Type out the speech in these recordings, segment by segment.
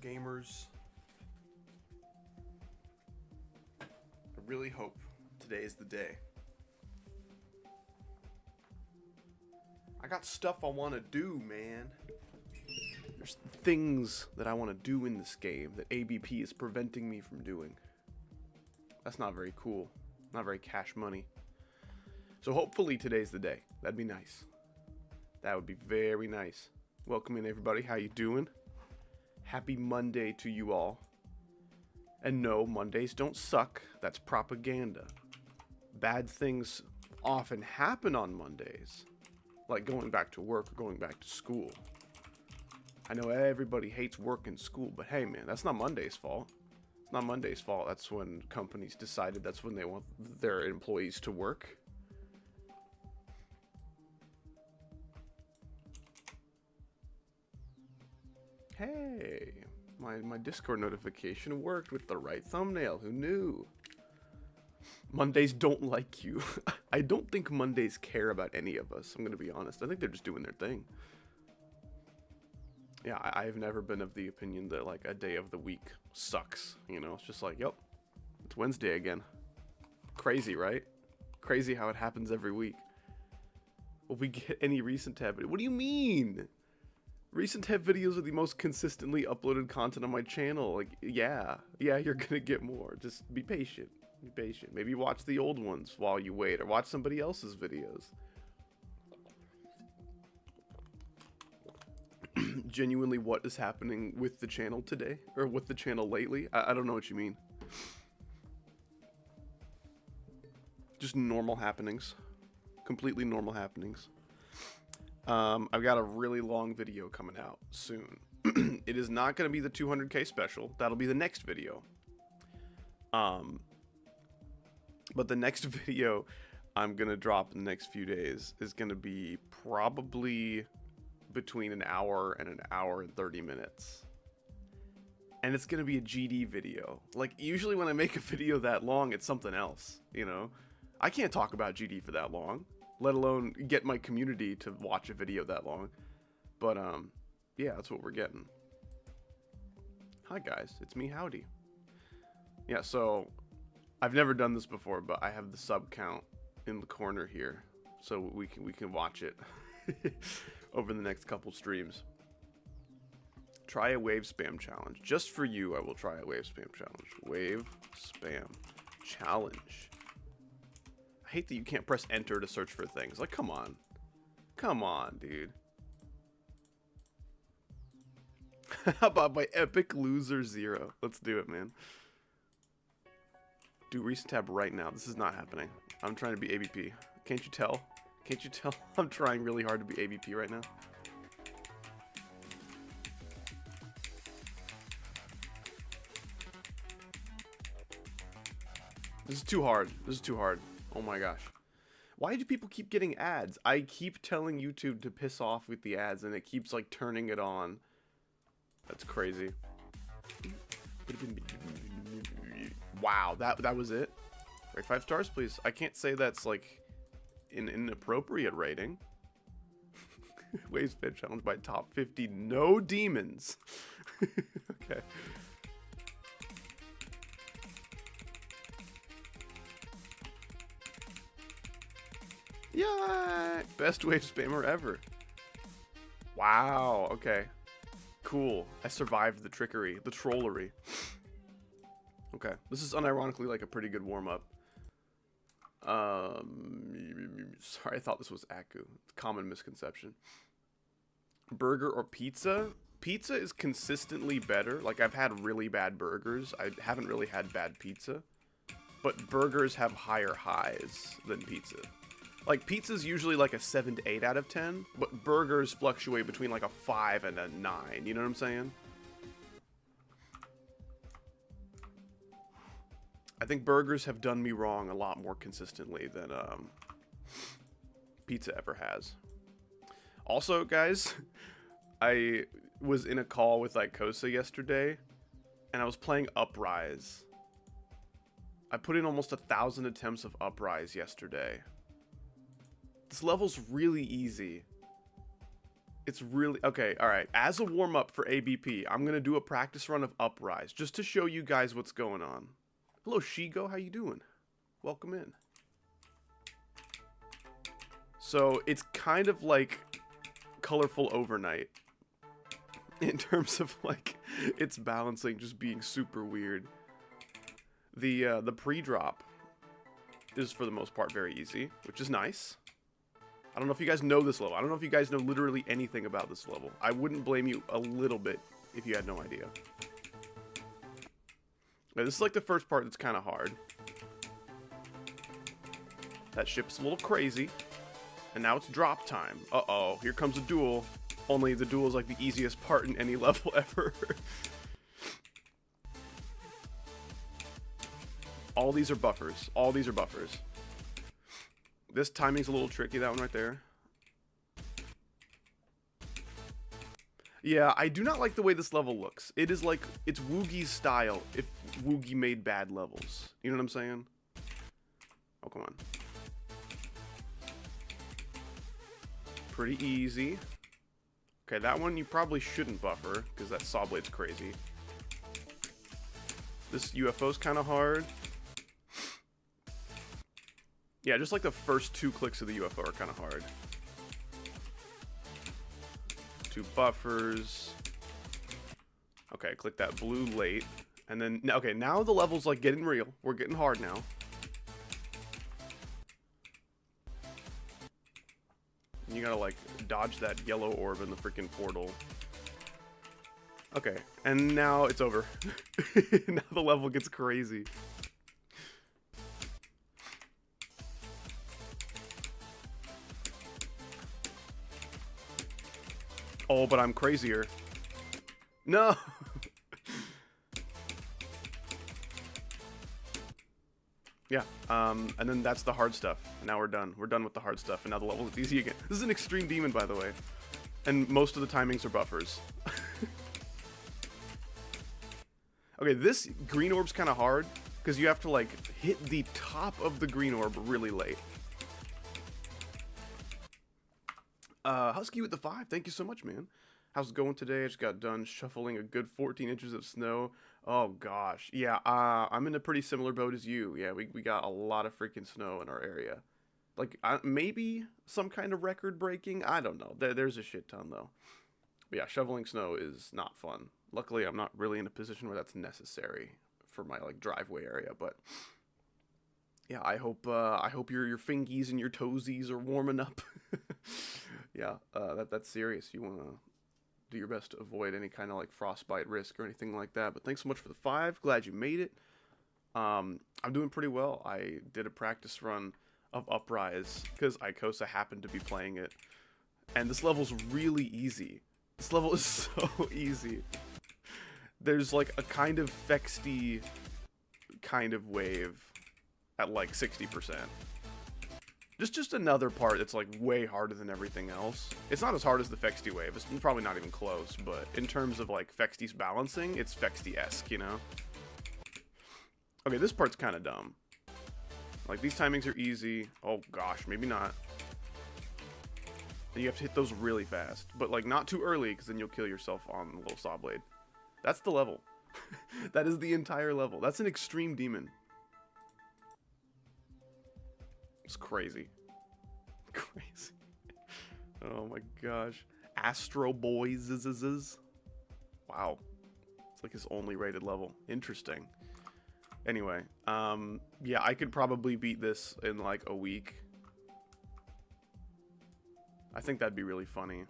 gamers. I really hope today is the day. I got stuff I want to do, man. There's things that I want to do in this game that ABP is preventing me from doing. That's not very cool. Not very cash money. So hopefully today's the day. That'd be nice. That would be very nice. Welcome in, everybody. How you doing? Happy Monday to you all. And no, Mondays don't suck. That's propaganda. Bad things often happen on Mondays. Like going back to work or going back to school. I know everybody hates work and school, but hey man, that's not Monday's fault. It's not Monday's fault. That's when companies decided that's when they want their employees to work. Hey, my Discord notification worked with the right thumbnail. Who knew? Mondays don't like you. I don't think Mondays care about any of us. I'm going to be honest. I think they're just doing their thing. Yeah, I've never been of the opinion that like a day of the week sucks. You know, it's just like, yep, it's Wednesday again. Crazy, right? Crazy how it happens every week. Will we get any recent tab? What do you mean? Recent tab videos are the most consistently uploaded content on my channel. Like, yeah, you're gonna get more. Just be patient. Be patient. Maybe watch the old ones while you wait, or watch somebody else's videos. Genuinely, what is happening with the channel today? Or with the channel lately? I don't know what you mean. Just normal happenings. Completely normal happenings. I've got a really long video coming out soon. It is not going to be the 200k special. That'll be the next video. But the next video I'm going to drop in the next few days is going to be probably between an hour and 30 minutes. And it's going to be a GD video. Like, usually when I make a video that long, it's something else, you know? I can't talk about GD for that long, let alone get my community to watch a video that long. But, yeah, that's what we're getting. Hi, guys. It's me, Howdy. Yeah, so I've never done this before, but I have the sub count in the corner here, so we can watch it over the next couple streams. Try a wave spam challenge. Just for you, I will try a wave spam challenge. Wave spam challenge. I hate that you can't press enter to search for things. Like, come on. Come on, dude. How about my epic loser 0? Let's do it, man. Do recent tab right now. This is not happening. I'm trying to be ABP. Can't you tell? Can't you tell? I'm trying really hard to be ABP right now. This is too hard. This is too hard. Oh my gosh. Why do people keep getting ads? I keep telling YouTube to piss off with the ads and it keeps like turning it on. That's crazy. Wow, that was it? Rate 5 stars, please. I can't say that's like an inappropriate rating. Wave spam challenge by top 50. No demons. Okay. Yeah, best wave spammer ever. Wow, okay. Cool. I survived the trickery, the trollery. Okay, this is unironically like a pretty good warm-up. Sorry, I thought this was Aku. It's a common misconception. Burger or pizza? Pizza is consistently better. Like, I've had really bad burgers. I haven't really had bad pizza. But burgers have higher highs than pizza. Like, pizza's usually like a 7 to 8 out of 10, but burgers fluctuate between like a 5 and a 9, you know what I'm saying? I think burgers have done me wrong a lot more consistently than pizza ever has. Also, guys, I was in a call with like Kosa yesterday, and I was playing Uprise. I put in almost 1,000 attempts of Uprise yesterday. This level's really easy. It's really okay. All right. As a warm up for ABP, I'm gonna do a practice run of Uprise just to show you guys what's going on. Hello, Shigo. How you doing? Welcome in. So it's kind of like colorful overnight in terms of like its balancing just being super weird. The pre-drop is for the most part very easy, which is nice. I don't know if you guys know this level. I don't know if you guys know literally anything about this level. I wouldn't blame you a little bit if you had no idea. Now, this is like the first part that's kind of hard. That ship's a little crazy. And now it's drop time. Uh-oh, here comes a duel. Only the duel is like the easiest part in any level ever. All these are buffers. All these are buffers. This timing's a little tricky, that one right there. Yeah, I do not like the way this level looks. It is like, it's Woogie's style if Woogie made bad levels. You know what I'm saying? Oh, come on. Pretty easy. Okay, that one you probably shouldn't buffer, because that saw blade's crazy. This UFO's kind of hard. Yeah, just like the first 2 clicks of the UFO are kind of hard. 2 buffers. Okay, click that blue late. And then, okay, now the level's like getting real. We're getting hard now. You gotta like dodge that yellow orb in the freaking portal. Okay, and now it's over. Now the level gets crazy. Oh, but I'm crazier. No! Yeah, and then that's the hard stuff. Now we're done. We're done with the hard stuff, and now the level is easy again. This is an extreme demon, by the way. And most of the timings are buffers. Okay, this green orb's kind of hard, because you have to, like, hit the top of the green orb really late. Husky with the 5, thank you so much, man. How's it going today? I just got done shuffling a good 14 inches of snow. Oh gosh, yeah, I'm in a pretty similar boat as you. Yeah, we got a lot of freaking snow in our area. Like, maybe some kind of record breaking? I don't know. There's a shit ton, though. But yeah, shoveling snow is not fun. Luckily, I'm not really in a position where that's necessary for my, like, driveway area, but... yeah, I hope your fingies and your toesies are warming up. Yeah, that's serious. You want to do your best to avoid any kind of like frostbite risk or anything like that. But thanks so much for the 5. Glad you made it. I'm doing pretty well. I did a practice run of Uprise because Icosa happened to be playing it. And this level's really easy. This level is so easy. There's like a kind of Fexty kind of wave at like 60%. Just another part that's like way harder than everything else. It's not as hard as the Fexty wave. It's probably not even close, but in terms of like Fexty's balancing, it's Fexty-esque, you know? Okay, this part's kind of dumb. Like, these timings are easy. Oh gosh, maybe not. And you have to hit those really fast, but like not too early, because then you'll kill yourself on the little saw blade. That's the level. That is the entire level. That's an extreme demon. It's crazy. Crazy. Oh my gosh. Astro Boys. Wow. It's like his only rated level. Interesting. Anyway, yeah, I could probably beat this in like a week. I think that'd be really funny.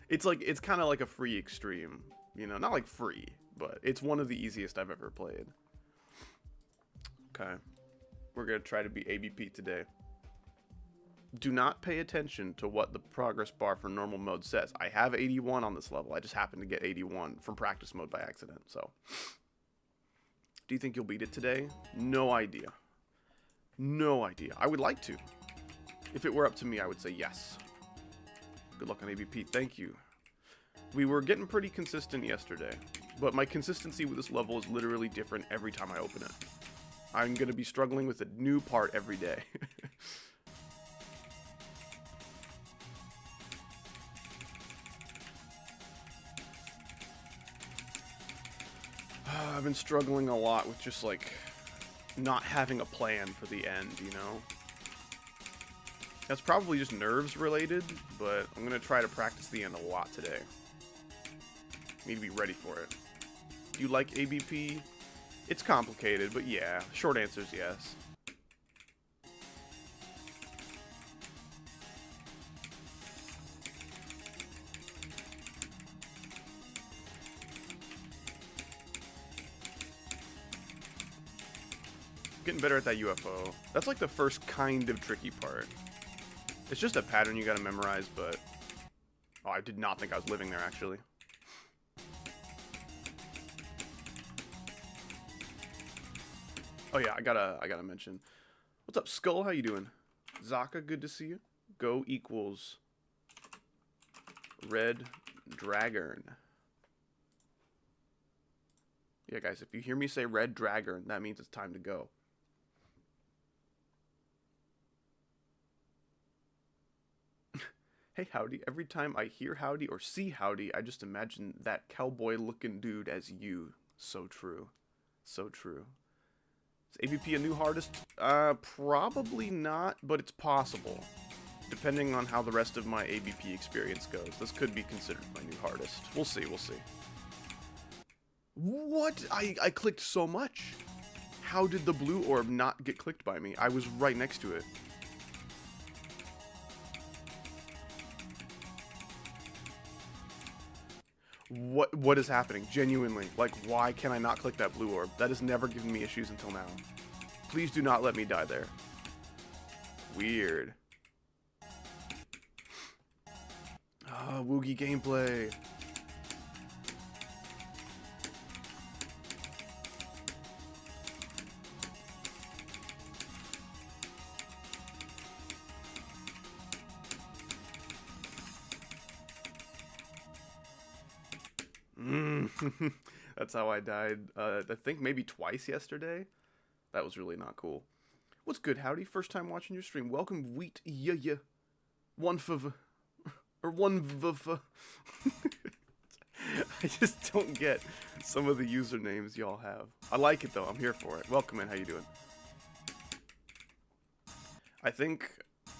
It's like, it's kind of like a free extreme, you know, not like free, but it's one of the easiest I've ever played. Okay. We're going to try to beat ABP today. Do not pay attention to what the progress bar for normal mode says. I have 81 on this level. I just happened to get 81 from practice mode by accident. So, do you think you'll beat it today? No idea. No idea. I would like to. If it were up to me, I would say yes. Good luck on ABP. Thank you. We were getting pretty consistent yesterday, but my consistency with this level is literally different every time I open it. I'm going to be struggling with a new part every day. I've been struggling a lot with just, like, not having a plan for the end, you know? That's probably just nerves related, but I'm going to try to practice the end a lot today. Need to be ready for it. Do you like ABP? It's complicated, but yeah, short answer is yes. Getting better at that UFO. That's like the first kind of tricky part. It's just a pattern you gotta memorize, but... Oh, I did not think I was living there, actually. Oh yeah, I gotta mention. What's up, Skull? How you doing? Zaka, good to see you. Go equals... Red Dragon. Yeah, guys, if you hear me say Red Dragon, that means it's time to go. Hey, Howdy. Every time I hear Howdy or see Howdy, I just imagine that cowboy-looking dude as you. So true. So true. Is ABP a new hardest? Probably not, but it's possible. Depending on how the rest of my ABP experience goes. This could be considered my new hardest. We'll see, we'll see. What? I clicked so much. How did the blue orb not get clicked by me? I was right next to it. What is happening? Genuinely. Like, why can I not click that blue orb? That has never given me issues until now. Please do not let me die there. Weird. Ah, Woogie gameplay. That's how I died, I think maybe twice yesterday. That was really not cool. What's good, Howdy? First time watching your stream. Welcome, Wheat. Yeah. One for or one v. I just don't get some of the usernames y'all have. I like it, though. I'm here for it. Welcome in. How you doing? I think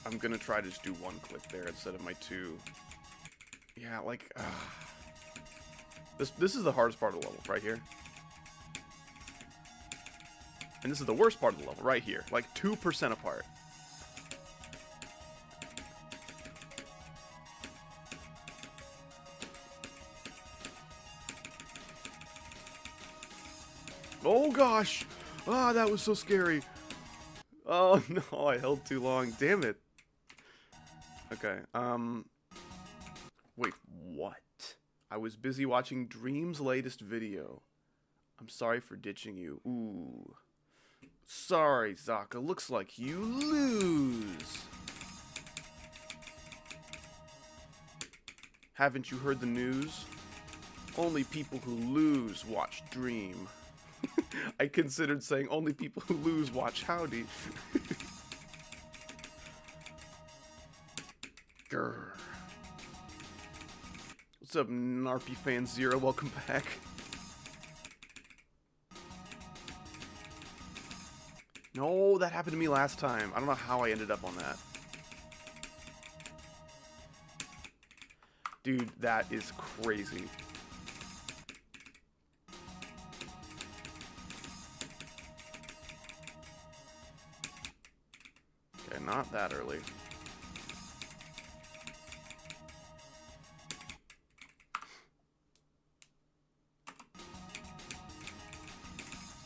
I'm going to try to just do one click there instead of my two. Yeah, like... This is the hardest part of the level, right here. And this is the worst part of the level, right here. Like, 2% apart. Oh, gosh! Ah, that was so scary. Oh, no, I held too long. Damn it. Okay, Wait, what? I was busy watching Dream's latest video. I'm sorry for ditching you. Ooh. Sorry, Zaka. Looks like you lose. Haven't you heard the news? Only people who lose watch Dream. I considered saying only people who lose watch Howdy. Grr. What's up, Narpy Fan Zero? Welcome back. No, that happened to me last time. I don't know how I ended up on that. Dude, that is crazy. Okay, not that early.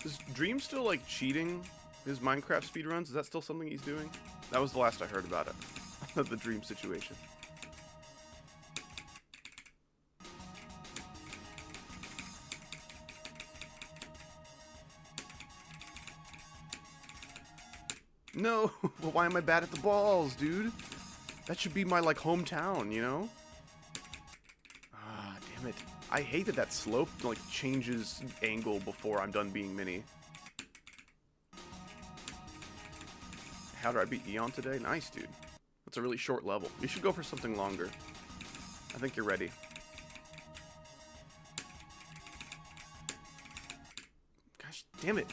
Is Dream still, like, cheating his Minecraft speedruns? Is that still something he's doing? That was the last I heard about it. The Dream situation. No! Why am I bad at the balls, dude? That should be my, like, hometown, you know? Ah, damn it. I hate that that slope, like, changes angle before I'm done being mini. How did I beat Eon today? Nice, dude. That's a really short level. You should go for something longer. I think you're ready. Damn it.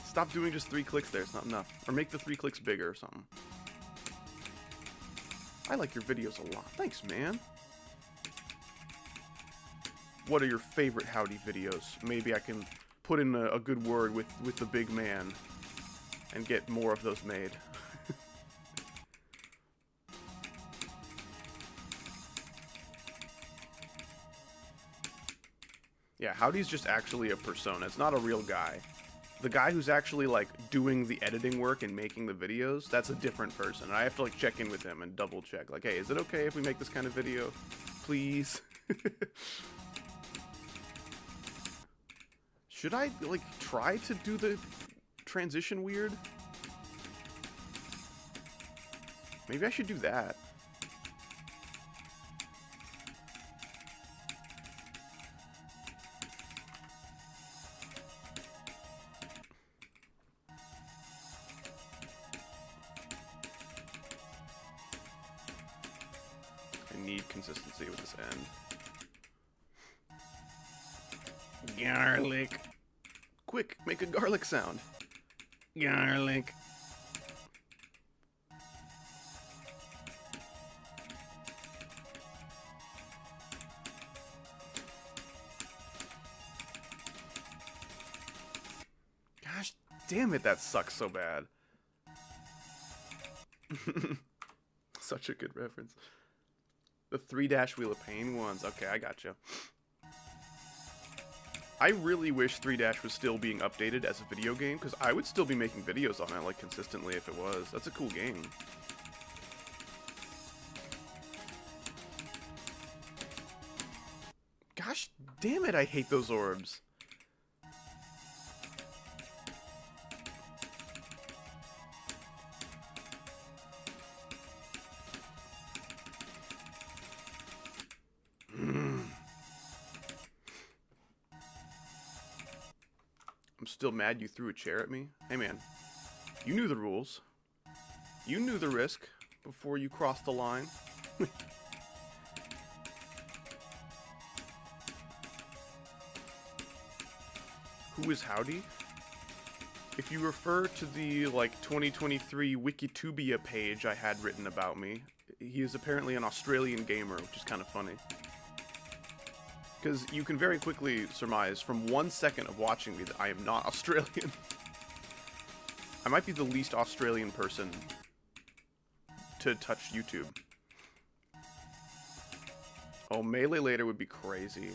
Stop doing just 3 clicks there. It's not enough. Or make the 3 clicks bigger or something. I like your videos a lot. Thanks, man. What are your favorite Howdy videos? Maybe I can put in a good word with the big man and get more of those made. Yeah, Howdy's just actually a persona. It's not a real guy. The guy who's actually, like, doing the editing work and making the videos, that's a different person. And I have to, like, check in with him and double check. Like, hey, is it okay if we make this kind of video? Please? Should I, like, try to do the transition weird? Maybe I should do that. Consistency with this end. Garlic. Quick, make a garlic sound. Garlic. Gosh damn it, that sucks so bad. Such a good reference. The 3-dash Wheel of Pain ones. Okay, I gotcha. I really wish 3-dash was still being updated as a video game, because I would still be making videos on it, like, consistently if it was. That's a cool game. Gosh damn it, I hate those orbs. Still mad you threw a chair at me? Hey man, you knew the rules. You knew the risk before you crossed the line. Who is Howdy? If you refer to the, like, 2023 Wikitubia page I had written about me, he is apparently an Australian gamer, which is kind of funny. Because you can very quickly surmise from 1 second of watching me that I am not Australian. I might be the least Australian person to touch YouTube. Oh, Melee later would be crazy.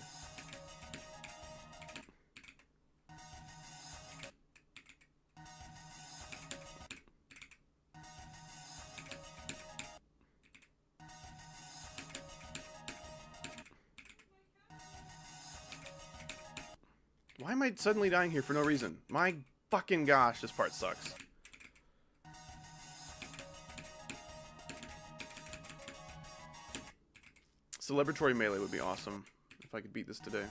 Why am I suddenly dying here for no reason? My fucking gosh, this part sucks. Celebratory Melee would be awesome if I could beat this today.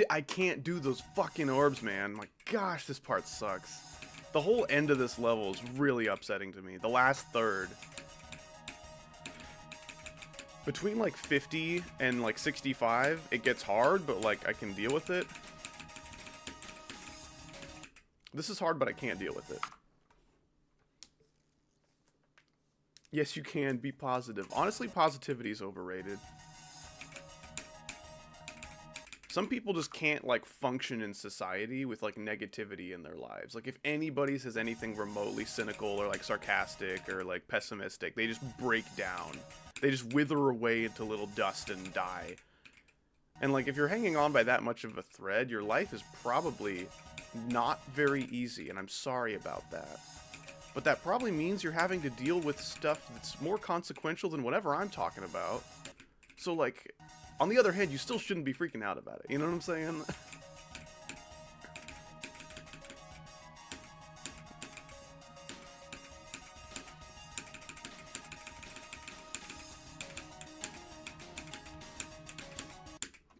I can't do those fucking orbs, man. My gosh, this part sucks. The whole end of this level is really upsetting to me. The last third. Between like 50 and like 65, it gets hard, but like I can deal with it. This is hard, but I can't deal with it. Yes, you can be positive. Honestly, positivity is overrated. Some people just can't, like, function in society with, like, negativity in their lives. Like, if anybody says anything remotely cynical or, like, sarcastic or, like, pessimistic, they just break down. They just wither away into little dust and die. And, like, if you're hanging on by that much of a thread, your life is probably not very easy, and I'm sorry about that. But that probably means you're having to deal with stuff that's more consequential than whatever I'm talking about. So, like, on the other hand, you still shouldn't be freaking out about it. You know what I'm saying?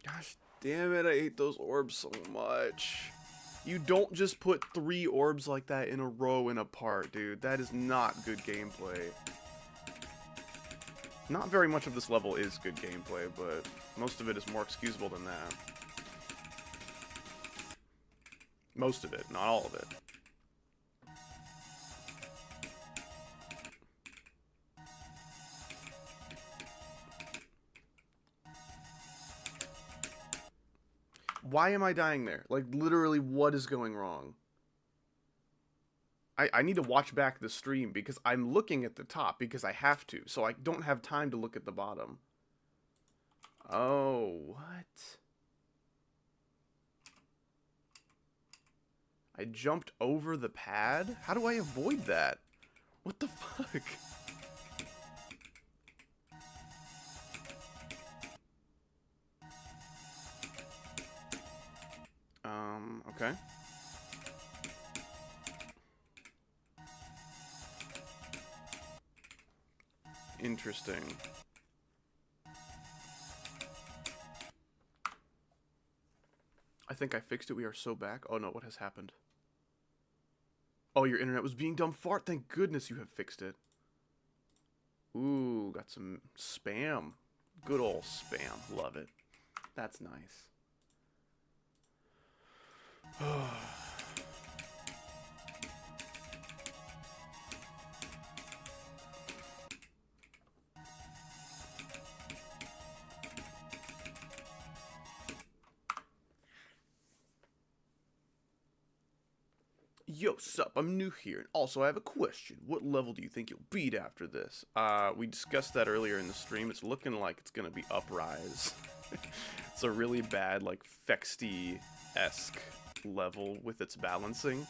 Gosh damn it, I hate those orbs so much. You don't just put 3 orbs like that in a row in a part, dude. That is not good gameplay. Not very much of this level is good gameplay, but most of it is more excusable than that. Most of it, not all of it. Why am I dying there? Like, literally, what is going wrong? I need to watch back the stream because I'm looking at the top because I have to, so I don't have time to look at the bottom. Oh, what? I jumped over the pad? How do I avoid that? What the fuck? Okay. Interesting. I think I fixed it. We are so back. Oh no, what has happened? Oh, your internet was being dumb fart. Thank goodness you have fixed it. Ooh, got some spam. Good old spam. Love it. That's nice. Yo, sup, I'm new here, and also I have a question. What level do you think you'll beat after this? We discussed that earlier in the stream. It's looking like it's gonna be Uprise. It's a really bad, like, Fexty-esque level with its balancing.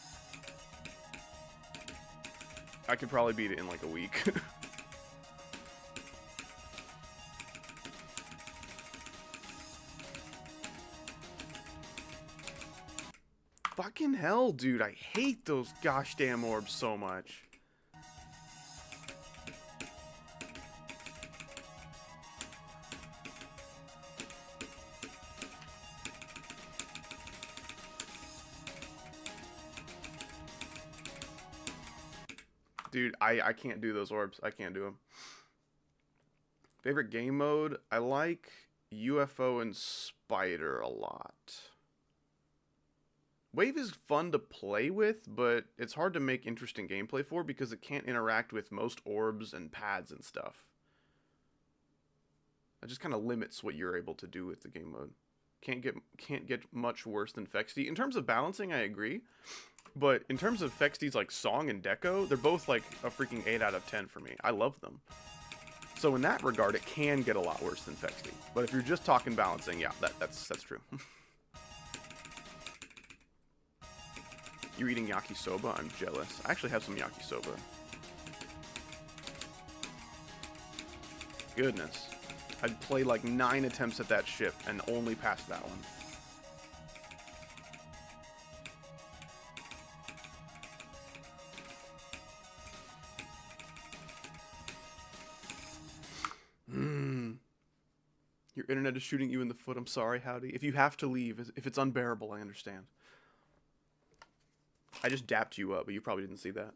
I could probably beat it in, like, a week. Fucking hell, dude. I hate those gosh damn orbs so much. Dude, I can't do those orbs. I can't do them. Favorite game mode? I like UFO and Spider a lot. Wave is fun to play with, but it's hard to make interesting gameplay for because it can't interact with most orbs and pads and stuff. That just kind of limits what you're able to do with the game mode. Can't get much worse than Fexty. In terms of balancing, I agree. But in terms of Fexty's like song and deco, they're both like a freaking 8 out of 10 for me. I love them. So in that regard, it can get a lot worse than Fexty. But if you're just talking balancing, yeah, that's true. You're eating yakisoba? I'm jealous. I actually have some yakisoba. Goodness. I'd played like 9 attempts at that ship and only passed that one. Your internet is shooting you in the foot. I'm sorry, Howdy. If you have to leave, if it's unbearable, I understand. I just dapped you up, but you probably didn't see that.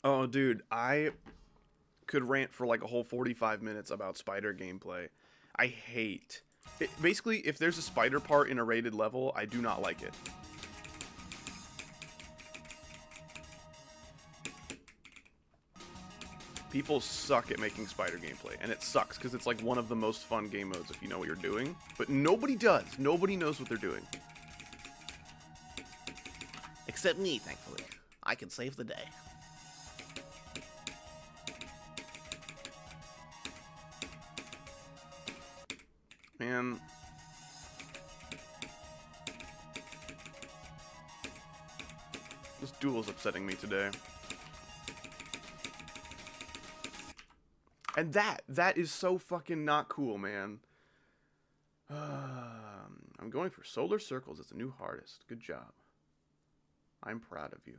Oh, dude, I could rant for like a whole 45 minutes about spider gameplay. I hate it. Basically, if there's a spider part in a rated level, I do not like it. People suck at making spider gameplay, and it sucks because it's like one of the most fun game modes if you know what you're doing. But nobody does. Nobody knows what they're doing. Except me, thankfully. I can save the day. Man. This duel is upsetting me today. And that is so fucking not cool, man. I'm going for Solar Circles as a new hardest. Good job. I'm proud of you.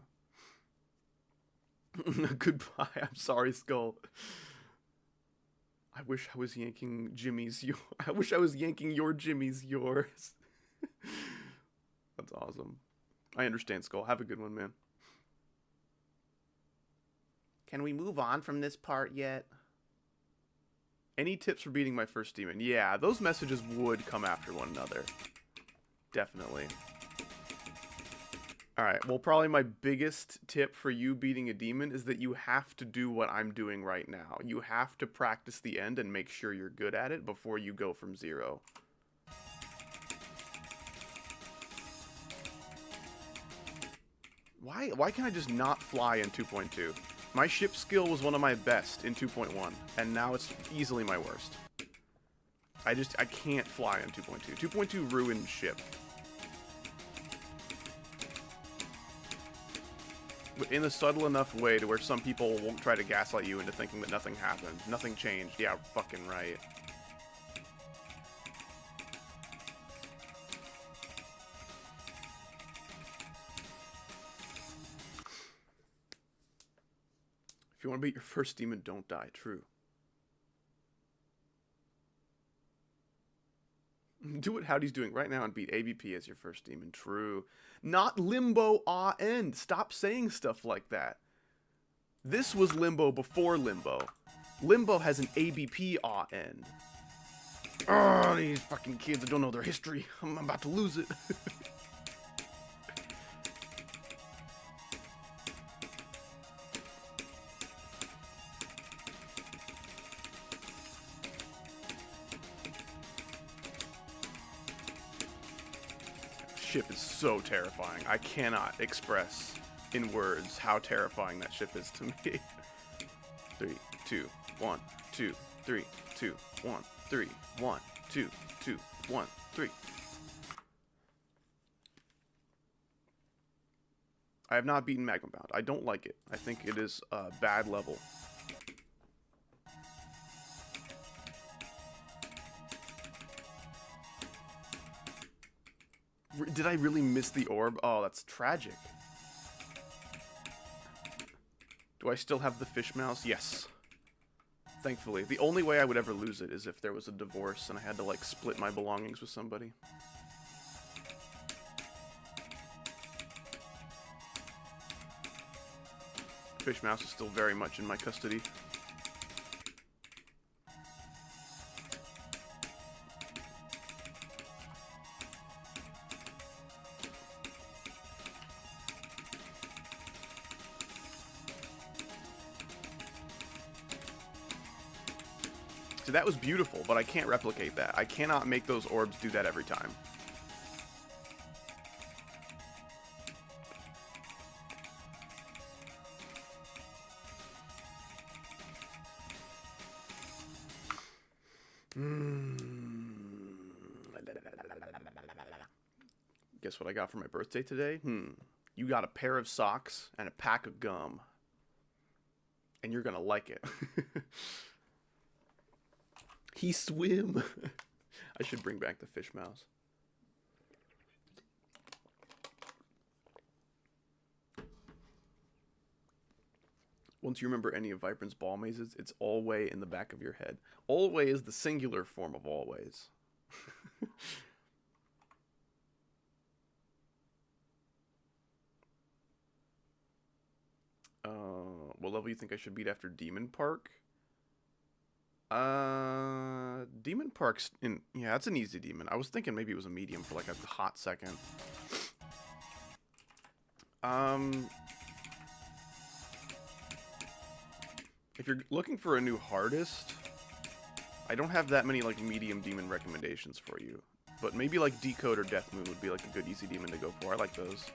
Goodbye. I'm sorry, Skull. I wish I was yanking Jimmy's. I wish I was yanking your Jimmy's yours. That's awesome. I understand, Skull. Have a good one, man. Can we move on from this part yet? Any tips for beating my first demon? Yeah, those messages would come after one another. Definitely. Alright, well, probably my biggest tip for you beating a demon is that you have to do what I'm doing right now. You have to practice the end and make sure you're good at it before you go from 0. Why can't I just not fly in 2.2? My ship skill was one of my best in 2.1, and now it's easily my worst. I can't fly in 2.2. 2.2 ruined ship. But in a subtle enough way to where some people won't try to gaslight you into thinking that nothing happened. Nothing changed. Yeah, fucking right. If you want to beat your first demon, don't die. True. Do what Howdy's doing right now and beat ABP as your first demon. True. Not Limbo end. Stop saying stuff like that. This was Limbo before Limbo. Limbo has an ABP end. Oh, these fucking kids that don't know their history. I'm about to lose it. Ship is so terrifying. I cannot express in words how terrifying that ship is to me. 3, 2, 1, 2, 3, 2, 1, 3, 1, 2, 2, 1, 3. I have not beaten Magma Bound. I don't like it. I think it is a bad level. Did I really miss the orb? Oh, that's tragic. Do I still have the fish mouse? Yes. Thankfully. The only way I would ever lose it is if there was a divorce and I had to, like, split my belongings with somebody. Fish mouse is still very much in my custody. So that was beautiful, but I can't replicate that. I cannot make those orbs do that every time. Guess what I got for my birthday today? You got a pair of socks and a pack of gum. And you're gonna like it. He swim. I should bring back the fish mouse. Once you remember any of Vibrant's ball mazes, it's always in the back of your head. Always is the singular form of always. What level do you think I should beat after Demon Park? Demon Park's in... Yeah, that's an easy demon. I was thinking maybe it was a medium for like a hot second. If you're looking for a new hardest, I don't have that many like medium demon recommendations for you. But maybe like Decode or Death Moon would be like a good easy demon to go for. I like those.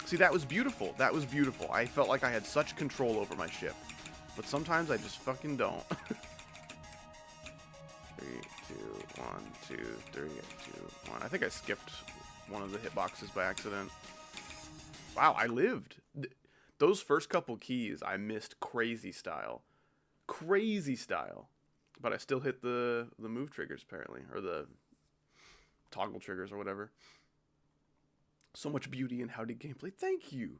See, that was beautiful. That was beautiful. I felt like I had such control over my ship. But sometimes I just fucking don't. 3, 2, 1. 2, 3, 2, 1. I think I skipped one of the hitboxes by accident. Wow, I lived. Those first couple keys I missed crazy style. Crazy style. But I still hit the move triggers apparently, or the toggle triggers or whatever. So much beauty in Howdy gameplay. Thank you.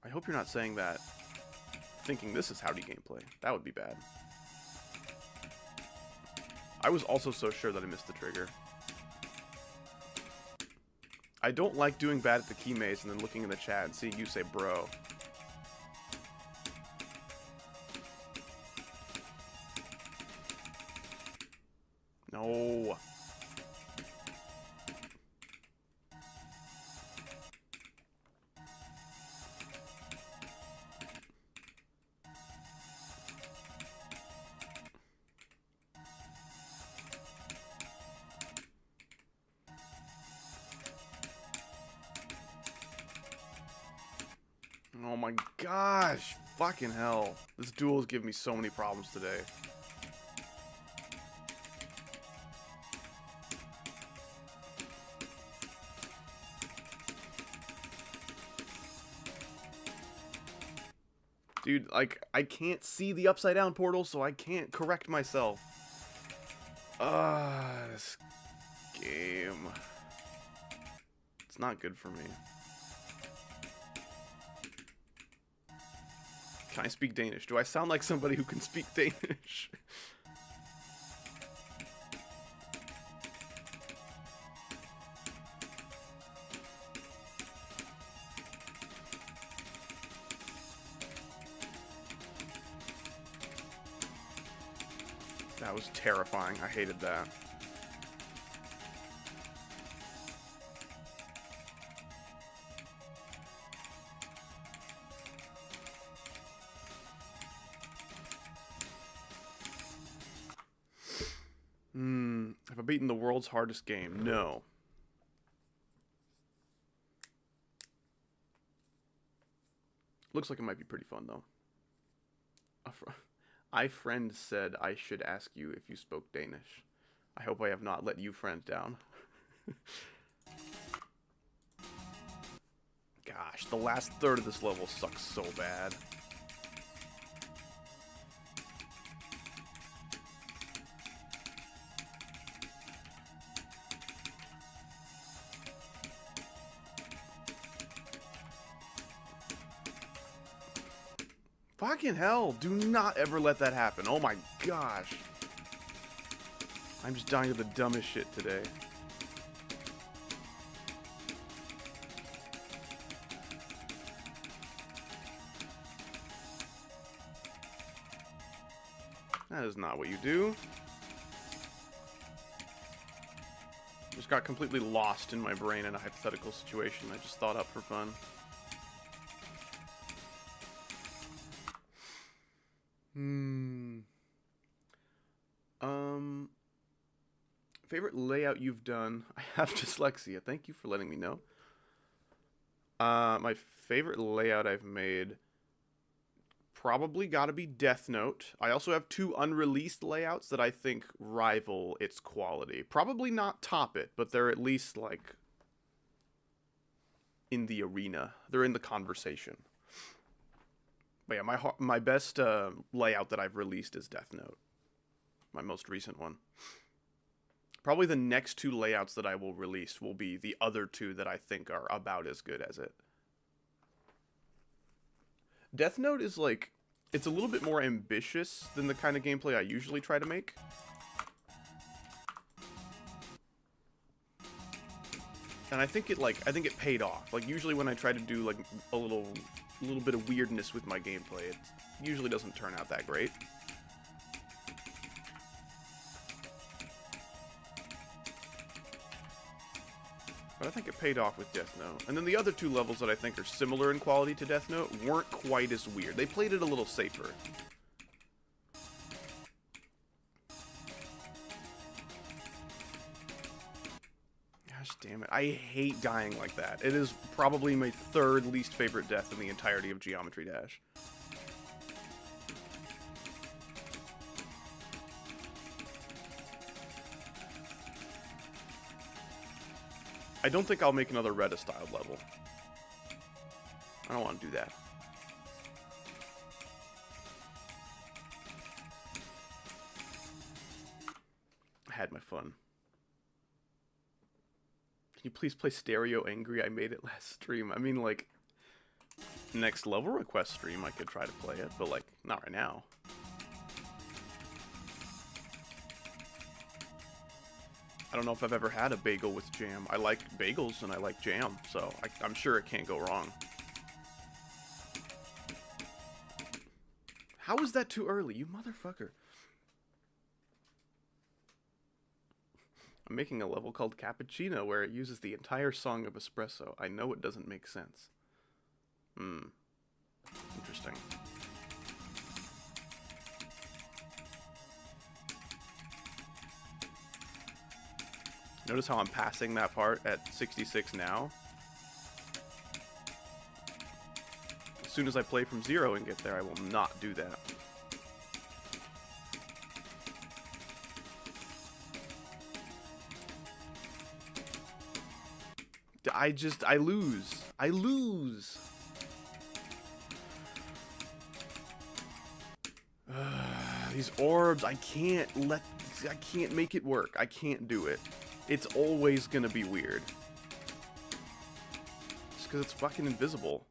I hope you're not saying that thinking this is Howdy gameplay. That would be bad. I was also so sure that I missed the trigger. I don't like doing bad at the key maze and then looking in the chat and seeing you say bro. No. Oh my gosh, fucking hell. This duel is giving me so many problems today. Dude, like, I can't see the upside down portal, so I can't correct myself. This game. It's not good for me. Can I speak Danish? Do I sound like somebody who can speak Danish? That was terrifying. I hated that. Have I beaten the world's hardest game? No. Looks like it might be pretty fun, though. I friend said I should ask you if you spoke Danish. I hope I have not let you friend down. Gosh, the last third of this level sucks so bad. Fucking hell, do not ever let that happen. Oh my gosh. I'm just dying of the dumbest shit today. That is not what you do. Just got completely lost in my brain in a hypothetical situation I just thought up for fun. Favorite layout you've done? I have dyslexia. Thank you for letting me know. My favorite layout I've made probably gotta be Death Note. I also have 2 unreleased layouts that I think rival its quality. Probably not top it, but they're at least, like, in the arena. They're in the conversation. But yeah, my best layout that I've released is Death Note. My most recent one. Probably the next 2 layouts that I will release will be the other 2 that I think are about as good as it. Death Note is like, it's a little bit more ambitious than the kind of gameplay I usually try to make. And I think it paid off. Like, usually when I try to do like a little bit of weirdness with my gameplay, it usually doesn't turn out that great. But I think it paid off with Death Note. And then the other 2 levels that I think are similar in quality to Death Note weren't quite as weird. They played it a little safer. Gosh damn it. I hate dying like that. It is probably my 3rd least favorite death in the entirety of Geometry Dash. I don't think I'll make another Retta-styled level. I don't want to do that. I had my fun. Can you please play Stereo Angry? I made it last stream. I mean, like, next level request stream, I could try to play it, but, like, not right now. I don't know if I've ever had a bagel with jam. I like bagels and I like jam, so I'm sure it can't go wrong. How is that too early, you motherfucker? I'm making a level called Cappuccino where it uses the entire song of Espresso. I know it doesn't make sense. Interesting. Notice how I'm passing that part at 66 now? As soon as I play from 0 and get there, I will not do that. I lose. I lose. These orbs, I can't make it work. I can't do it. It's always gonna be weird. Just because it's fucking invisible.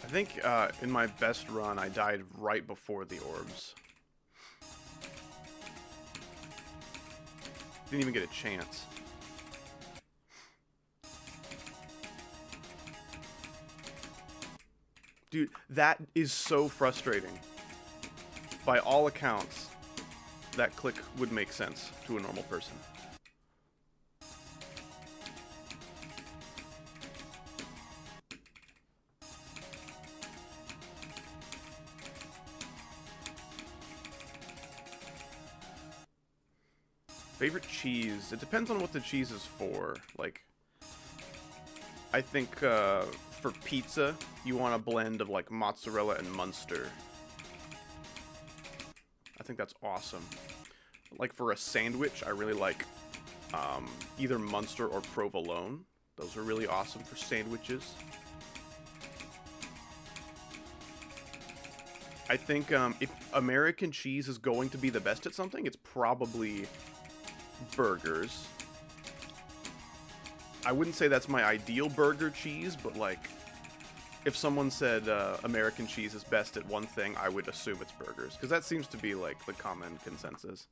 I think in my best run, I died right before the orbs. Didn't even get a chance. Dude, that is so frustrating. By all accounts, that click would make sense to a normal person. Favorite cheese? It depends on what the cheese is for. Like, I think for pizza, you want a blend of like mozzarella and Munster. I think that's awesome. Like for a sandwich, I really like either Munster or provolone. Those are really awesome for sandwiches. I think if American cheese is going to be the best at something, it's probably burgers. I wouldn't say that's my ideal burger cheese, but like if someone said American cheese is best at one thing, I would assume it's burgers, because that seems to be like the common consensus.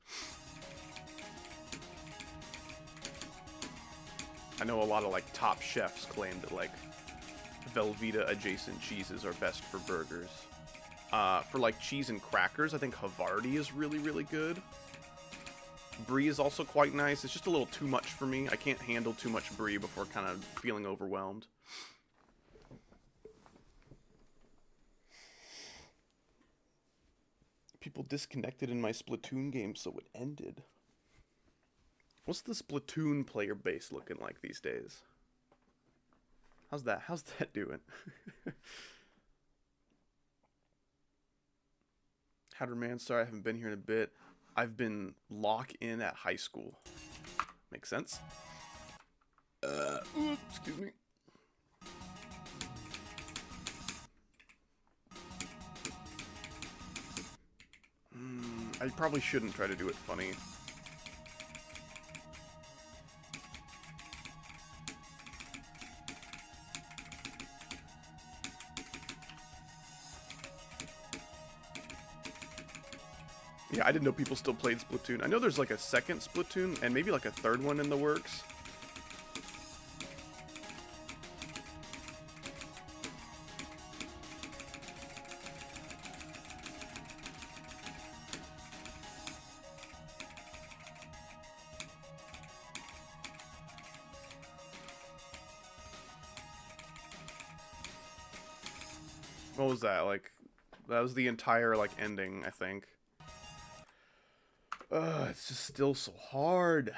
I know a lot of like top chefs claim that like Velveeta adjacent cheeses are best for burgers. For like cheese and crackers, I think Havarti is really, really good. Brie is also quite nice. It's just a little too much for me. I can't handle too much brie before kind of feeling overwhelmed. People disconnected in my Splatoon game, so it ended. What's the Splatoon player base looking like these days? How's that? How's that doing? Hatterman, sorry I haven't been here in a bit. I've been lock-in at high school. Makes sense. Excuse me. I probably shouldn't try to do it funny. Yeah, I didn't know people still played Splatoon. I know there's like a second Splatoon and maybe like a third one in the works. What was that? Like, that was the entire like ending, I think. It's just still so hard.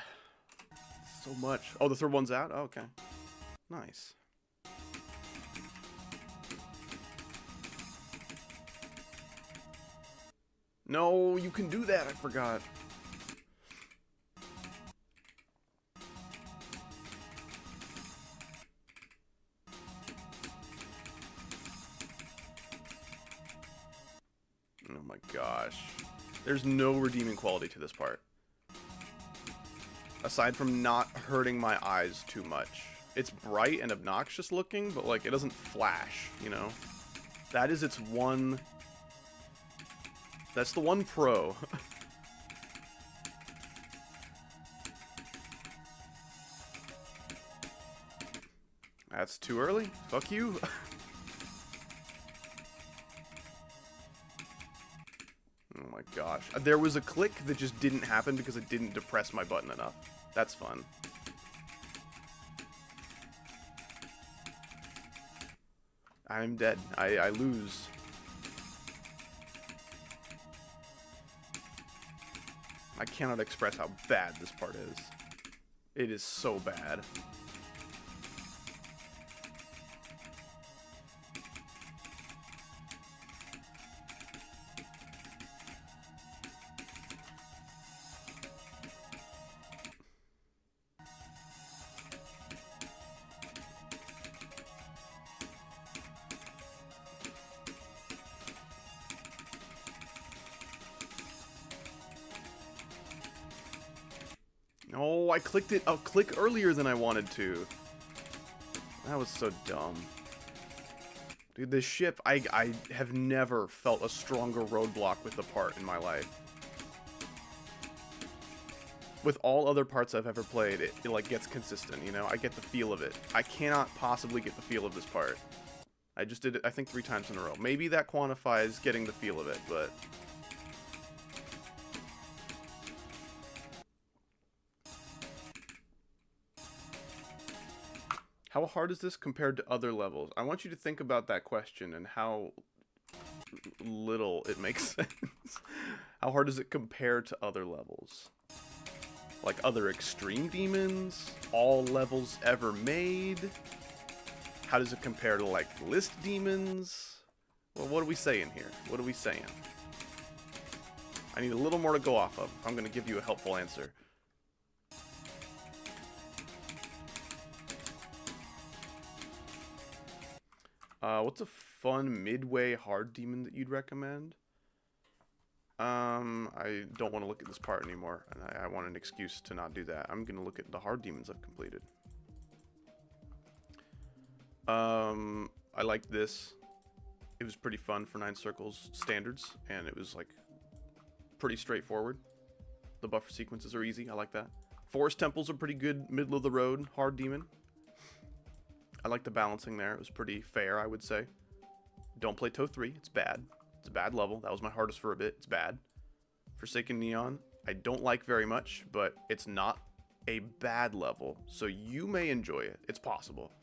So much. Oh, the third one's out? Oh, okay. Nice. No, you can do that. I forgot. Oh my gosh. There's no redeeming quality to this part. Aside from not hurting my eyes too much. It's bright and obnoxious looking, but like it doesn't flash, you know? That is its one... That's the one pro. That's too early. Fuck you. Oh my gosh. There was a click that just didn't happen because it didn't depress my button enough. That's fun. I'm dead. I lose. I cannot express how bad this part is. It is so bad. Oh, I clicked it a click earlier than I wanted to. That was so dumb. Dude, this ship, I have never felt a stronger roadblock with the part in my life. With all other parts I've ever played, it like gets consistent, you know? I get the feel of it. I cannot possibly get the feel of this part. I just did it, I think, 3 times in a row. Maybe that quantifies getting the feel of it, but... How hard is this compared to other levels? I want you to think about that question and how little it makes sense. How hard does it compare to other levels? Like other extreme demons? All levels ever made? How does it compare to like list demons? Well, what are we saying here? What are we saying? I need a little more to go off of. I'm going to give you a helpful answer. What's a fun midway hard demon that you'd recommend? I don't want to look at this part anymore, and I want an excuse to not do that. I'm gonna look at the hard demons I've completed. I liked this. It was pretty fun for 9 circles standards, and it was like pretty straightforward. The buffer sequences are easy. I like that. Forest temples are pretty good, middle of the road hard demon. I like the balancing there. It was pretty fair, I would say. Don't play Toe 3. It's bad. It's a bad level. That was my hardest for a bit. It's bad. Forsaken Neon, I don't like very much, but it's not a bad level, so you may enjoy it. It's possible.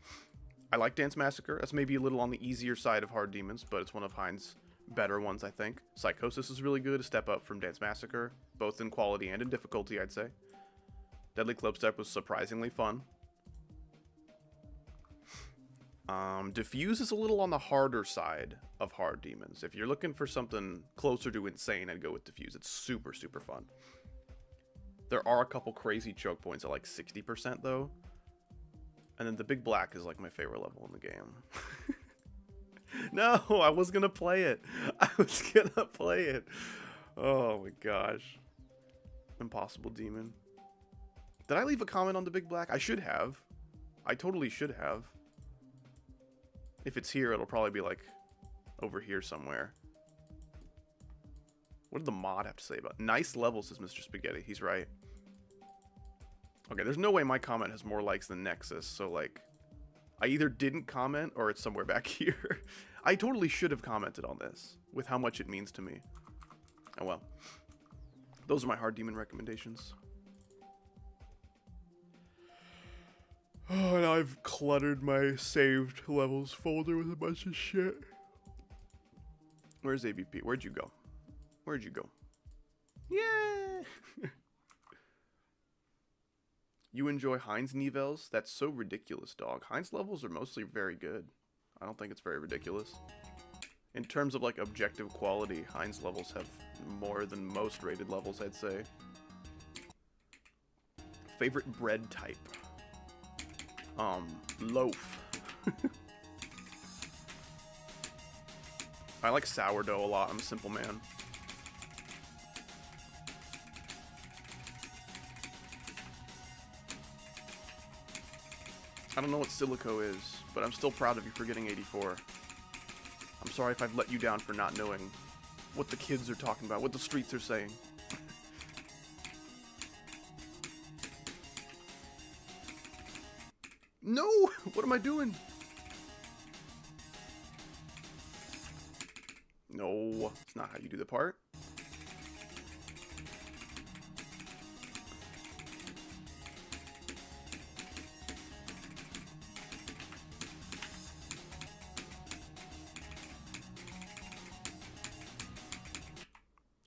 I like Dance Massacre. That's maybe a little on the easier side of hard demons, but it's one of Hein's better ones, I think. Psychosis is really good. A step up from Dance Massacre, both in quality and in difficulty, I'd say. Deadly Clubstep was surprisingly fun. Diffuse is a little on the harder side of hard demons. If you're looking for something closer to insane, I'd go with Diffuse. It's super, super fun. There are a couple crazy choke points at like 60% though. And then the Big Black is like my favorite level in the game. No, I was gonna play it. I was gonna play it. Oh my gosh. Impossible Demon. Did I leave a comment on the Big Black? I should have. I totally should have. If it's here, it'll probably be like over here somewhere. What did the mod have to say about it? Nice level, says Mr. Spaghetti. He's right. Okay, there's no way my comment has more likes than Nexus, so like I either didn't comment or it's somewhere back here. I totally should have commented on this with how much it means to me. Oh well. Those are my hard demon recommendations. Oh, and I've cluttered my saved levels folder with a bunch of shit. Where's ABP? Where'd you go? Where'd you go? Yeah. You enjoy Heinz nivels? That's so ridiculous, dog. Heinz levels are mostly very good. I don't think it's very ridiculous. In terms of like objective quality, Heinz levels have more than most rated levels, I'd say. Favorite bread type? Loaf. I like sourdough a lot. I'm a simple man. I don't know what silico is, but I'm still proud of you for getting 84. I'm sorry if I've let you down for not knowing what the kids are talking about, what the streets are saying. No! What am I doing? No, it's not how you do the part.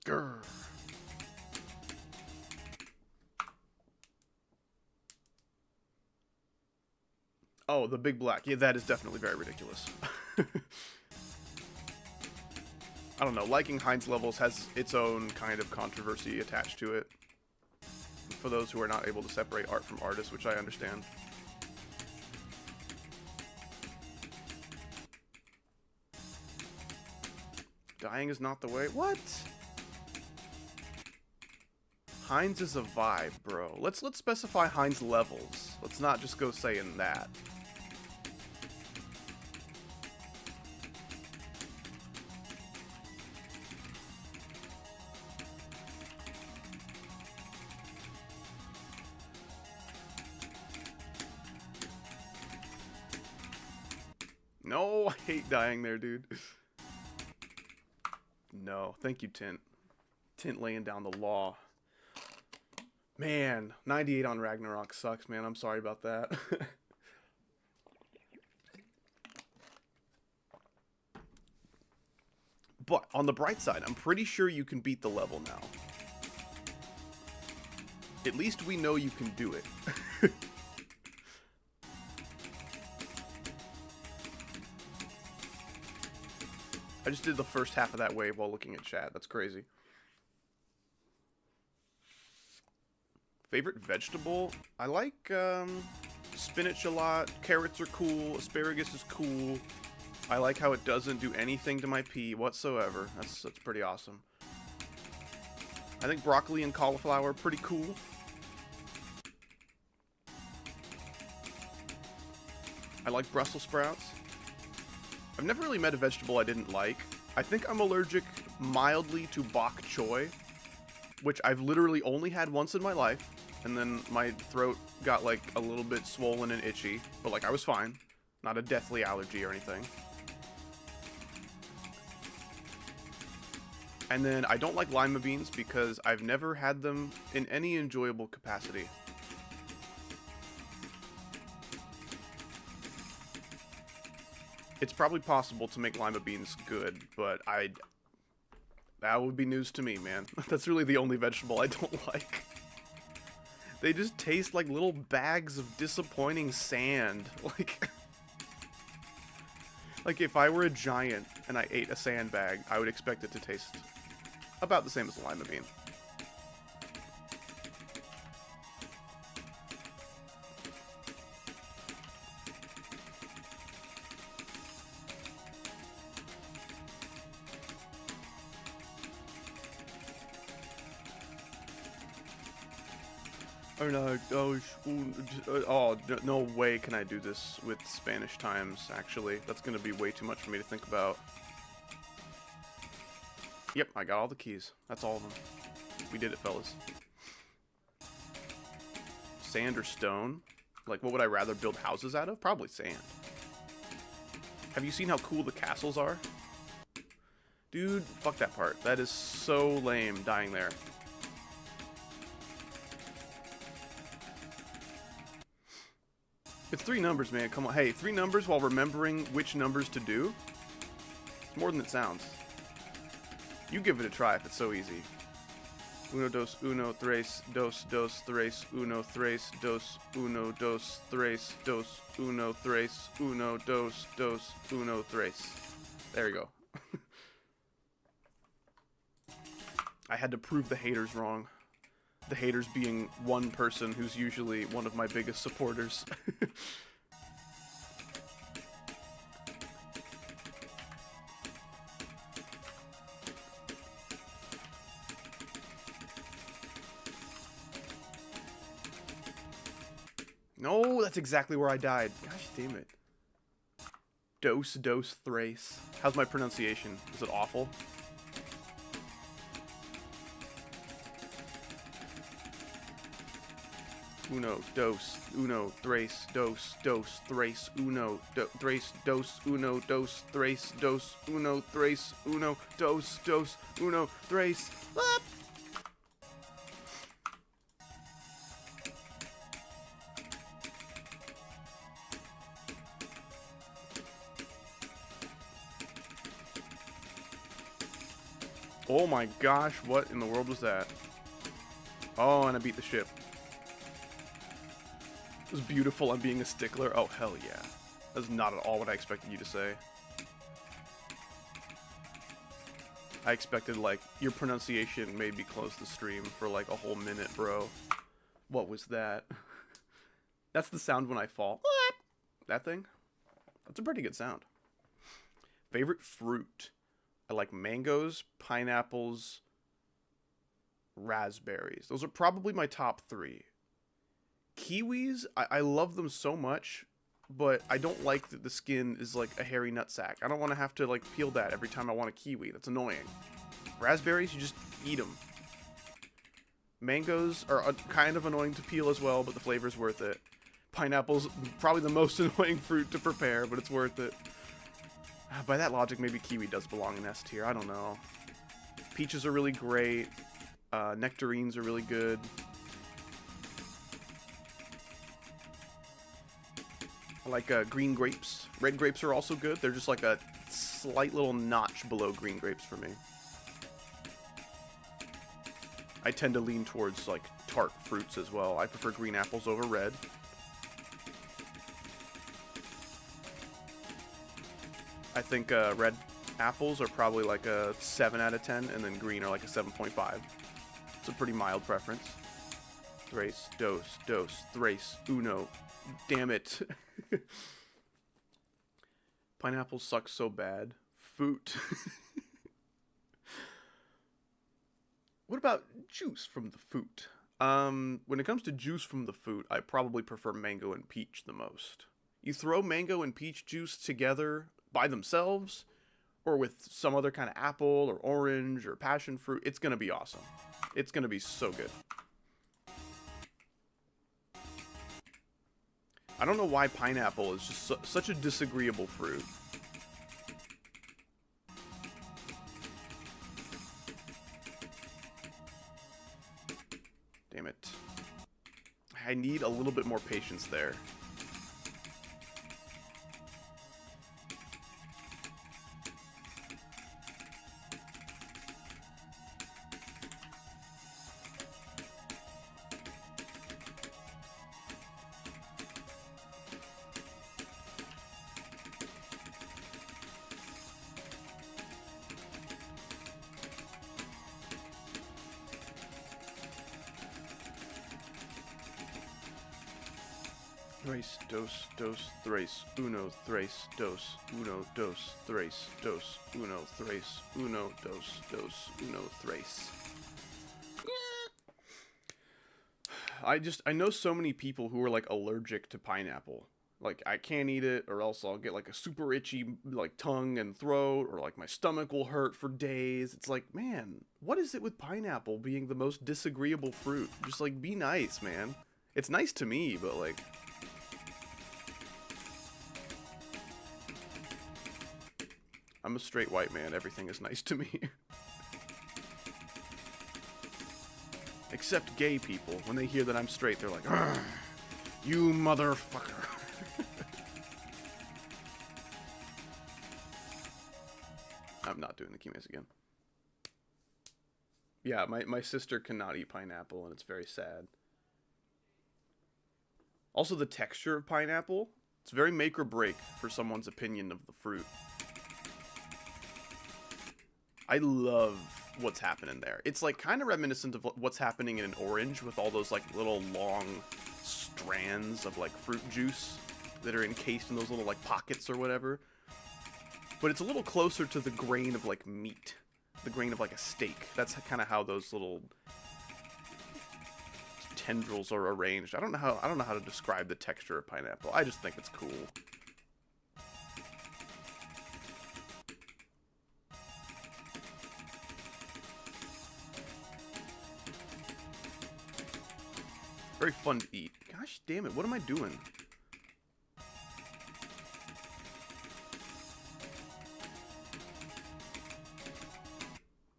Grr. Oh, the big black. Yeah, that is definitely very ridiculous. I don't know, liking Heinz levels has its own kind of controversy attached to it. For those who are not able to separate art from artist, which I understand. Dying is not the way. What? Heinz is a vibe, bro. Let's specify Heinz levels. Let's not just go saying that. No, I hate dying there, dude. No, thank you, Tint. Tint laying down the law. Man, 98 on Ragnarok sucks, man. I'm sorry about that. But on the bright side, I'm pretty sure you can beat the level now. At least we know you can do it. I just did the first half of that wave while looking at chat. That's crazy. Favorite vegetable? I like spinach a lot. Carrots are cool. Asparagus is cool. I like how it doesn't do anything to my pee whatsoever. That's pretty awesome. I think broccoli and cauliflower are pretty cool. I like Brussels sprouts. I've never really met a vegetable I didn't like. I think I'm allergic mildly to bok choy, which I've literally only had once in my life, and then my throat got like a little bit swollen and itchy, but like I was fine. Not a deathly allergy or anything. And then I don't like lima beans because I've never had them in any enjoyable capacity. It's probably possible to make lima beans good, but that would be news to me, man. That's really the only vegetable I don't like. They just taste like little bags of disappointing sand. Like if I were a giant and I ate a sandbag, I would expect it to taste about the same as a lima bean. Oh no, no way can I do this with Spanish times, actually. That's gonna be way too much for me to think about. Yep, I got all the keys. That's all of them. We did it, fellas. Sand or stone? Like, what would I rather build houses out of? Probably sand. Have you seen how cool the castles are? Dude, fuck that part. That is so lame, dying there. It's 3 numbers, man. Come on. Hey, 3 numbers while remembering which numbers to do? It's more than it sounds. You give it a try if it's so easy. Uno, dos, uno, tres, dos, dos, tres, uno, tres, dos, uno, dos, tres, dos, uno, tres, uno, dos, dos, uno, tres. There you go. I had to prove the haters wrong. The haters being one person who's usually one of my biggest supporters. No, that's exactly where I died. Gosh damn it. Dos, dos, thrace. How's my pronunciation? Is it awful? Uno, dos, uno, thrace, dos, dos, thrace, uno, thrace, dos, uno, dos, thrace, dos, uno, thrace, uno, dos, dos, uno, thrace. Ah! Oh my gosh, what in the world was that? Oh, and I beat the ship. It was beautiful. I'm being a stickler. Oh, hell yeah. That's not at all what I expected you to say. I expected, like, your pronunciation made me close the stream for, like, a whole minute, bro. What was that? That's the sound when I fall. That thing? That's a pretty good sound. Favorite fruit? I like mangoes, pineapples, raspberries. Those are probably my top 3. Kiwis, I love them so much, but I don't like that the skin is like a hairy nutsack. I don't want to have to like peel that every time I want a kiwi. That's annoying. Raspberries, you just eat them. Mangoes are kind of annoying to peel as well, but the flavor's worth it. Pineapple's probably the most annoying fruit to prepare, but it's worth it. By that logic, maybe kiwi does belong in S tier. I don't know. Peaches are really great. Nectarines are really good. I like green grapes. Red grapes are also good. They're just like a slight little notch below green grapes for me. I tend to lean towards like tart fruits as well. I prefer green apples over red. I think red apples are probably like a 7 out of 10, and then green are like a 7.5. It's a pretty mild preference. Thrace, dos, dos, thrace, uno. Damn it. Pineapple sucks so bad. Fruit. What about juice from the fruit? When it comes to juice from the fruit, I probably prefer mango and peach the most. You throw mango and peach juice together by themselves, or with some other kind of apple or orange or passion fruit, it's gonna be awesome. It's gonna be so good. I don't know why pineapple is just such a disagreeable fruit. Damn it. I need a little bit more patience there. Thrace, dos, dos, thrace, uno, thrace, dos, uno, dos, thrace, dos, uno, thrace, uno, dos, dos, uno, thrace. I know so many people who are like allergic to pineapple. Like, I can't eat it, or else I'll get like a super itchy like tongue and throat, or like my stomach will hurt for days. It's like, man, what is it with pineapple being the most disagreeable fruit? Just like, be nice, man. It's nice to me, but like... I'm a straight white man. Everything is nice to me. Except gay people. When they hear that I'm straight, they're like, you motherfucker. I'm not doing the keymates again. Yeah, my sister cannot eat pineapple, and it's very sad. Also, the texture of pineapple, it's very make or break for someone's opinion of the fruit. I love what's happening there. It's like kind of reminiscent of what's happening in an orange with all those like little long strands of like fruit juice that are encased in those little like pockets or whatever. But it's a little closer to the grain of like meat, the grain of like a steak. That's kind of how those little tendrils are arranged. I don't know how to describe the texture of pineapple. I just think it's cool. Very fun to eat. Gosh damn it, what am I doing?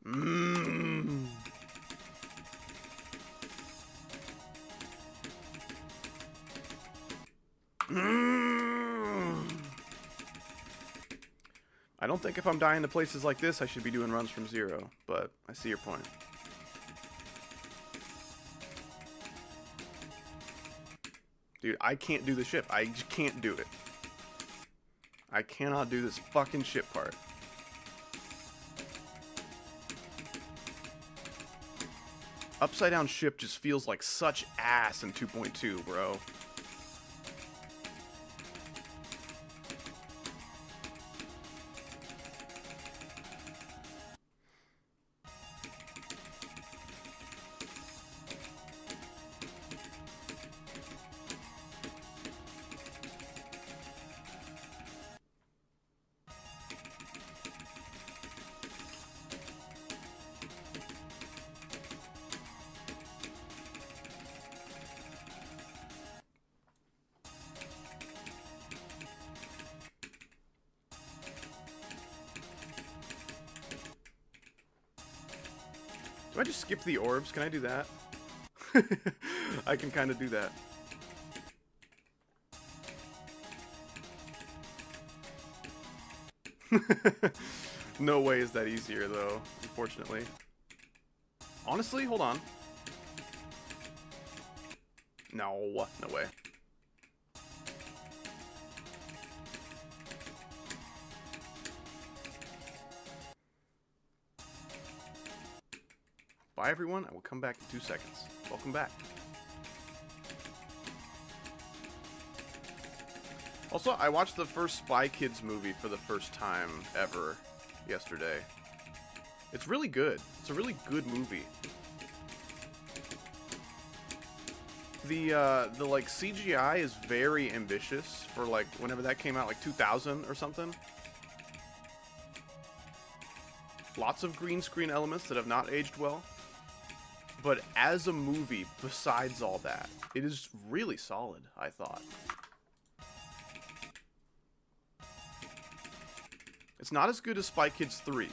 Mmm. Mmm. I don't think if I'm dying to places like this, I should be doing runs from zero, but I see your point. Dude, I can't do the ship. I just can't do it. I cannot do this fucking ship part. Upside down ship just feels like such ass in 2.2, bro. Do I just skip the orbs? Can I do that? I can kind of do that. No way is that easier, though, unfortunately. Honestly, hold on. No, no way. Bye, everyone. I will come back in 2 seconds. Welcome back. Also, I watched the first Spy Kids movie for the first time ever yesterday. It's really good. It's a really good movie. The like CGI is very ambitious for like whenever that came out, like 2000 or something. Lots of green screen elements that have not aged well. But as a movie, besides all that, it is really solid, I thought. It's not as good as Spy Kids 3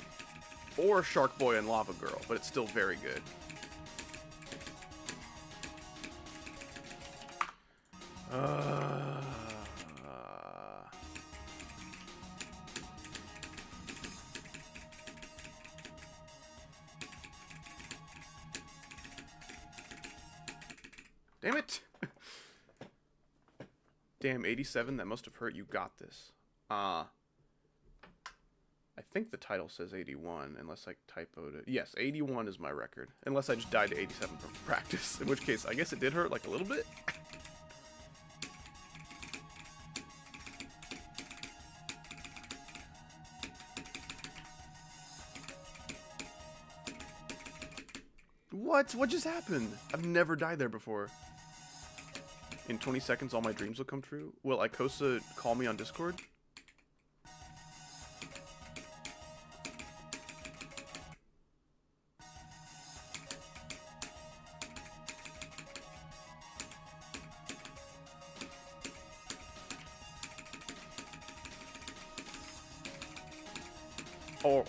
or Shark Boy and Lava Girl, but it's still very good. Damn it! Damn, 87, that must have hurt. You got this. I think the title says 81, unless I typoed it. Yes, 81 is my record. Unless I just died to 87 from practice, in which case, I guess it did hurt, like, a little bit. What? What just happened? I've never died there before. In 20 seconds, all my dreams will come true? Will Icosa call me on Discord?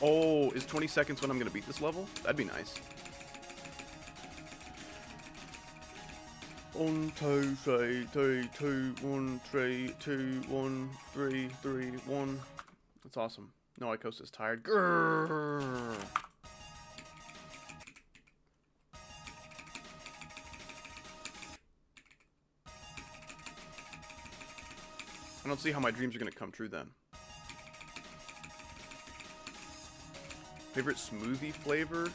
Oh, is 20 seconds when I'm gonna beat this level? That'd be nice. 1, 2, 3, 3, 2, 1, 3, 2, 1, 3, 3, 1. That's awesome. No, Icosa's tired. Grrr. don't see how my dreams are going to come true then. Favorite smoothie flavor?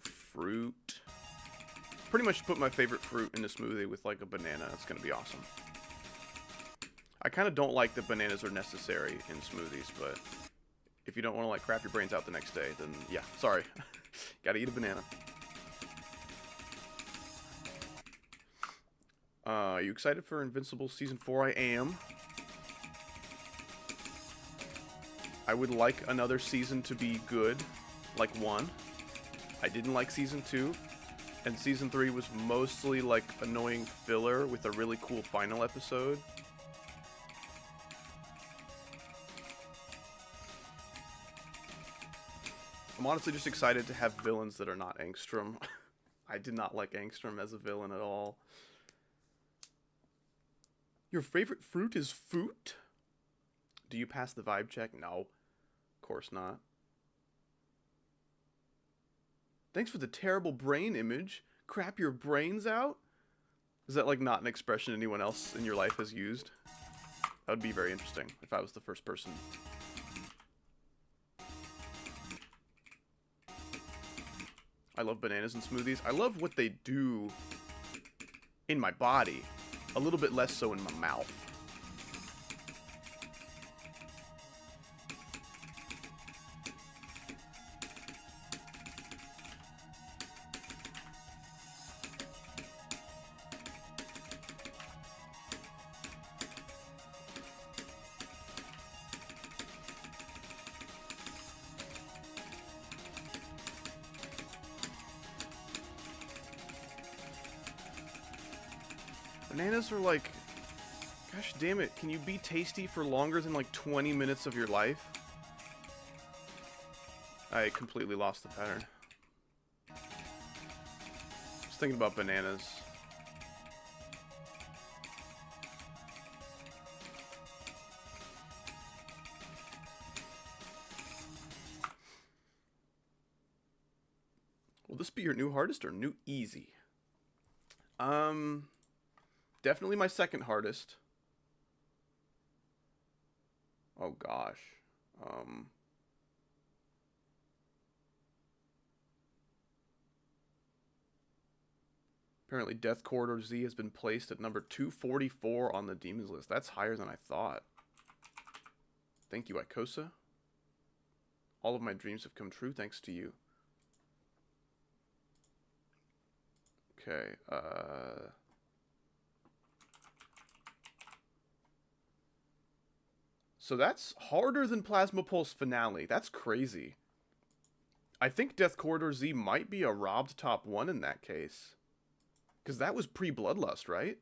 Fruit. Pretty much put my favorite fruit in a smoothie with like a banana. It's going to be awesome. I kind of don't like that bananas are necessary in smoothies, but if you don't want to like crap your brains out the next day, then yeah, sorry. Gotta eat a banana. Are you excited for Invincible Season 4? I am. I would like another season to be good, like 1. I didn't like Season 2, and Season 3 was mostly like annoying filler with a really cool final episode. I'm honestly just excited to have villains that are not Angstrom. I did not like Angstrom as a villain at all. Your favorite fruit is fruit? Do you pass the vibe check? No. Of course not. Thanks for the terrible brain image. Crap your brains out? Is that like not an expression anyone else in your life has used? That would be very interesting if I was the first person. I love bananas and smoothies. I love what they do in my body. A little bit less so in my mouth. Bananas are like, gosh damn it, can you be tasty for longer than like 20 minutes of your life? I completely lost the pattern. Just thinking about bananas. Will this be your new hardest or new easy? Definitely my second hardest. Oh gosh. Apparently Death Corridor Z has been placed at number 244 on the Demons list. That's higher than I thought. Thank you, Ikosa. All of my dreams have come true thanks to you. Okay, so that's harder than Plasma Pulse Finale. That's crazy. I think Death Corridor Z might be a robbed top 1 in that case. Because that was pre-Bloodlust, right?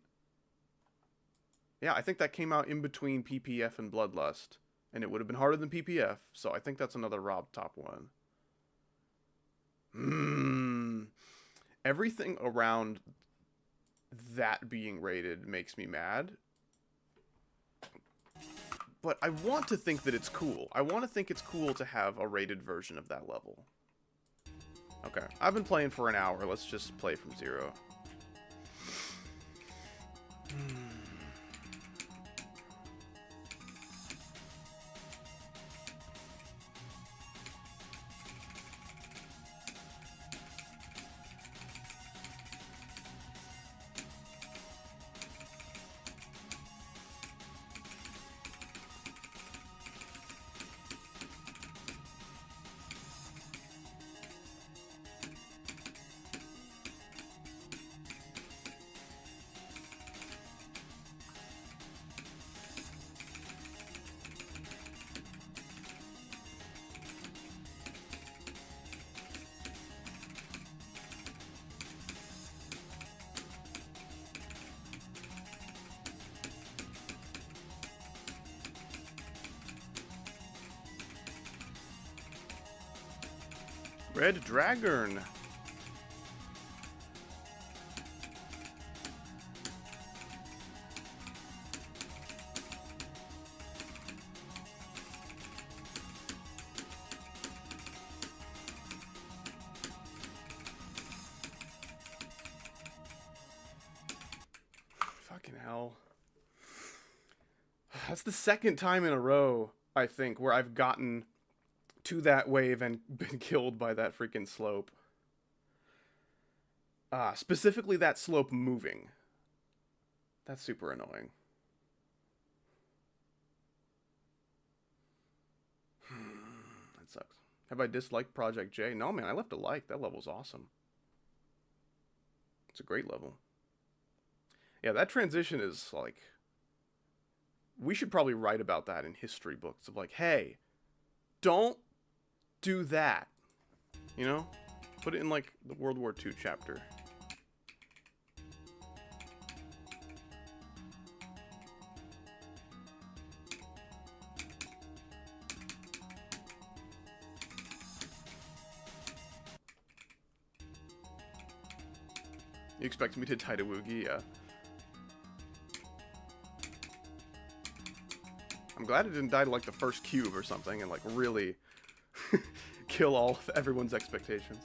Yeah, I think that came out in between PPF and Bloodlust. And it would have been harder than PPF, so I think that's another robbed top 1. Everything around that being rated makes me mad. But I want to think that it's cool. I want to think it's cool to have a rated version of that level. Okay, I've been playing for an hour. Let's just play from 0. Red Dragon. Fucking hell. That's the second time in a row, I think, where I've gotten to that wave and been killed by that freaking slope. Specifically that slope moving. That's super annoying. That sucks. Have I disliked Project J? No, man, I left a like. That level's awesome. It's a great level. Yeah, that transition is like... We should probably write about that in history books of like, hey, don't do that. You know? Put it in like the World War II chapter. You expect me to tie to Woogie? Yeah. I'm glad it didn't die to like the first cube or something and like really kill all of everyone's expectations.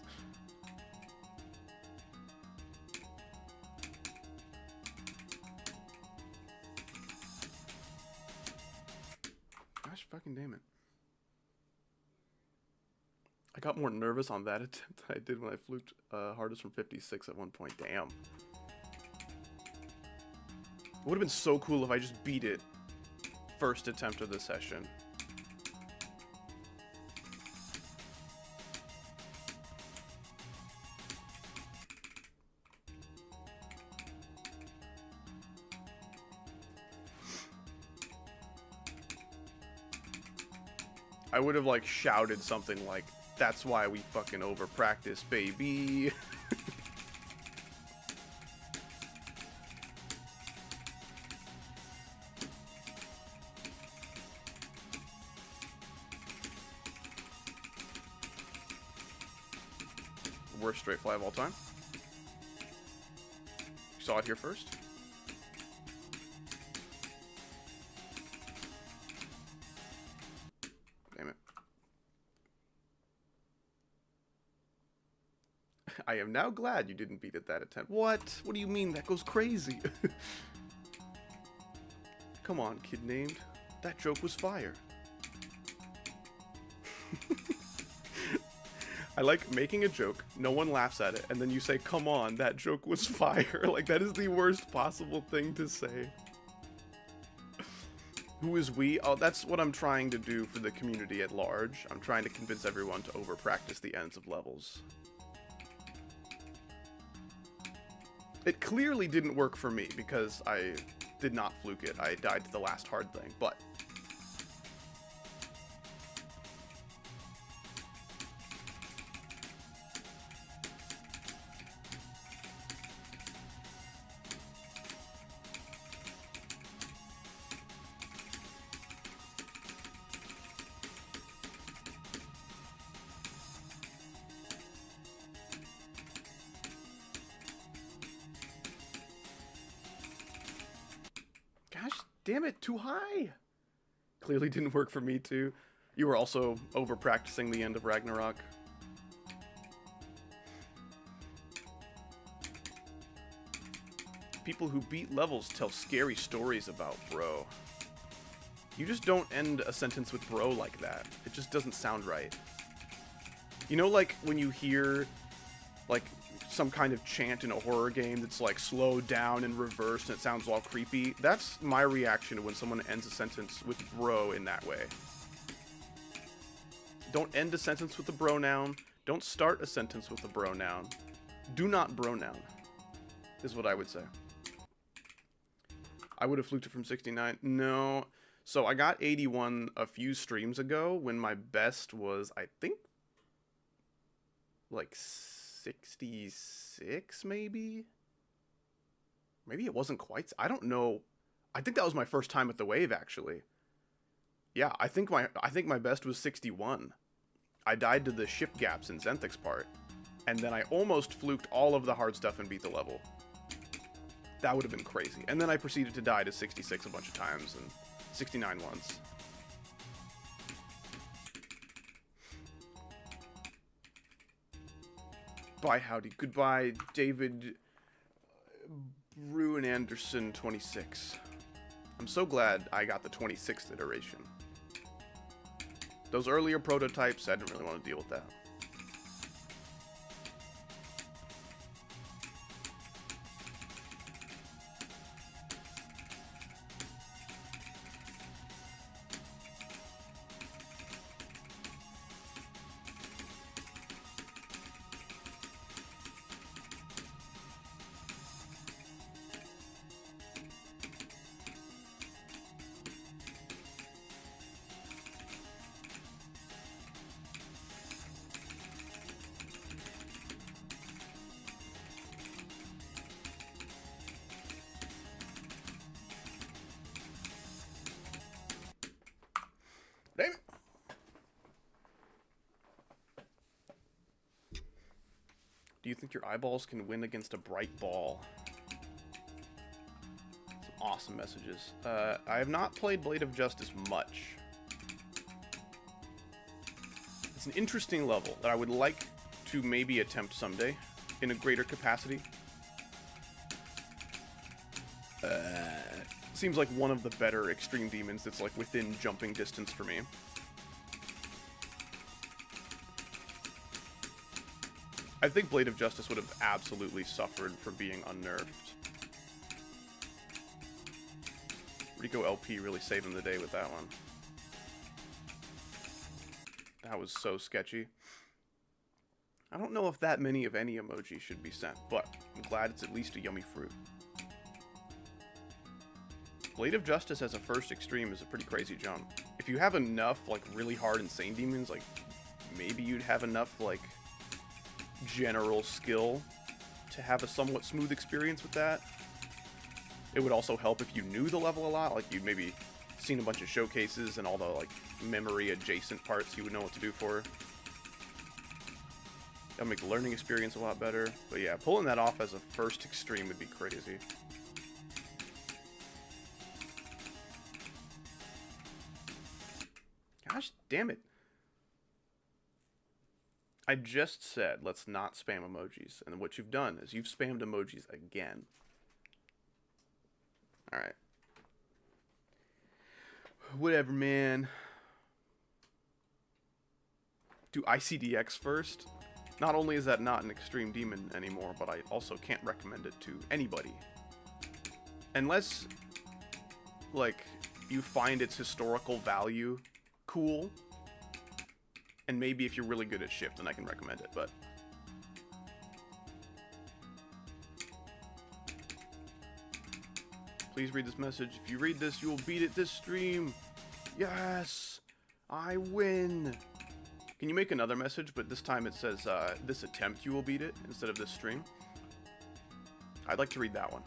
Gosh fucking damn it. I got more nervous on that attempt than I did when I fluked hardest from 56 at one point. Damn. It would have been so cool if I just beat it first attempt of the session. I would have like shouted something like, "That's why we fucking over practice, baby." Worst straight fly of all time. You saw it here first. Damn it. I am now glad you didn't beat it that attempt. What? What do you mean? That goes crazy. Come on, kid named. That joke was fire. I like making a joke, no one laughs at it, and then you say, "Come on, that joke was fire." Like, that is the worst possible thing to say. Who is we? Oh, that's what I'm trying to do for the community at large. I'm trying to convince everyone to over-practice the ends of levels. It clearly didn't work for me, because I did not fluke it. I died to the last hard thing, but... Gosh damn it, too high! Clearly didn't work for me too. You were also over-practicing the end of Ragnarok. People who beat levels tell scary stories about bro. You just don't end a sentence with bro like that. It just doesn't sound right. You know, like when you hear like some kind of chant in a horror game that's like slowed down and reversed and it sounds all creepy? That's my reaction to when someone ends a sentence with bro in that way. Don't end a sentence with a pronoun. Don't start a sentence with a pronoun. Do not pronoun, is what I would say. I would have fluked it from 69. No. So I got 81 a few streams ago when my best was, I think, like 66 maybe? Maybe it wasn't quite. I don't know. I think that was my first time at the wave, actually. Yeah, I think my best was 61. I died to the ship gaps in Zenthic's part, and then I almost fluked all of the hard stuff and beat the level. That would have been crazy. And then I proceeded to die to 66 a bunch of times and 69 once. Bye, howdy. Goodbye, David Bruin Anderson 26. I'm so glad I got the 26th iteration. Those earlier prototypes, I didn't really want to deal with that. Damn it. Do you think your eyeballs can win against a bright ball? Some awesome messages. I have not played Blade of Justice much. It's an interesting level that I would like to maybe attempt someday in a greater capacity. Seems like one of the better extreme demons that's like within jumping distance for me. I think Blade of Justice would have absolutely suffered from being unnerved. Rico LP really saving the day with that one. That was so sketchy. I don't know if that many of any emoji should be sent, but I'm glad it's at least a yummy fruit. Blade of Justice as a first extreme is a pretty crazy jump. If you have enough, like, really hard insane demons, like, maybe you'd have enough, like, general skill to have a somewhat smooth experience with that. It would also help if you knew the level a lot, like, you'd maybe seen a bunch of showcases and all the, like, memory adjacent parts you would know what to do for. That'll make the learning experience a lot better. But yeah, pulling that off as a first extreme would be crazy. Gosh damn it. I just said, let's not spam emojis. And what you've done is you've spammed emojis again. Alright. Whatever, man. Do ICDX first? Not only is that not an extreme demon anymore, but I also can't recommend it to anybody. Unless, like, you find its historical value cool, and maybe if you're really good at shift, then I can recommend it, but please read this message. If you read this, you will beat it this stream. Yes, I win. Can you make another message, but this time it says this attempt you will beat it instead of this stream? I'd like to read that one.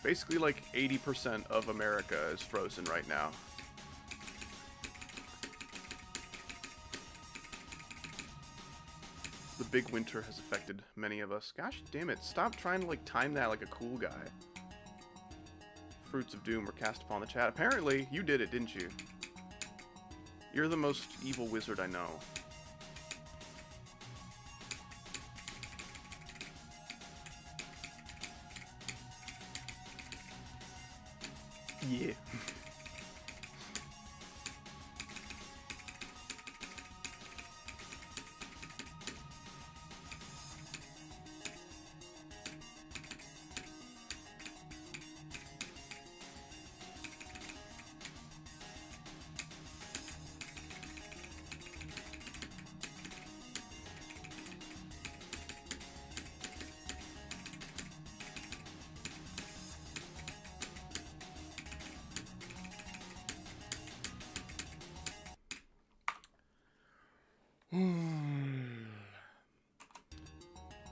Basically, like, 80% of America is frozen right now. The big winter has affected many of us. Gosh damn it, stop trying to, like, time that like a cool guy. Fruits of Doom were cast upon the chat. Apparently, you did it, didn't you? You're the most evil wizard I know. Yeah.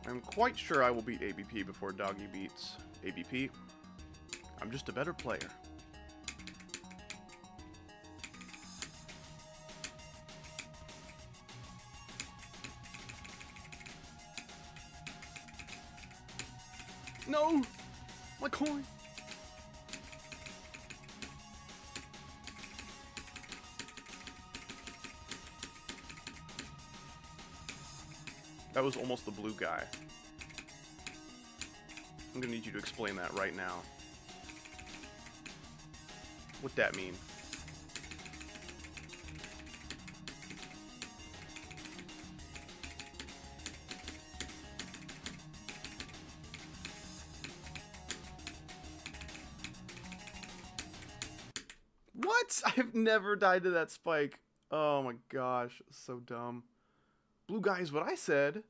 I'm quite sure I will beat ABP before Doggy beats ABP. I'm just a better player. No! My coin! That was almost the blue guy. I'm gonna need you to explain that right now. What'd that mean? What? I've never died to that spike. Oh my gosh, so dumb. Blue guy is what I said.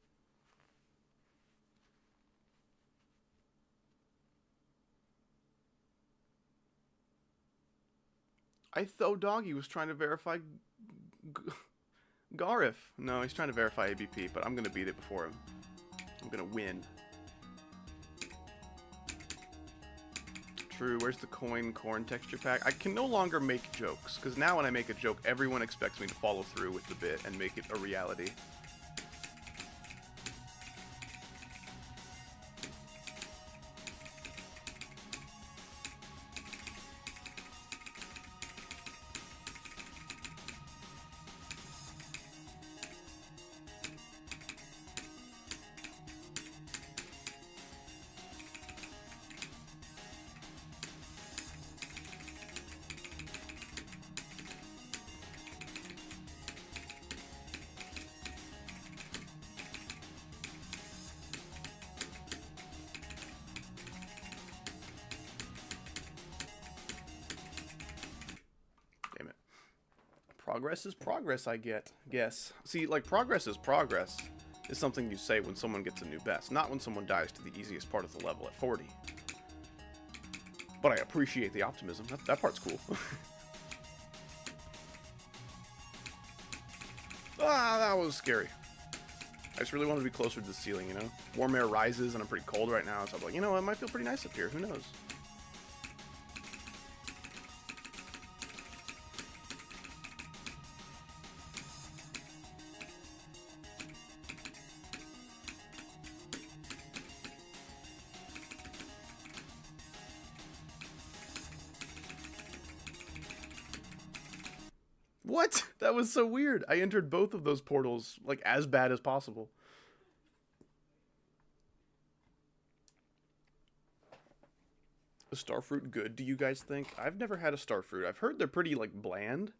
I thought Doggy was trying to verify Garif. No, he's trying to verify ABP, but I'm gonna beat it before him. I'm gonna win. True, where's the corn texture pack? I can no longer make jokes, because now when I make a joke, everyone expects me to follow through with the bit and make it a reality. Progress is progress, I guess. See, like, progress is progress is something you say when someone gets a new best, not when someone dies to the easiest part of the level at 40. But I appreciate the optimism. That part's cool. Ah, that was scary. I just really wanted to be closer to the ceiling, you know? Warm air rises, and I'm pretty cold right now, so I'm like, you know, it might feel pretty nice up here. Who knows? What? That was so weird. I entered both of those portals, like, as bad as possible. A starfruit good, do you guys think? I've never had a starfruit. I've heard they're pretty, like, bland,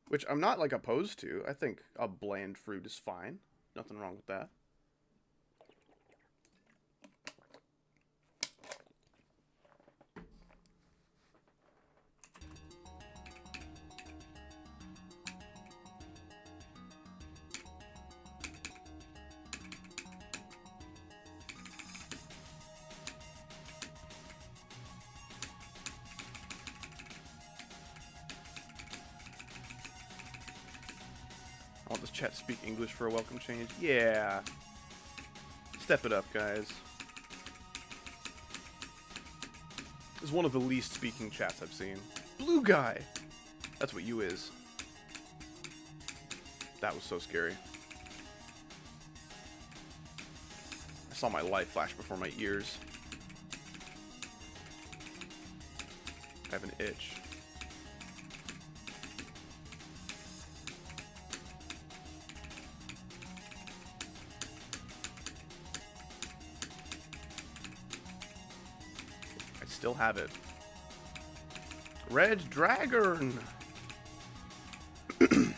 which I'm not, like, opposed to. I think a bland fruit is fine. Nothing wrong with that. I want this chat to speak English for a welcome change. Yeah. Step it up, guys. This is one of the least speaking chats I've seen. Blue guy! That's what you is. That was so scary. I saw my life flash before my ears. I have an itch. Still have it. Red Dragon! Damn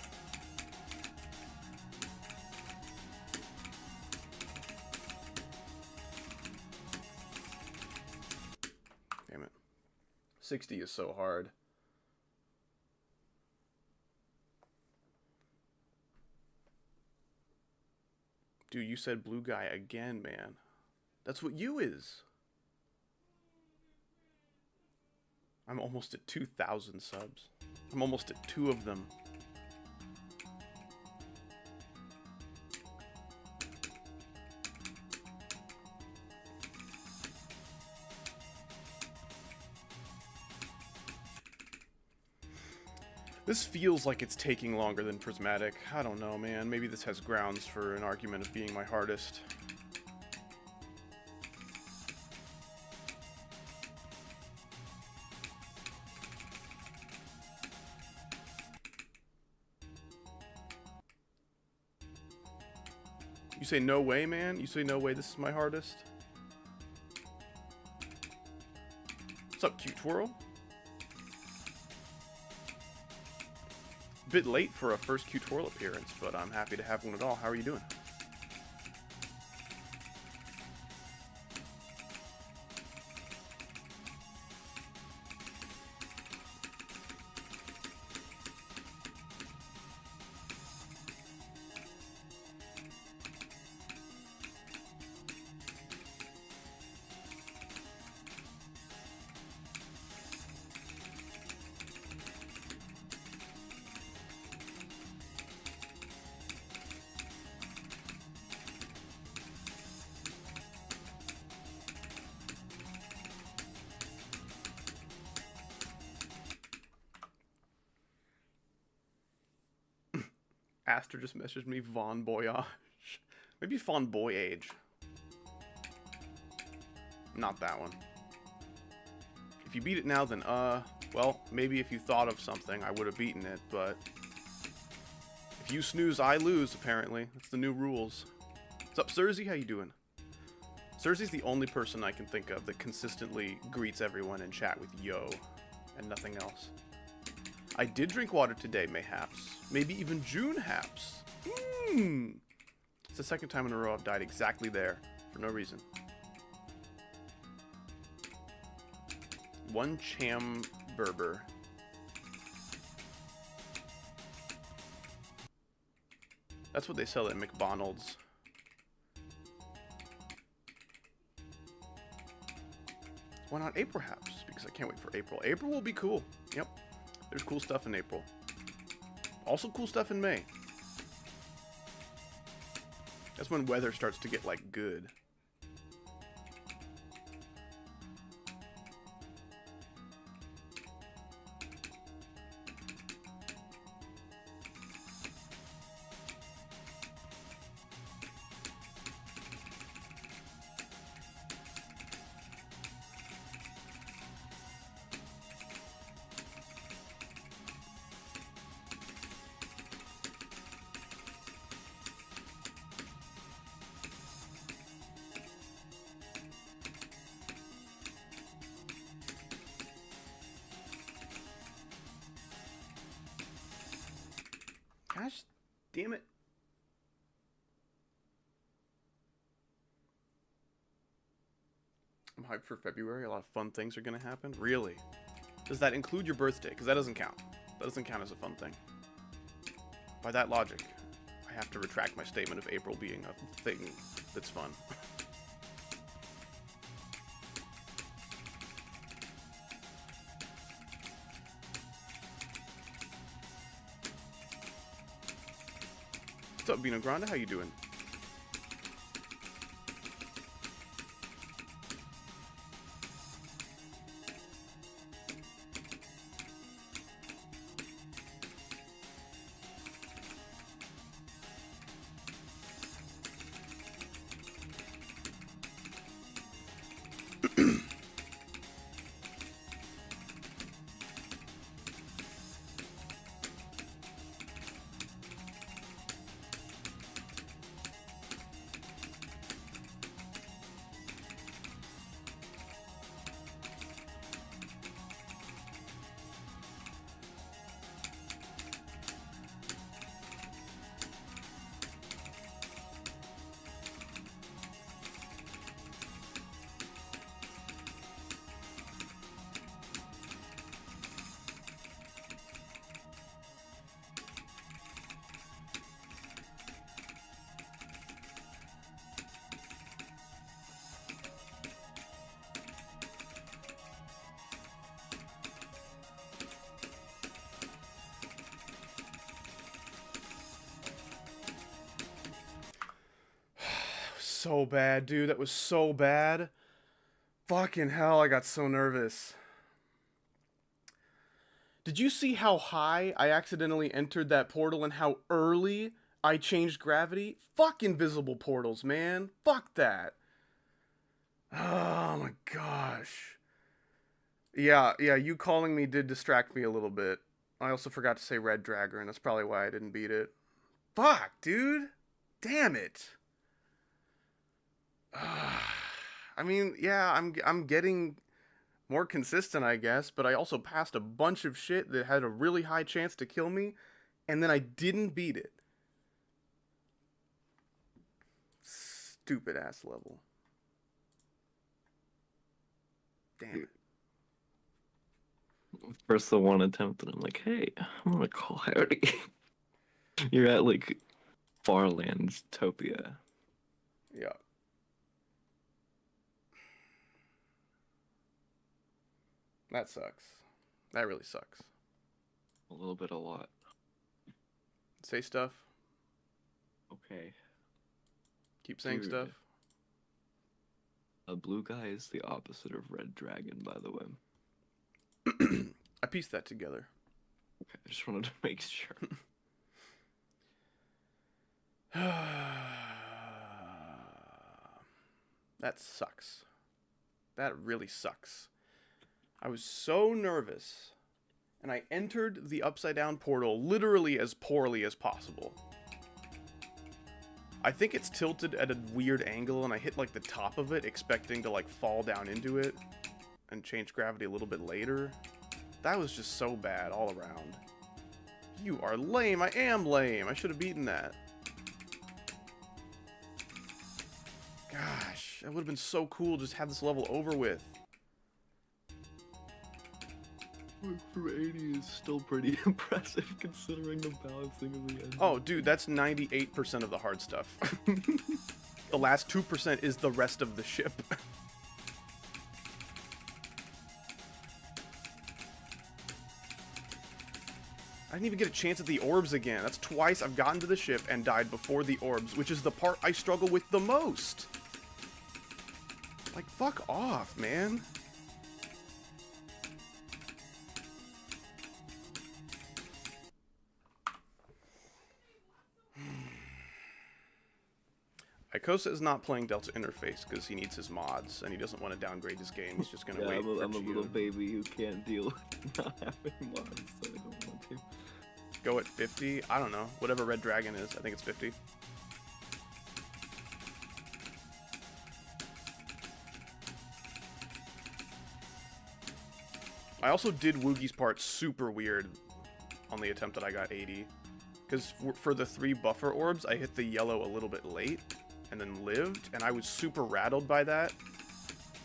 it. 60 is so hard. Dude, you said blue guy again, man. That's what you is. I'm almost at 2,000 subs. I'm almost at 2 of them. This feels like it's taking longer than Prismatic. I don't know, man. Maybe this has grounds for an argument of being my hardest. You say no way, man? You say no way, this is my hardest? What's up, cute twirl? Bit late for a first cute twirl appearance, but I'm happy to have one at all. How are you doing? Aster just messaged me Von Voyage. Maybe Von Voyage. Not that one. If you beat it now, then, well, maybe if you thought of something, I would have beaten it, but if you snooze, I lose, apparently. That's the new rules. What's up, Cersei? How you doing? Cersei's the only person I can think of that consistently greets everyone in chat with yo, and nothing else. I did drink water today, mayhaps. Maybe even June haps. It's the second time in a row I've died exactly there, for no reason. One Cham Berber. That's what they sell at McDonald's. Why not April haps? Because I can't wait for April. April will be cool. Yep. There's cool stuff in April. Also cool stuff in May. That's when weather starts to get, like, good. Gosh damn it. I'm hyped for February. A lot of fun things are going to happen. Really? Does that include your birthday? Because that doesn't count. That doesn't count as a fun thing. By that logic, I have to retract my statement of April being a thing that's fun. What's up, Vino Grande? How you doing? So bad, dude. That was so bad. Fucking hell, I got so nervous. Did you see how high I accidentally entered that portal and how early I changed gravity? Fuck invisible portals, man. Fuck that. Oh my gosh. Yeah, you calling me did distract me a little bit. I also forgot to say Red Dragger, and that's probably why I didn't beat it. Fuck, dude. Damn it. I mean, yeah, I'm getting more consistent, I guess, but I also passed a bunch of shit that had a really high chance to kill me, and then I didn't beat it. Stupid ass level. Damn it. First the one attempt, and I'm like, hey, I'm gonna call Howdy. You're at like Farlands Topia. Yeah. That sucks. That really sucks. A little bit, a lot. Say stuff. Okay. Keep saying Dude. stuff. A blue guy is the opposite of red dragon, by the way. I pieced that together. Okay, I just wanted to make sure. That sucks. That really sucks. I was so nervous, and I entered the upside down portal literally as poorly as possible. I think it's tilted at a weird angle, and I hit like the top of it, expecting to like fall down into it and change gravity a little bit later. That was just so bad all around. You are lame. I am lame. I should have beaten that. Gosh, that would have been so cool just have this level over with. From 80 is still pretty impressive considering the balancing of the engine. Oh, dude, that's 98% of the hard stuff. The last 2% is the rest of the ship. I didn't even get a chance at the orbs again. That's twice I've gotten to the ship and died before the orbs, which is the part I struggle with the most. Like, fuck off, man. Ikosa is not playing Delta Interface because he needs his mods and he doesn't want to downgrade his game. He's just going to wait for I'm a little June. baby who can't deal with not having mods, so I don't want to. Go at 50? I don't know. Whatever Red Dragon is. I think it's 50. I also did Woogie's part super weird on the attempt that I got 80. Because for the 3 buffer orbs, I hit the yellow a little bit late and then lived, and I was super rattled by that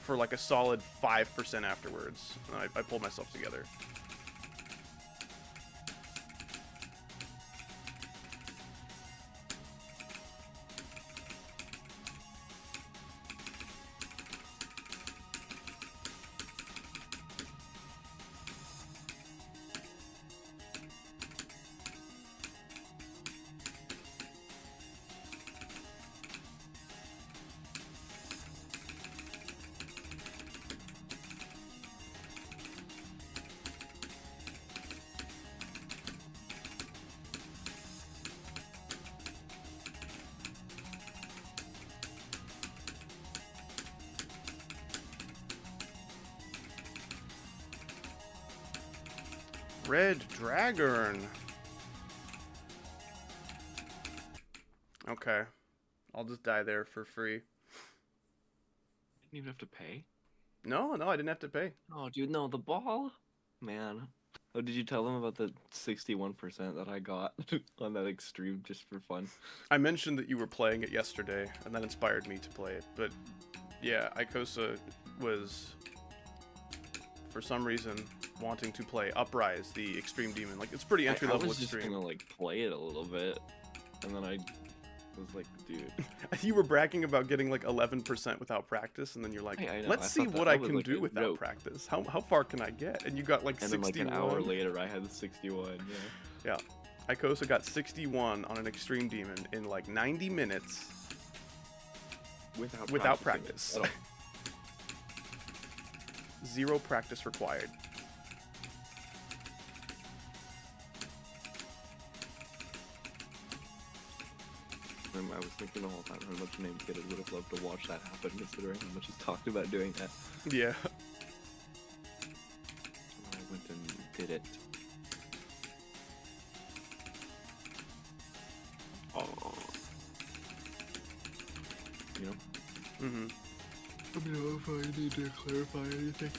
for like a solid 5% afterwards. And I pulled myself together. Red Dragon. Okay. I'll just die there for free. Didn't even have to pay? No, I didn't have to pay. Oh, dude, no, the ball? Man. Oh, did you tell them about the 61% that I got on that extreme just for fun? I mentioned that you were playing it yesterday, and that inspired me to play it. But yeah, Ikosa was, for some reason, wanting to play Uprise, the Extreme Demon. Like, it's pretty entry level I was just extreme. gonna like play it a little bit, and then I was like, dude. You were bragging about getting like 11% without practice, and then you're like, I know, let's I see thought what that I was can like do a without joke. practice. How far can I get? And you got like And 61. then like an hour later, I had the 61. Yeah. Yeah. Ikosa got 61 on an Extreme Demon in like 90 minutes without practice. At all. 0 practice required. I was thinking the whole time how much Name Kid would have loved to watch that happen, considering how much he's talked about doing that. Yeah. I went and did it. Oh. You know? Mm-hmm. Let me know if I need to clarify anything.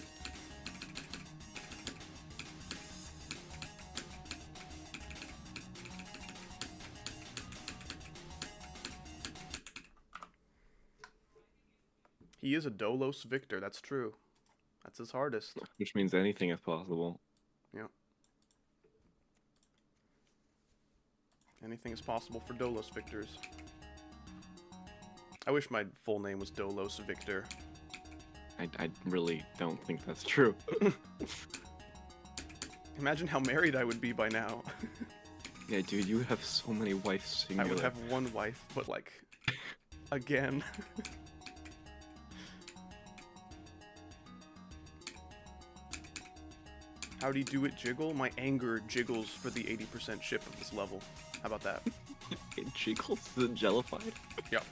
He is a Dolos Victor, that's true. That's his hardest. Which means anything is possible. Yeah. Anything is possible for Dolos Victors. I wish my full name was Dolos Victor. I really don't think that's true. Imagine how married I would be by now. Yeah, dude, you have so many wives singular. I would have one wife, but like, again. How do you do it, Jiggle? My anger jiggles for the 80% ship of this level. How about that? It jiggles? Is it jellified? Yep.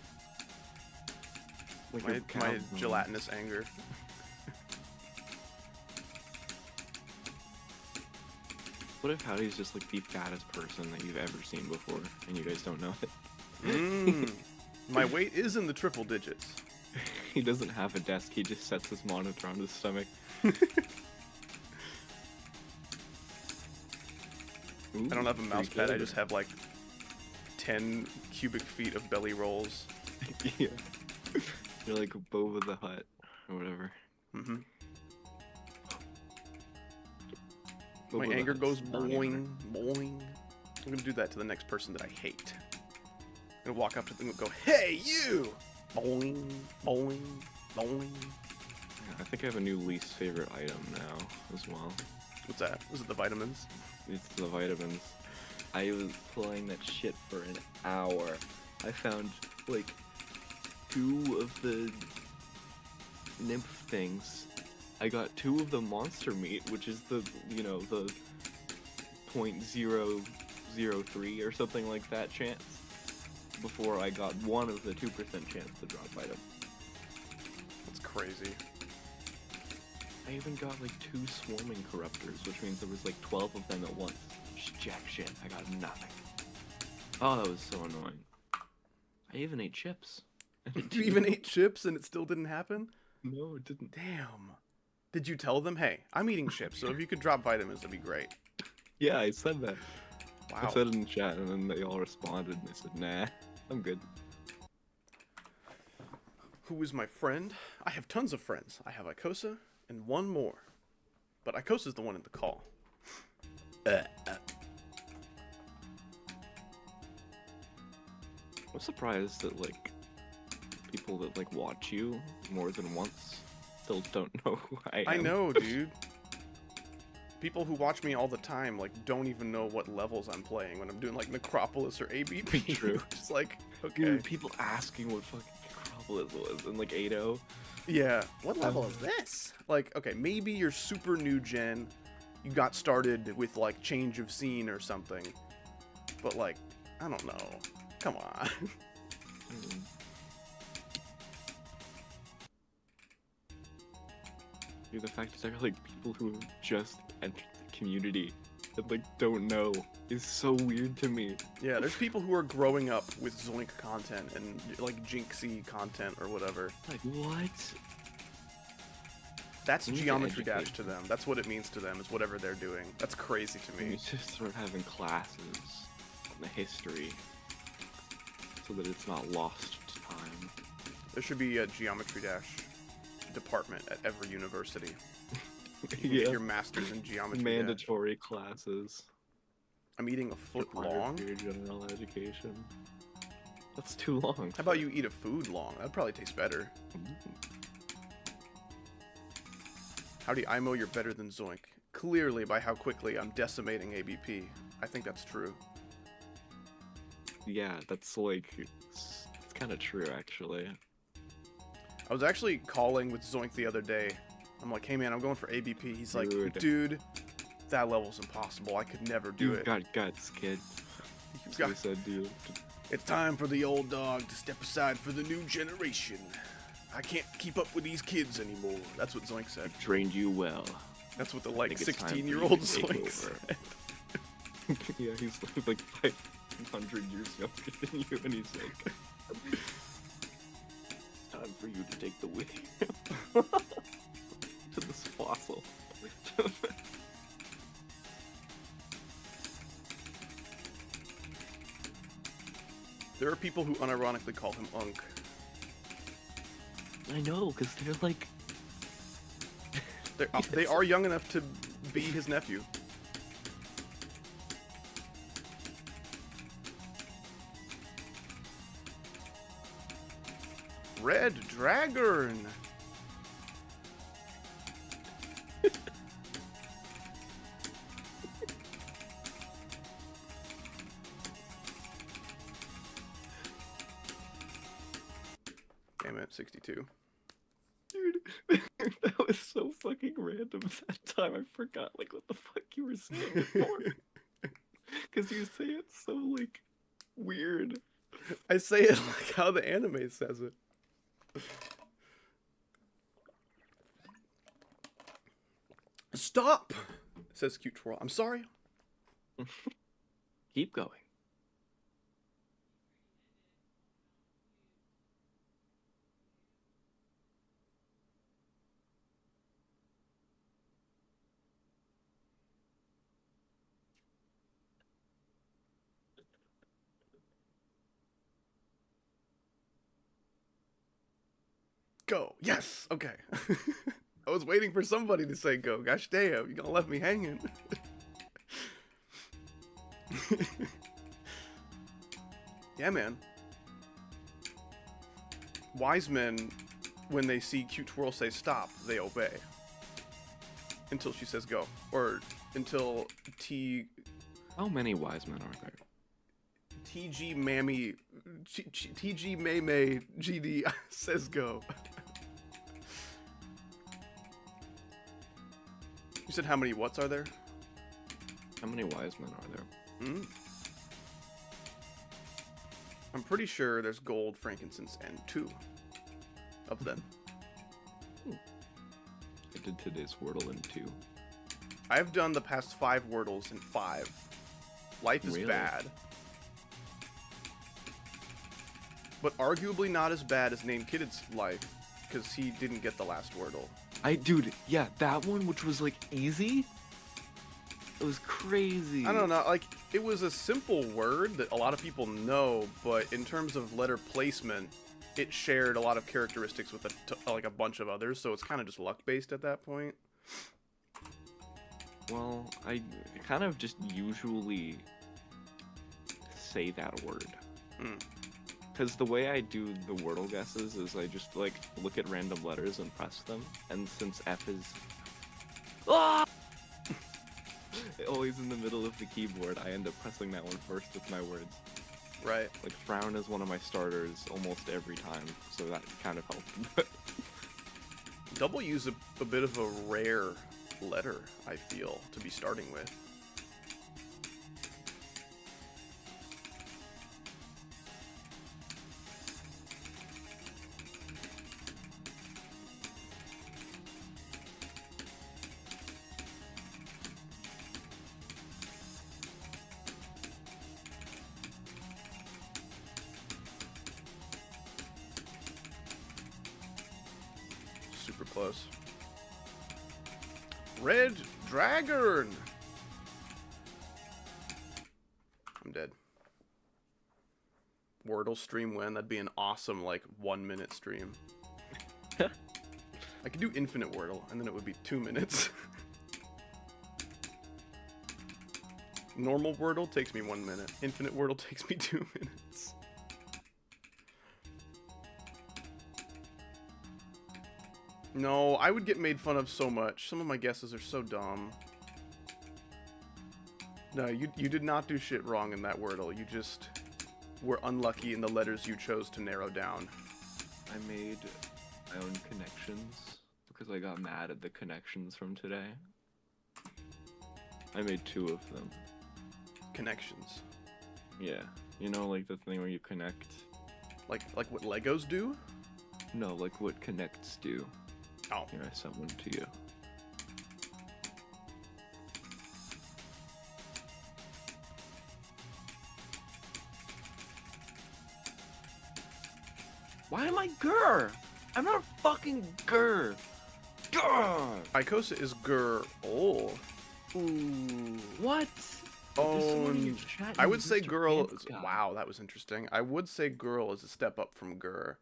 Like My a cow. gelatinous anger. What if Howdy's just like the fattest person that you've ever seen before, and you guys don't know it? My weight is in the triple digits. He doesn't have a desk, he just sets his monitor on his stomach. Ooh, I don't have a mouse pad, I good. just have like 10 cubic feet of belly rolls. Yeah. You're like Boba the Hutt, or whatever. Mm-hmm. Boba My the anger Hutt's goes not boing, boing. I'm gonna do that to the next person that I hate. I'm gonna walk up to them and go, "Hey, you!" Boing, boing, boing. Yeah, I think I have a new least favorite item now, as well. What's that? Was it the vitamins? It's the vitamins. I was playing that shit for an hour. I found, like, 2 of the nymph things. I got 2 of the monster meat, which is the, you know, the 0.003 or something like that chance, before I got 1 of the 2% chance to drop item. That's crazy. I even got like 2 swarming corruptors, which means there was like 12 of them at once. Just jack shit, I got nothing. Oh, that was so annoying. I even ate chips. You even ate chips and it still didn't happen? No, it didn't. Damn. Did you tell them, "Hey, I'm eating chips, so if you could drop vitamins, that'd be great"? Yeah, I said that. Wow. I said it in chat, and then they all responded, and they said, "Nah, I'm good." Who is my friend? I have tons of friends. I have Ikosa and one more. But Ikosa's the one in the call. I'm surprised that like people that like watch you more than once still don't know who I am. I know, dude. People who watch me all the time like don't even know what levels I'm playing when I'm doing like Necropolis or ABP. True. Just like, okay. Dude, people asking what fucking Necropolis was and like 8-0. Yeah. What level is this? Like, okay, maybe you're super new gen. You got started with like change of scene or something. But like, I don't know. Come on. Dude, the fact that there are like people who just entered the community that like don't know is so weird to me. Yeah, there's people who are growing up with Zoink content and like Jinxie content or whatever. Like what? That's We need to Geometry Dash educate to them. That's what it means to them, is whatever they're doing. That's crazy to We me. need to start having classes on the history so that it's not lost to time. There should be a Geometry Dash department at every university. You can Yeah. get your master's in Geometry Dash. Mandatory classes. I'm eating a foot required long. for your general education. That's too long. How about you eat a food long? That'd probably taste better. Howdy, Imo, you're better than Zoink. Clearly by how quickly I'm decimating ABP. I think that's true. Yeah, that's like it's kind of true actually. I was actually calling with Zoink the other day. I'm like, "Hey man, I'm going for ABP." He's like, Dude. "Dude, that level's impossible. I could never do You've it." got guts, kid. You've That's what I got- said, dude. It's time for the old dog to step aside for the new generation. I can't keep up with these kids anymore. That's what Zoink said. Trained you well. That's what the I like think it's time for 16-year-old you to take Zoink over. said. Yeah, he's like 500 years younger than you, and he's like, "Time for you to take the wheel to this fossil. There are people who unironically call him Unk. I know, because they're like... They are young enough to be his nephew. Red Dragon! Damn it, 62. Dude, that was so fucking random that time. I forgot, like, what the fuck you were saying before. Because you say it so, like, weird. I say it like how the anime says it. Stop! Says Cute Twirl. I'm sorry. Keep going. Go. Yes. Okay. I was waiting for somebody to say go. Gosh damn, you gonna left me hanging. Yeah, man. Wise men, when they see Cute Twirl say stop, they obey. Until she says go. Or until How many wise men are there? TG Mammy, TG May GD says go. You said how many whats are there? How many wise men are there? Hmm? I'm pretty sure there's gold, frankincense, and 2 of them. I did today's Wordle in 2. I've done the past 5 Wordles in 5. Life is Really? bad. But arguably not as bad as Name Kidded's life, because he didn't get the last Wordle. Dude, yeah, that one, which was, like, easy? It was crazy. I don't know, like, it was a simple word that a lot of people know, but in terms of letter placement, it shared a lot of characteristics with like a bunch of others, so it's kind of just luck-based at that point. Well, I kind of just usually say that word. Because the way I do the Wordle guesses is I just, like, look at random letters and press them. And since F is... Ah! always in the middle of the keyboard, I end up pressing that one first with my words. Right. Like, frown is one of my starters almost every time, so that kind of helped. W's a bit of a rare letter, I feel, to be starting with. Super close. Red Dragon! I'm dead. Wordle stream win. That'd be an awesome, like, 1 minute stream. I could do infinite Wordle, and then it would be 2 minutes. Normal Wordle takes me 1 minute. Infinite Wordle takes me 2 minutes. No, I would get made fun of so much. Some of my guesses are so dumb. No, you did not do shit wrong in that Wordle. You just were unlucky in the letters you chose to narrow down. I made my own connections because I got mad at the connections from today. I made 2 of them. Connections. Yeah. You know, like the thing where you connect... Like what Legos do? No, like what connects do. Oh. Here, I sent one to you. Why am I Grr? I'm not a fucking grr. Grr. Icosa is girl. Ooh. What? Oh, There's someone in your chat I would named say Mr. girl. Pants Guy. Wow, that was interesting. I would say girl is a step up from gur.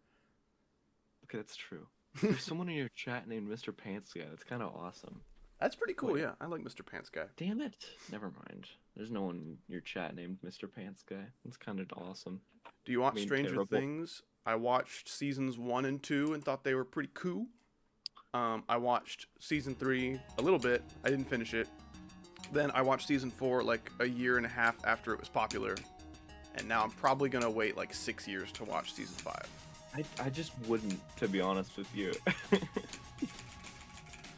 Okay, that's true. There's someone in your chat named Mr. Pants Guy. That's kind of awesome. That's pretty cool. Wait. Yeah, I like Mr. Pants Guy. Damn it. Never mind. There's no one in your chat named Mr. Pants Guy. That's kind of awesome. Do you watch I mean, Stranger terrible. Things? I watched seasons 1 and 2 and thought they were pretty cool. I watched season 3 a little bit. I didn't finish it. Then I watched season 4 like a year and a half after it was popular. And now I'm probably gonna wait like 6 years to watch season 5. I just wouldn't, to be honest with you.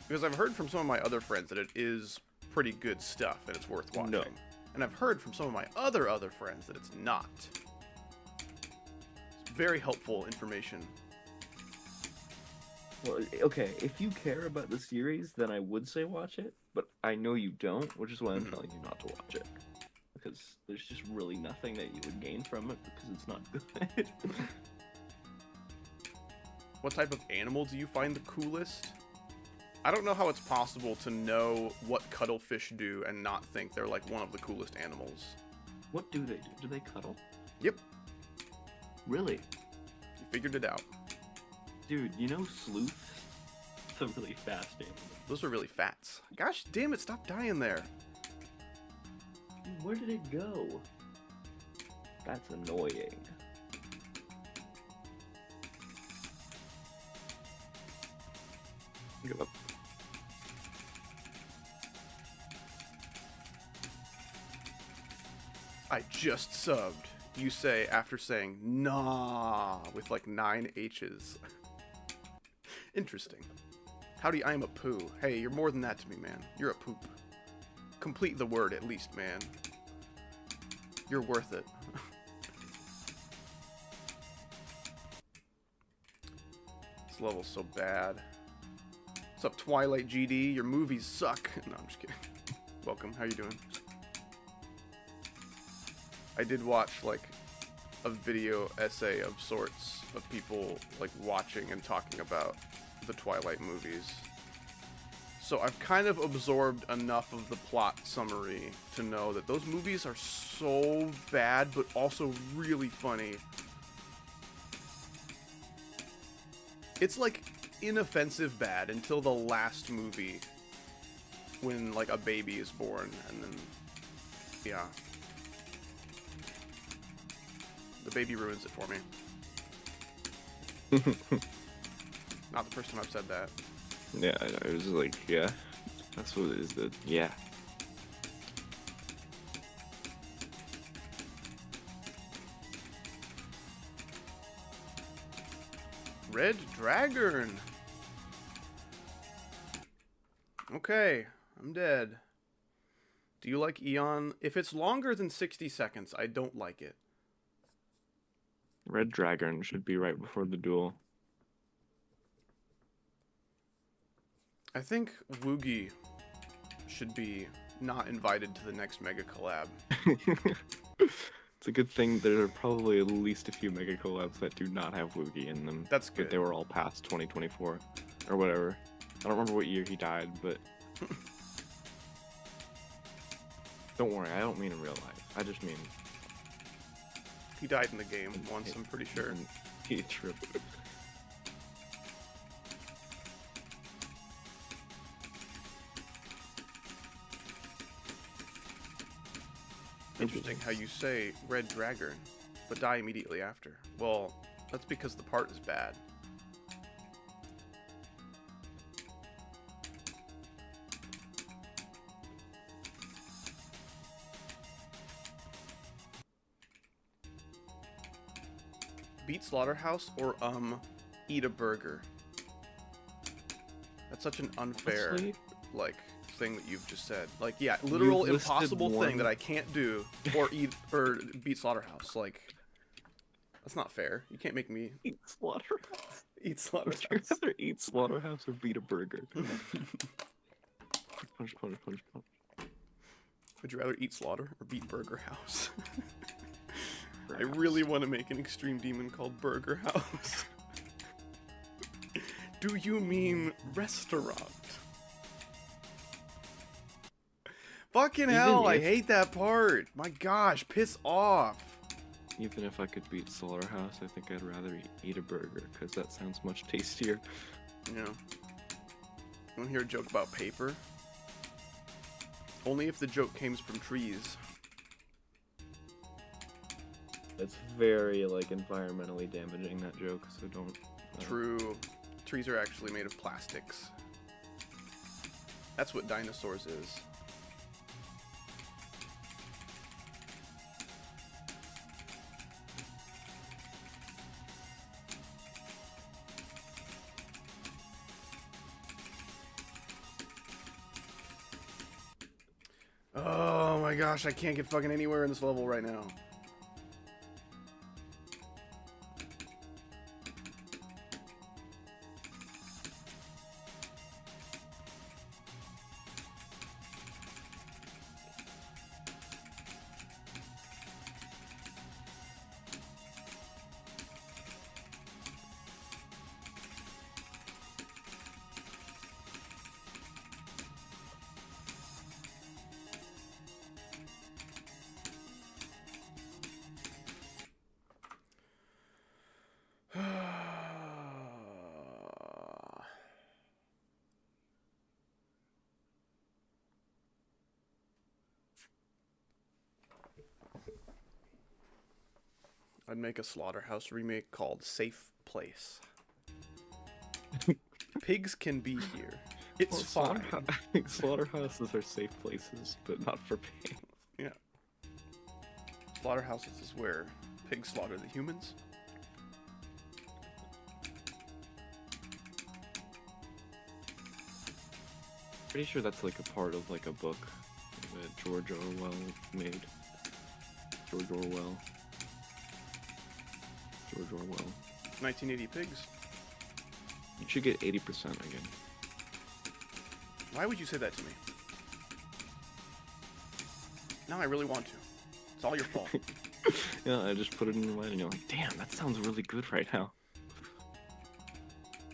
Because I've heard from some of my other friends that it is pretty good stuff and it's worth watching. No. And I've heard from some of my other friends that it's not. It's very helpful information. Well, okay, if you care about the series, then I would say watch it, but I know you don't, which is why I'm telling you not to watch it. Because there's just really nothing that you would gain from it because it's not good. What type of animal do you find the coolest? I don't know how it's possible to know what cuttlefish do and not think they're like one of the coolest animals. What do they do? Do they cuddle? Yep, Really? you figured it out. Dude, you know sleuths? It's a really fast animal. Those are really fats. Gosh damn it, stop dying there. Dude, where did it go? That's annoying. Give up. I just subbed, you say after saying nah with like 9 H's. Interesting. Howdy, I am a poo. Hey, you're more than that to me, man. You're a poop. Complete the word at least, man. You're worth it. This level's so bad. What's up, Twilight GD? Your movies suck. No, I'm just kidding. Welcome, how you doing? I did watch like a video essay of sorts of people like watching and talking about the Twilight movies. So I've kind of absorbed enough of the plot summary to know that those movies are so bad but also really funny. It's like inoffensive bad until the last movie when like a baby is born and then yeah. The baby ruins it for me. Not the first time I've said that. Yeah, I was like, yeah. That's what it is, yeah. Red Dragon. Okay, I'm dead. Do you like Eon? If it's longer than 60 seconds, I don't like it. Red Dragon should be right before the duel. I think Woogie should be not invited to the next Mega Collab. It's a good thing there are probably at least a few Mega Collabs that do not have Woogie in them. That's But good. they were all past 2024 or whatever. I don't remember what year he died, but don't worry, I don't mean in real life. I just mean He died in the game once, I'm pretty sure. True. Interesting how you say Red Dragon, but die immediately after. Well, that's because the part is bad. Beat Slaughterhouse or eat a burger? That's such an unfair Honestly, like thing that you've just said. Like, yeah, literal You've listed impossible thing one- that I can't do or eat or beat Slaughterhouse. Like, that's not fair. You can't make me eat Slaughterhouse. eat Would you Slaughterhouse. rather eat Slaughterhouse or beat a burger? Punch, punch, punch, punch. Would you rather eat Slaughter or beat Burger House? I really want to make an extreme demon called Burger House. do you mean restaurant? Fucking hell, I hate that part. My gosh, piss off. Even if I could beat Slaughterhouse, I think I'd rather eat a burger, because that sounds much tastier. Yeah. You want to hear a joke about paper? Only if the joke came from trees. It's very, like, environmentally damaging, that joke, so don't... True. Trees are actually made of plastics. That's what dinosaurs is. Oh my gosh, I can't get fucking anywhere in this level right now. I'd make a Slaughterhouse remake called Safe Place. Pigs can be here. It's fine. Slaughterhouses are safe places, but not for pigs. Yeah. Slaughterhouses is where pigs slaughter the humans. Pretty sure that's like a part of like a book that George Orwell made. George Orwell. 1980 pigs. You should get 80% again. Why would you say that to me? No, I really want to. It's all your fault. Yeah, I just put it in your mind and you're like, damn, that sounds really good right now.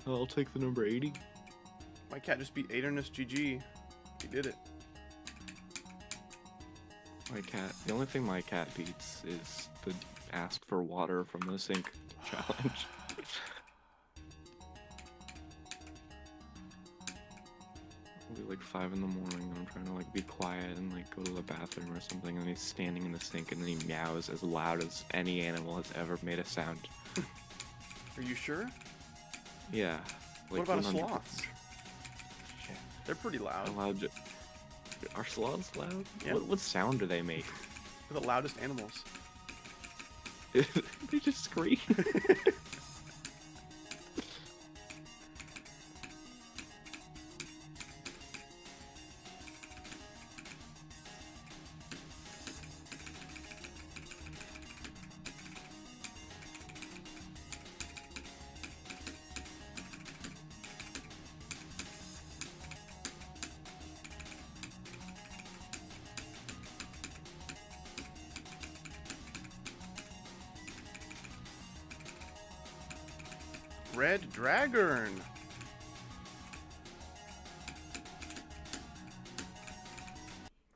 I'll take the number 80. My cat just beat Aeternus GG. He did it. My cat, the only thing my cat beats is the ask for water from the sink challenge. It'll be like 5 in the morning and I'm trying to like be quiet and like go to the bathroom or something, and he's standing in the sink and then he meows as loud as any animal has ever made a sound. Are you sure? Yeah. What Like about a 100%. sloth? They're pretty loud. Are sloths loud? Yeah. What sound do they make? They're the loudest animals. They just scream. Red Dragon.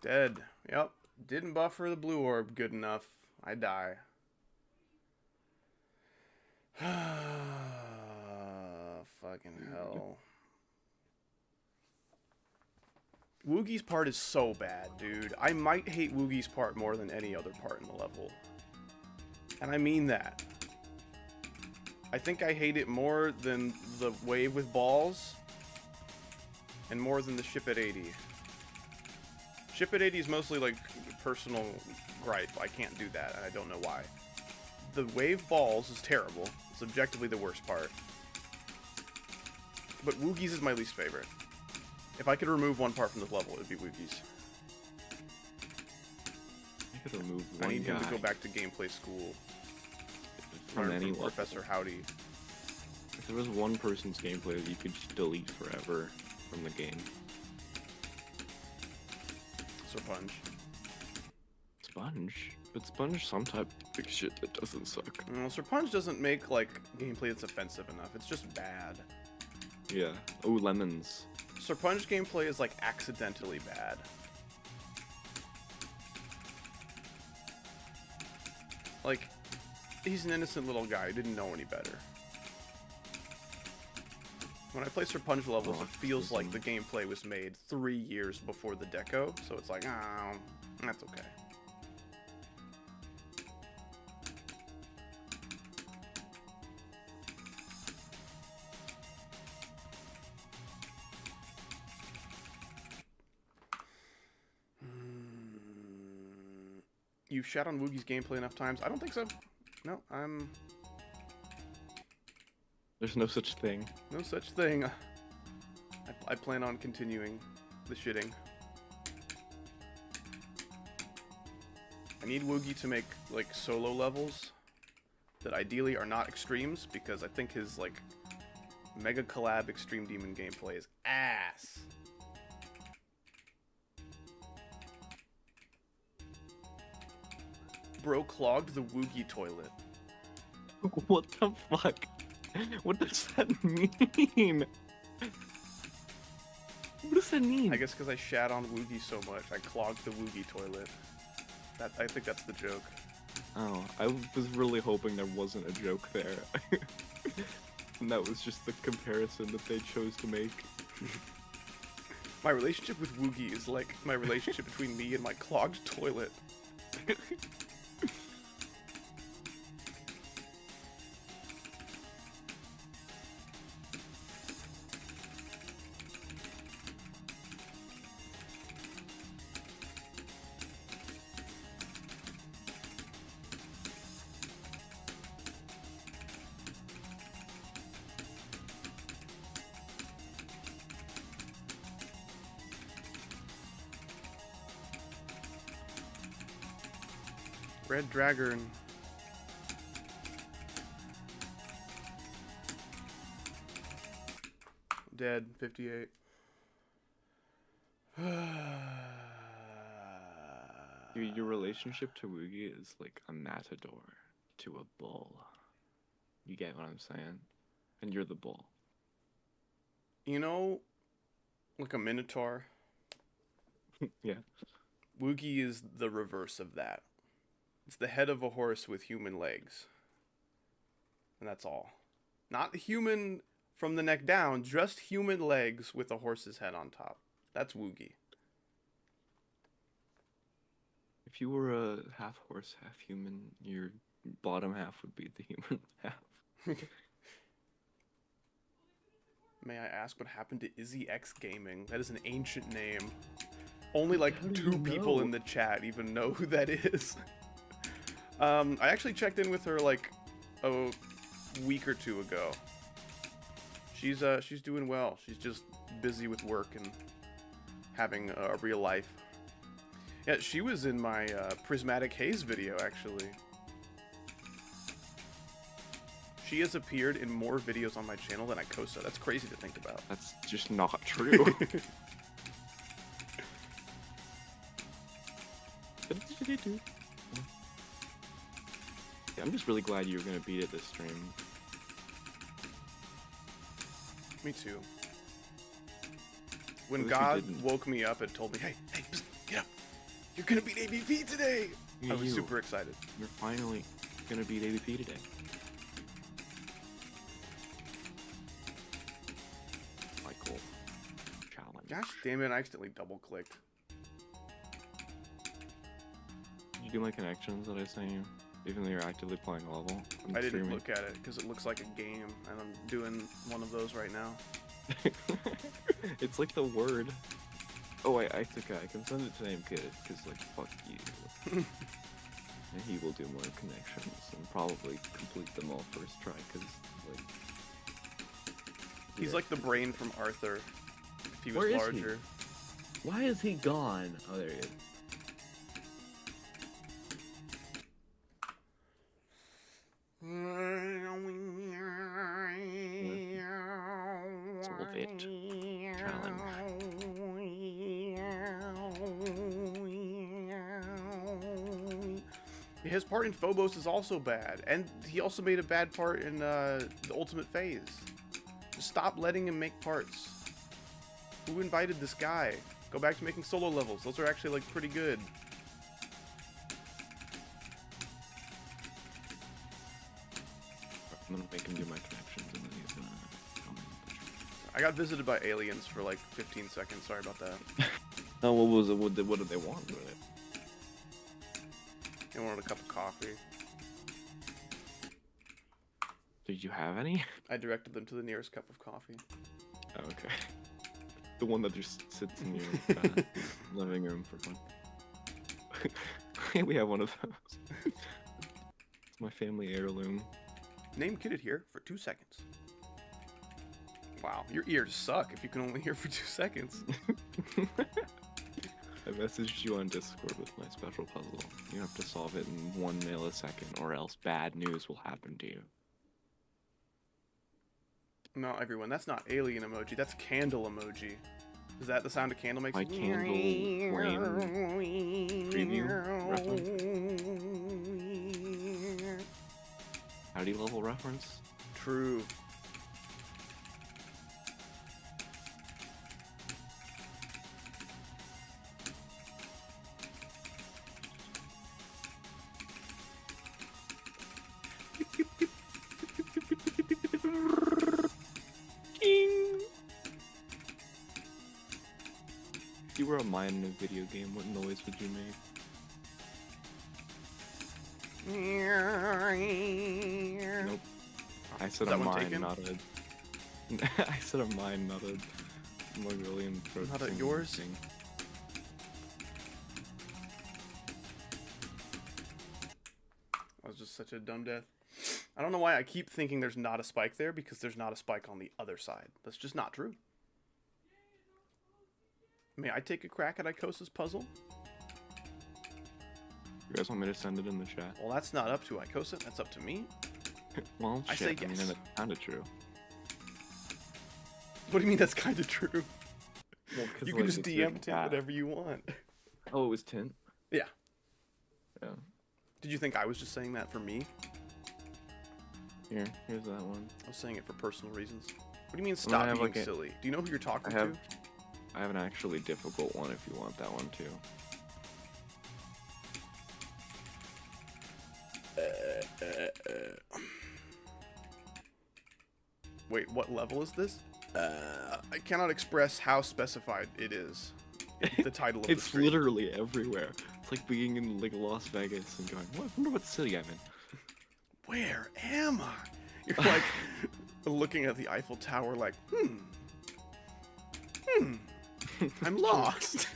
Dead. Yep. Didn't buffer the blue orb good enough. I die. Fucking hell. Woogie's part is so bad, dude. I might hate Woogie's part more than any other part in the level. And I mean that. I think I hate it more than the wave with balls, and more than the ship at 80. Ship at 80 is mostly like personal gripe. I can't do that, and I don't know why. The wave balls is terrible. It's objectively the worst part. But Woogie's is my least favorite. If I could remove one part from this level, it would be Woogie's. I could remove I one need him guy to go back to gameplay school. from Learn any from level. Professor Howdy. If there was one person's gameplay that you could just delete forever from the game. Sponge. Sponge? But Sponge some type of big shit that doesn't suck. Sir Punch doesn't make like gameplay that's offensive enough. It's just bad. Yeah. Oh, lemons. Serpunge gameplay is like accidentally bad. Like, he's an innocent little guy who didn't know any better. When I play Serpunge levels, it feels like the gameplay was made 3 years before the deco, so it's like, oh, that's okay. You've shat on Woogie's gameplay enough times? I don't think so. No, There's no such thing. no such thing. I plan on continuing the shitting. I need Woogie to make, like, solo levels that ideally are not extremes, because I think his, like, Mega Collab Extreme Demon gameplay is ass. Bro clogged the Woogie toilet. What the fuck? What does that mean? What does that mean? I guess because I shat on Woogie so much, I clogged the Woogie toilet. I think that's the joke. Oh, I was really hoping there wasn't a joke there. And that was just the comparison that they chose to make. My relationship with Woogie is like my relationship between me and my clogged toilet. Red Dragon. Dead. 58. Dude, your relationship to Woogie is like a matador to a bull. You get what I'm saying? And you're the bull. You know, like a minotaur. Yeah. Woogie is the reverse of that. It's the head of a horse with human legs. And that's all. Not human from the neck down, just human legs with a horse's head on top. That's Woogie. If you were a half horse, half human, your bottom half would be the human half. May I ask what happened to Izzy X Gaming? That is an ancient name. Only like How do 2 you people know? in the chat even know who that is. I actually checked in with her like a week or 2 ago. She's doing well. She's just busy with work and having a real life. Yeah, she was in my Prismatic Haze video actually. She has appeared in more videos on my channel than Ikosa. That's crazy to think about. That's just not true. Yeah, I'm just really glad you were gonna beat it this stream. Me too. When At least you God didn't. woke me up and told me, hey, psst, get up. You're gonna beat ABP today. I was You. super excited. You're finally gonna beat ABP today. Michael. Challenge. Gosh damn it, I accidentally double clicked. Did you do my connections that I sent you? Even though you're actively playing a level? I'm I didn't streaming. look at it because it looks like a game, and I'm doing one of those right now. It's like the word. Oh, I can send it to NameKid, because, like, fuck you. And he will do more connections, and probably complete them all first try, because, like... He's yeah. like the brain from Arthur, if he was Where is he? larger. Why is he gone? Oh, there he is. Solve it. Challenge. His part in Phobos is also bad, and he also made a bad part in the Ultimate Phase. Just stop letting him make parts. Who invited this guy? Go back to making solo levels. Those are actually, like, pretty good. I'm gonna make him do my connections and then he's gonna tell me. I got visited by aliens for, like, 15 seconds. Sorry about that. No, what was it? What did they want with it? They wanted a cup of coffee. Did you have any? I directed them to the nearest cup of coffee. Oh, okay. The one that just sits in your living room for fun. We have one of those. It's my family heirloom. Name kitted here for 2 seconds. Wow, your ears suck if you can only hear for 2 seconds. I messaged you on Discord with my special puzzle. You have to solve it in 1 millisecond or else bad news will happen to you. No, everyone, that's not alien emoji, that's candle emoji. Is that the sound a candle makes? My candle flame preview reference? Howdy level reference? True. If you were a mine in a video game, what noise would you make? Nope. I said a mine, not a... I said a mine, not a Mongolian throat Not a singing yours? thing. That was just such a dumb death. I don't know why I keep thinking there's not a spike there, because there's not a spike on the other side. That's just not true. May I take a crack at Ikosa's puzzle? You guys want me to send it in the chat? Well, that's not up to Ikosa, that's up to me. Well, I shit, say I mean, yes. it's kinda true. What do you mean that's kind of true? Well, 'cause, You like, can just it's DM your Tint cat. whatever you want. Oh, it was Tint? Yeah. Yeah. Did you think I was just saying that for me? Here's that one. I was saying it for personal reasons. What do you mean I stop have, being like, a- silly? Do you know who you're talking I have- to? I have an actually difficult one if you want that one too. Wait, what level is this? I cannot express how specified it is. The title of the It's stream. literally everywhere. It's like being in like Las Vegas and going, "What? I wonder what city I'm in." Where am I? You're like looking at the Eiffel Tower like, I'm lost.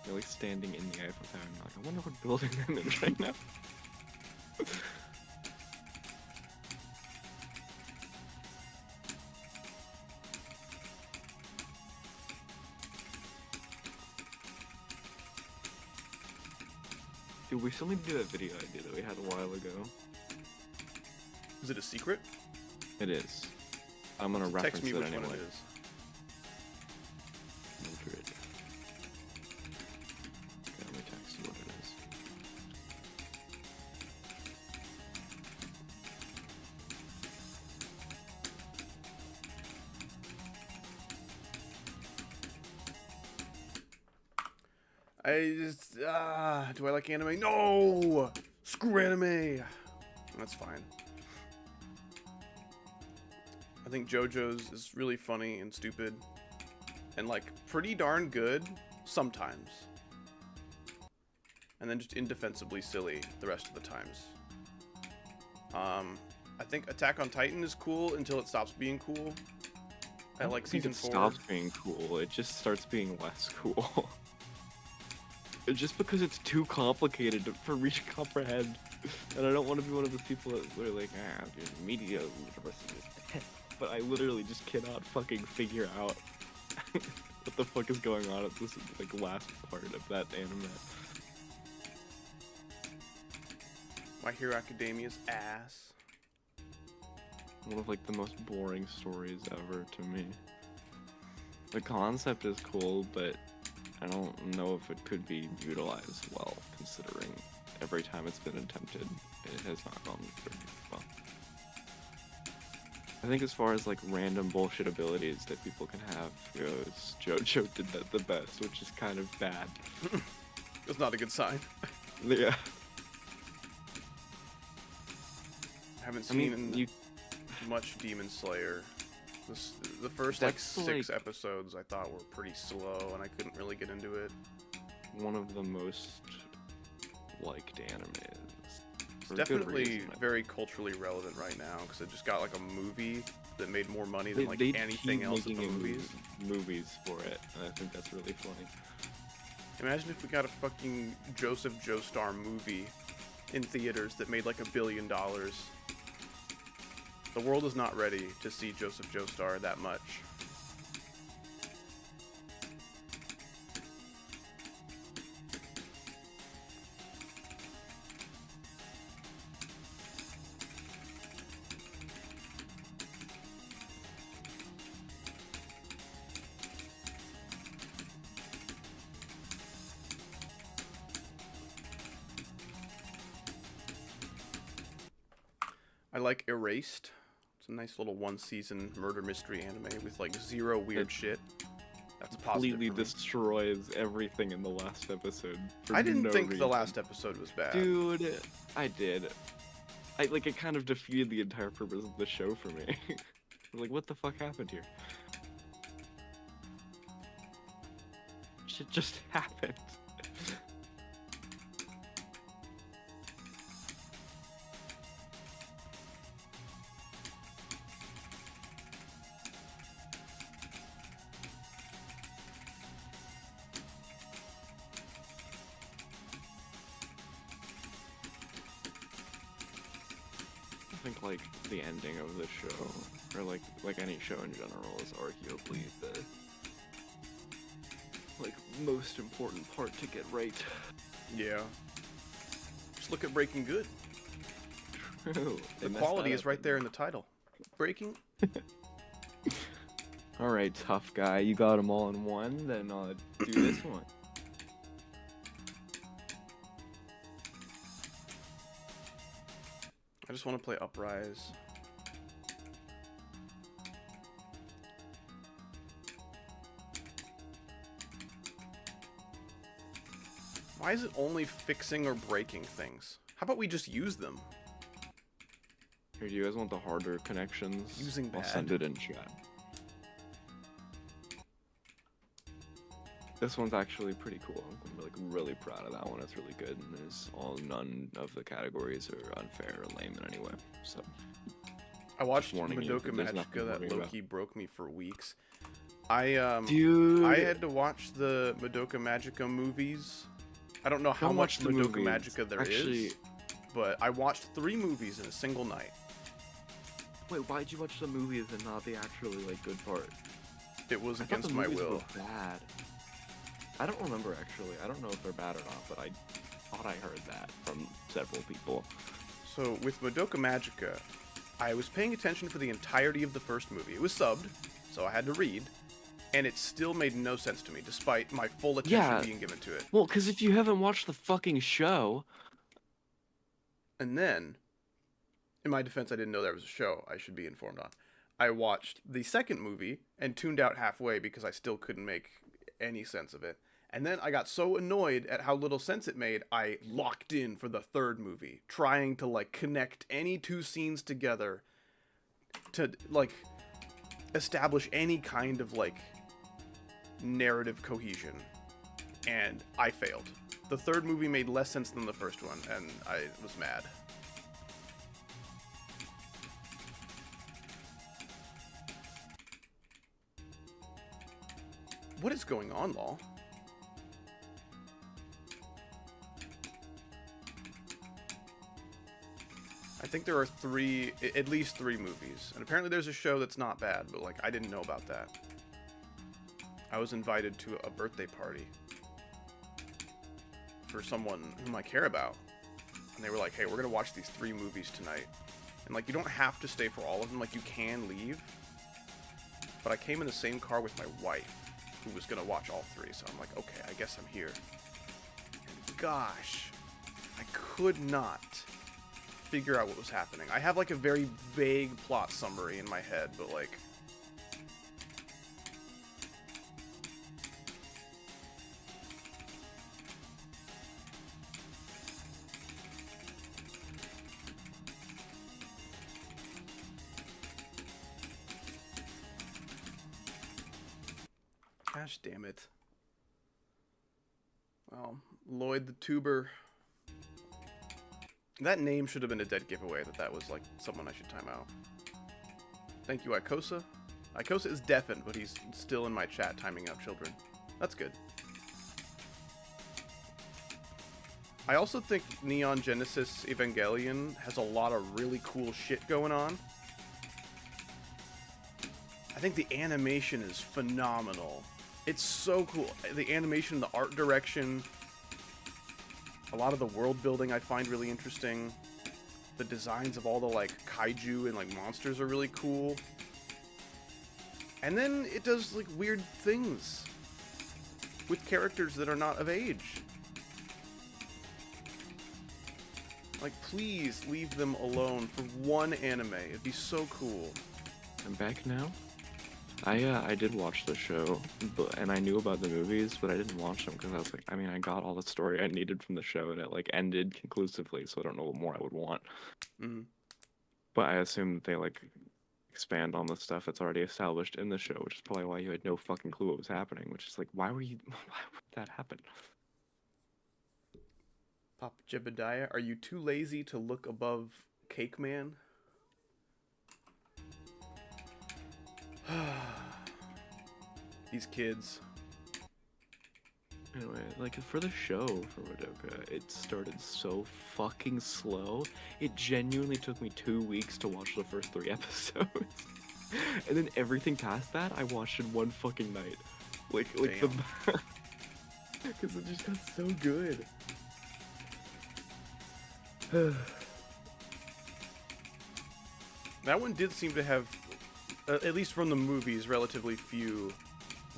You're like standing in the Eiffel Tower and you're like, "I wonder what building I'm in right now." Dude, we still need to do that video idea that we had a while ago. Is it a secret? It is. I'm gonna reference Text me it which anyway. one it is. Mildred. Okay, let me text you what it is. I just, do I like anime? No! Screw anime! That's fine. I think JoJo's is really funny and stupid. And, like, pretty darn good sometimes. And then just indefensibly silly the rest of the times. I think Attack on Titan is cool until it stops being cool. At, like, season 4. It stops being cool, it just starts being less cool. Just because it's too complicated for me to comprehend. And I don't want to be one of those people that are like, dude, media literacy is but I literally just cannot fucking figure out what the fuck is going on at this like last part of that anime. My Hero Academia's ass. One of like the most boring stories ever to me. The concept is cool, but I don't know if it could be utilized well, considering every time it's been attempted, it has not gone very well. I think as far as like random bullshit abilities that people can have goes, JoJo did that the best, which is kind of bad. That's not a good sign. Yeah. I haven't I seen mean, much Demon Slayer. The first That's six like- episodes I thought were pretty slow, and I couldn't really get into it. one of the most liked animes. It's For good definitely reason, very culturally relevant right now because it just got like a movie that made more money than like they anything keep else in the making movies. movies for it, and I think that's really funny. Imagine if we got a fucking Joseph Joestar movie in theaters that made like $1 billion. The world is not ready to see Joseph Joestar that much. I like Erased. It's a nice little one-season murder mystery anime with like zero weird shit. That's a positive Completely for me. destroys everything in the last episode. For I didn't no think the reason. last episode was bad. Dude, I did. It kind of defeated the entire purpose of the show for me. Like, what the fuck happened here? Shit just happened. I think like the ending of the show, or like any show in general, is arguably the like most important part to get right. Yeah. Just look at Breaking Good. True. The quality is right there in the title. Breaking. All right, tough guy, you got them all in one. Then I'll do this one. I just want to play Uprise. Why is it only fixing or breaking things? How about we just use them? Here, do you guys want the harder connections? Using I'll bad. send it in chat. This one's actually pretty cool. I'm like really proud of that one. It's really good, and there's none of the categories are unfair or lame in any way. So I watched warning you, Madoka there's nothing Magica that worrying about. low-key broke me for weeks. I Dude, I had to watch the Madoka Magica movies. I don't know how Don't much watch the Madoka movies. Magica there is, Actually- but I watched 3 movies in a single night. wait, why'd you watch the movies and not the actually like good part? It was I thought against the my movies will. were bad. I don't remember actually. I don't know if they're bad or not, but I thought I heard that from several people. So with Madoka Magica, I was paying attention for the entirety of the first movie. It was subbed, so I had to read, and it still made no sense to me, despite my full attention Yeah. being given to it. Well, because if you haven't watched the fucking show, And then, in my defense, I didn't know there was a show I should be informed on. I watched the second movie and tuned out halfway because I still couldn't make any sense of it. And then I got so annoyed at how little sense it made, I locked in for the third movie, trying to like connect any 2 scenes together to like establish any kind of like narrative cohesion. And I failed. The third movie made less sense than the first one, and I was mad. What is going on, Lol? I think there are at least three movies, and apparently there's a show that's not bad, but like I didn't know about that. I was invited to a birthday party for someone whom I care about, and they were like, hey, we're gonna watch these 3 movies tonight, and like you don't have to stay for all of them, like you can leave, but I came in the same car with my wife, who was gonna watch all 3, so I'm like, okay, I guess I'm here. And gosh, I could not figure out what was happening. I have like a very vague plot summary in my head, but like... Gosh damn it. Well, Lloyd the Tuber. That name should have been a dead giveaway, that was like someone I should time out. Thank you, Ikosa. Ikosa is deafened, but he's still in my chat timing out children. That's good. I also think Neon Genesis Evangelion has a lot of really cool shit going on. I think the animation is phenomenal. It's so cool. The animation, the art direction, a lot of the world building I find really interesting. The designs of all the like kaiju and like monsters are really cool. And then it does like weird things with characters that are not of age. Like, please leave them alone for one anime. It'd be so cool. I'm back now. I did watch the show, and I knew about the movies, but I didn't watch them because I was like, I mean, I got all the story I needed from the show, and it like ended conclusively, so I don't know what more I would want. Mm-hmm. But I assume they like expand on the stuff that's already established in the show, which is probably why you had no fucking clue what was happening. Which is like, why would that happen? Papa Jebediah, are you too lazy to look above Cake Man? These kids. Anyway, like for the show for Madoka, it started so fucking slow. It genuinely took me 2 weeks to watch the first 3 episodes. And then everything past that, I watched in one fucking night. Like the because it just got so good. That one did seem to have, at least from the movies, relatively few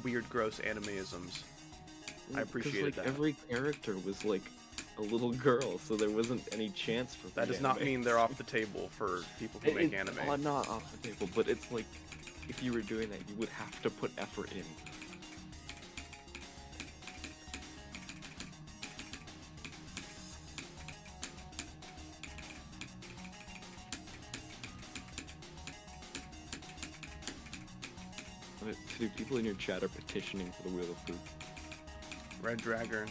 weird, gross animeisms. I appreciated like, that. Every character was like a little girl, so there wasn't any chance for that does not mean they're off the table for people who make anime. Not off the table, but it's like if you were doing that, you would have to put effort in. Dude, people in your chat are petitioning for the Wheel of Poop. Red Dragon.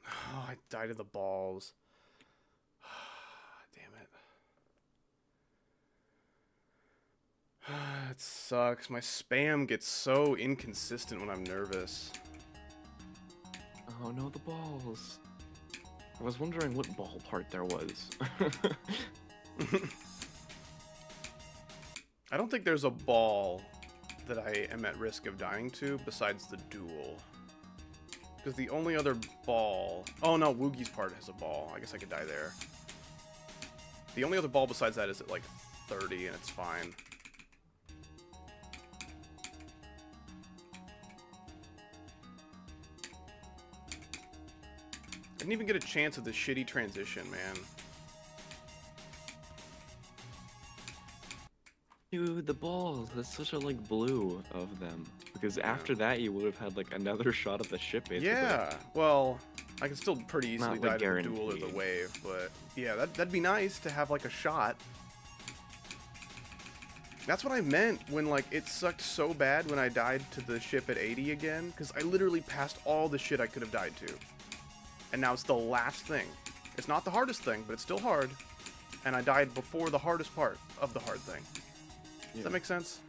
Oh, I died of the balls. It sucks. My spam gets so inconsistent when I'm nervous. Oh no, the balls. I was wondering what ball part there was. I don't think there's a ball that I am at risk of dying to besides the duel. Because the only other ball... Oh no, Woogie's part has a ball. I guess I could die there. The only other ball besides that is at like 30 and it's fine. I didn't even get a chance at this shitty transition, man. Dude, the balls. That's such a like blue of them. Because after that, you would have had like another shot at the ship. Basically. Yeah. Well, I can still pretty easily Not, die like, to the duel or the wave, but yeah, that'd be nice to have like a shot. That's what I meant when like it sucked so bad when I died to the ship at 80 again, because I literally passed all the shit I could have died to. And now it's the last thing. It's not the hardest thing, but it's still hard. And I died before the hardest part of the hard thing. Does that make sense?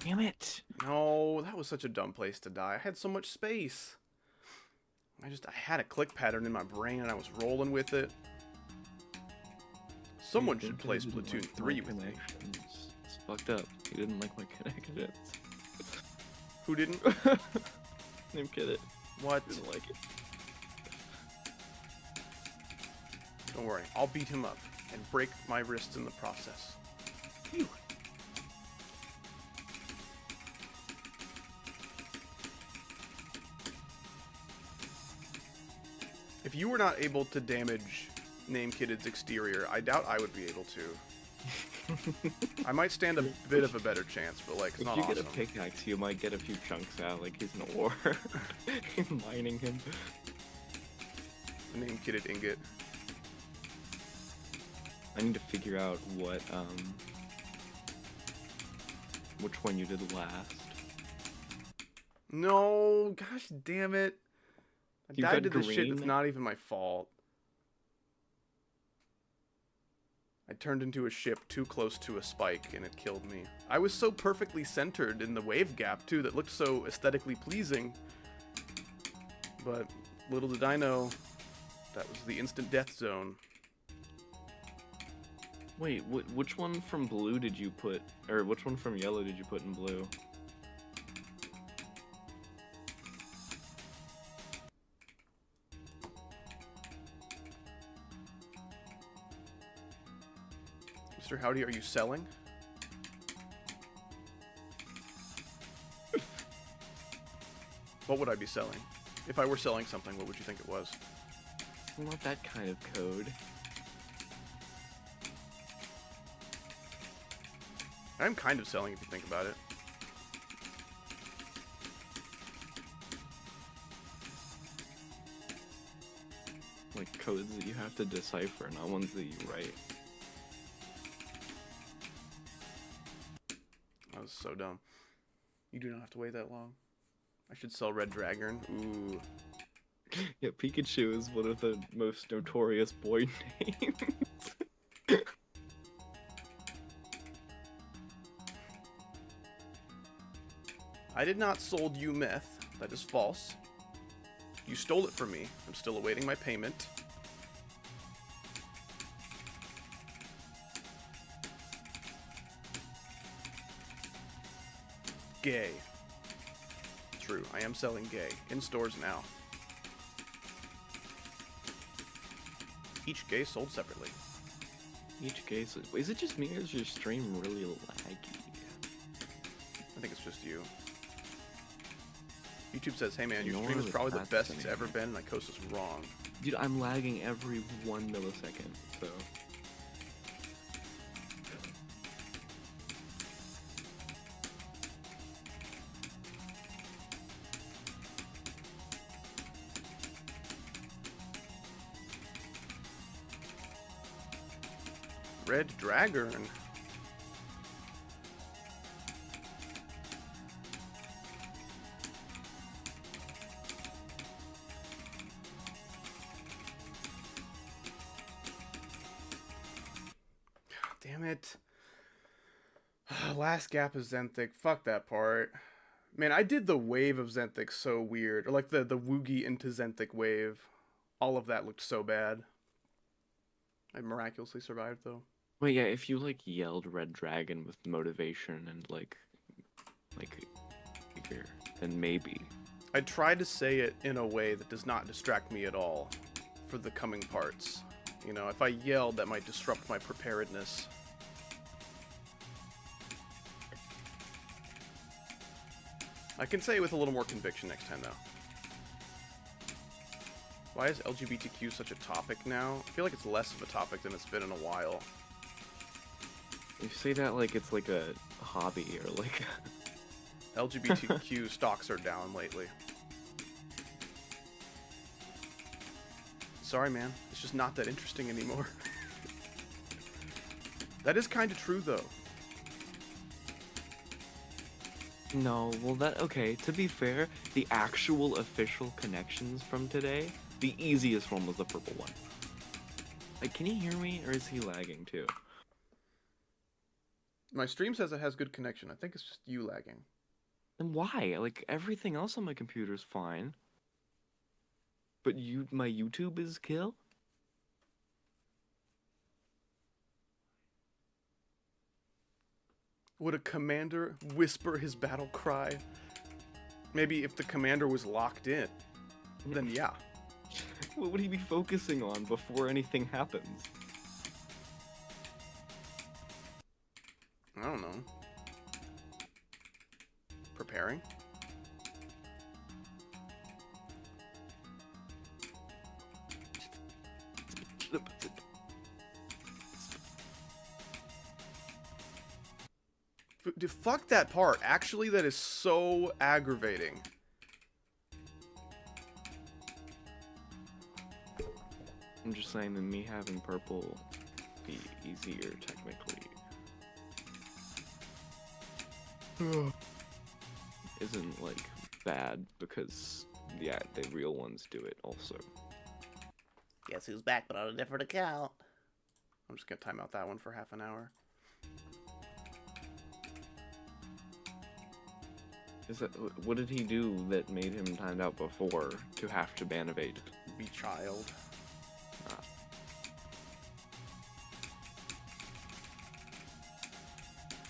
Damn it! No, that was such a dumb place to die. I had so much space. I had a click pattern in my brain and I was rolling with it. Someone should play Splatoon 3 with me. It's fucked up. He didn't like my connections. Who didn't? Name Kid it. What? Didn't like it. Don't worry, I'll beat him up and break my wrists in the process. Phew. If you were not able to damage Name Kidded's exterior, I doubt I would be able to. I might stand a bit of a better chance, but like, it's not awesome. If you get a pickaxe, you might get a few chunks out, like he's in a war. Mining him. Name Kidded ingot. I need to figure out what, which one you did last. No, gosh damn it. I You died got to the shit that's green? not even my fault. I turned into a ship too close to a spike and it killed me. I was so perfectly centered in the wave gap too that looked so aesthetically pleasing. But little did I know, that was the instant death zone. Wait, which one from blue did you put, or which one from yellow did you put in blue? Mr. Howdy, are you selling? What would I be selling? If I were selling something, what would you think it was? Not that kind of code. I'm kind of selling if you think about it. Like codes that you have to decipher, not ones that you write. That was so dumb. You do not have to wait that long. I should sell Red Dragon. Ooh. Yeah, Pikachu is one of the most notorious boy names. I did not sold you meth. That is false. You stole it from me. I'm still awaiting my payment. Gay. True, I am selling gay. In stores now. Each gay sold separately. Each case, is it just me or is your stream really laggy? I think it's just you. YouTube says, hey man, your No stream is one probably the that's best it's anymore. ever been, and Lycosa's wrong. Dude, I'm lagging every 1 millisecond, so... Red Dragon. Damn it. Last gap of Zenthic. Fuck that part. Man, I did the wave of Zenthic so weird. Or like the Woogie into Zenthic wave. All of that looked so bad. I miraculously survived though. Wait, yeah, if you, like, yelled Red Dragon with motivation and, like, here, then maybe. I try to say it in a way that does not distract me at all for the coming parts. You know, if I yelled, that might disrupt my preparedness. I can say it with a little more conviction next time, though. Why is LGBTQ such a topic now? I feel like it's less of a topic than it's been in a while. You say that like it's like a hobby or like... LGBTQ stocks are down lately. Sorry, man. It's just not that interesting anymore. That is kind of true, though. No, well okay, to be fair, the actual official connections from today, the easiest one was the purple one. Like, can you hear me, or is he lagging too? My stream says it has good connection. I think it's just you lagging. And why? Like, everything else on my computer's fine. But my YouTube is kill? Would a commander whisper his battle cry? Maybe if the commander was locked in, then yeah. What would he be focusing on before anything happens? I don't know. Preparing? Fuck that part. Actually, that is so aggravating. I'm just saying that me having purple be easier technically. Isn't like bad because yeah, the real ones do it also. Guess who's back but on a different account? I'm just gonna time out that one for half an hour. Is that what did he do that made him timed out before to have to ban evade? Be child.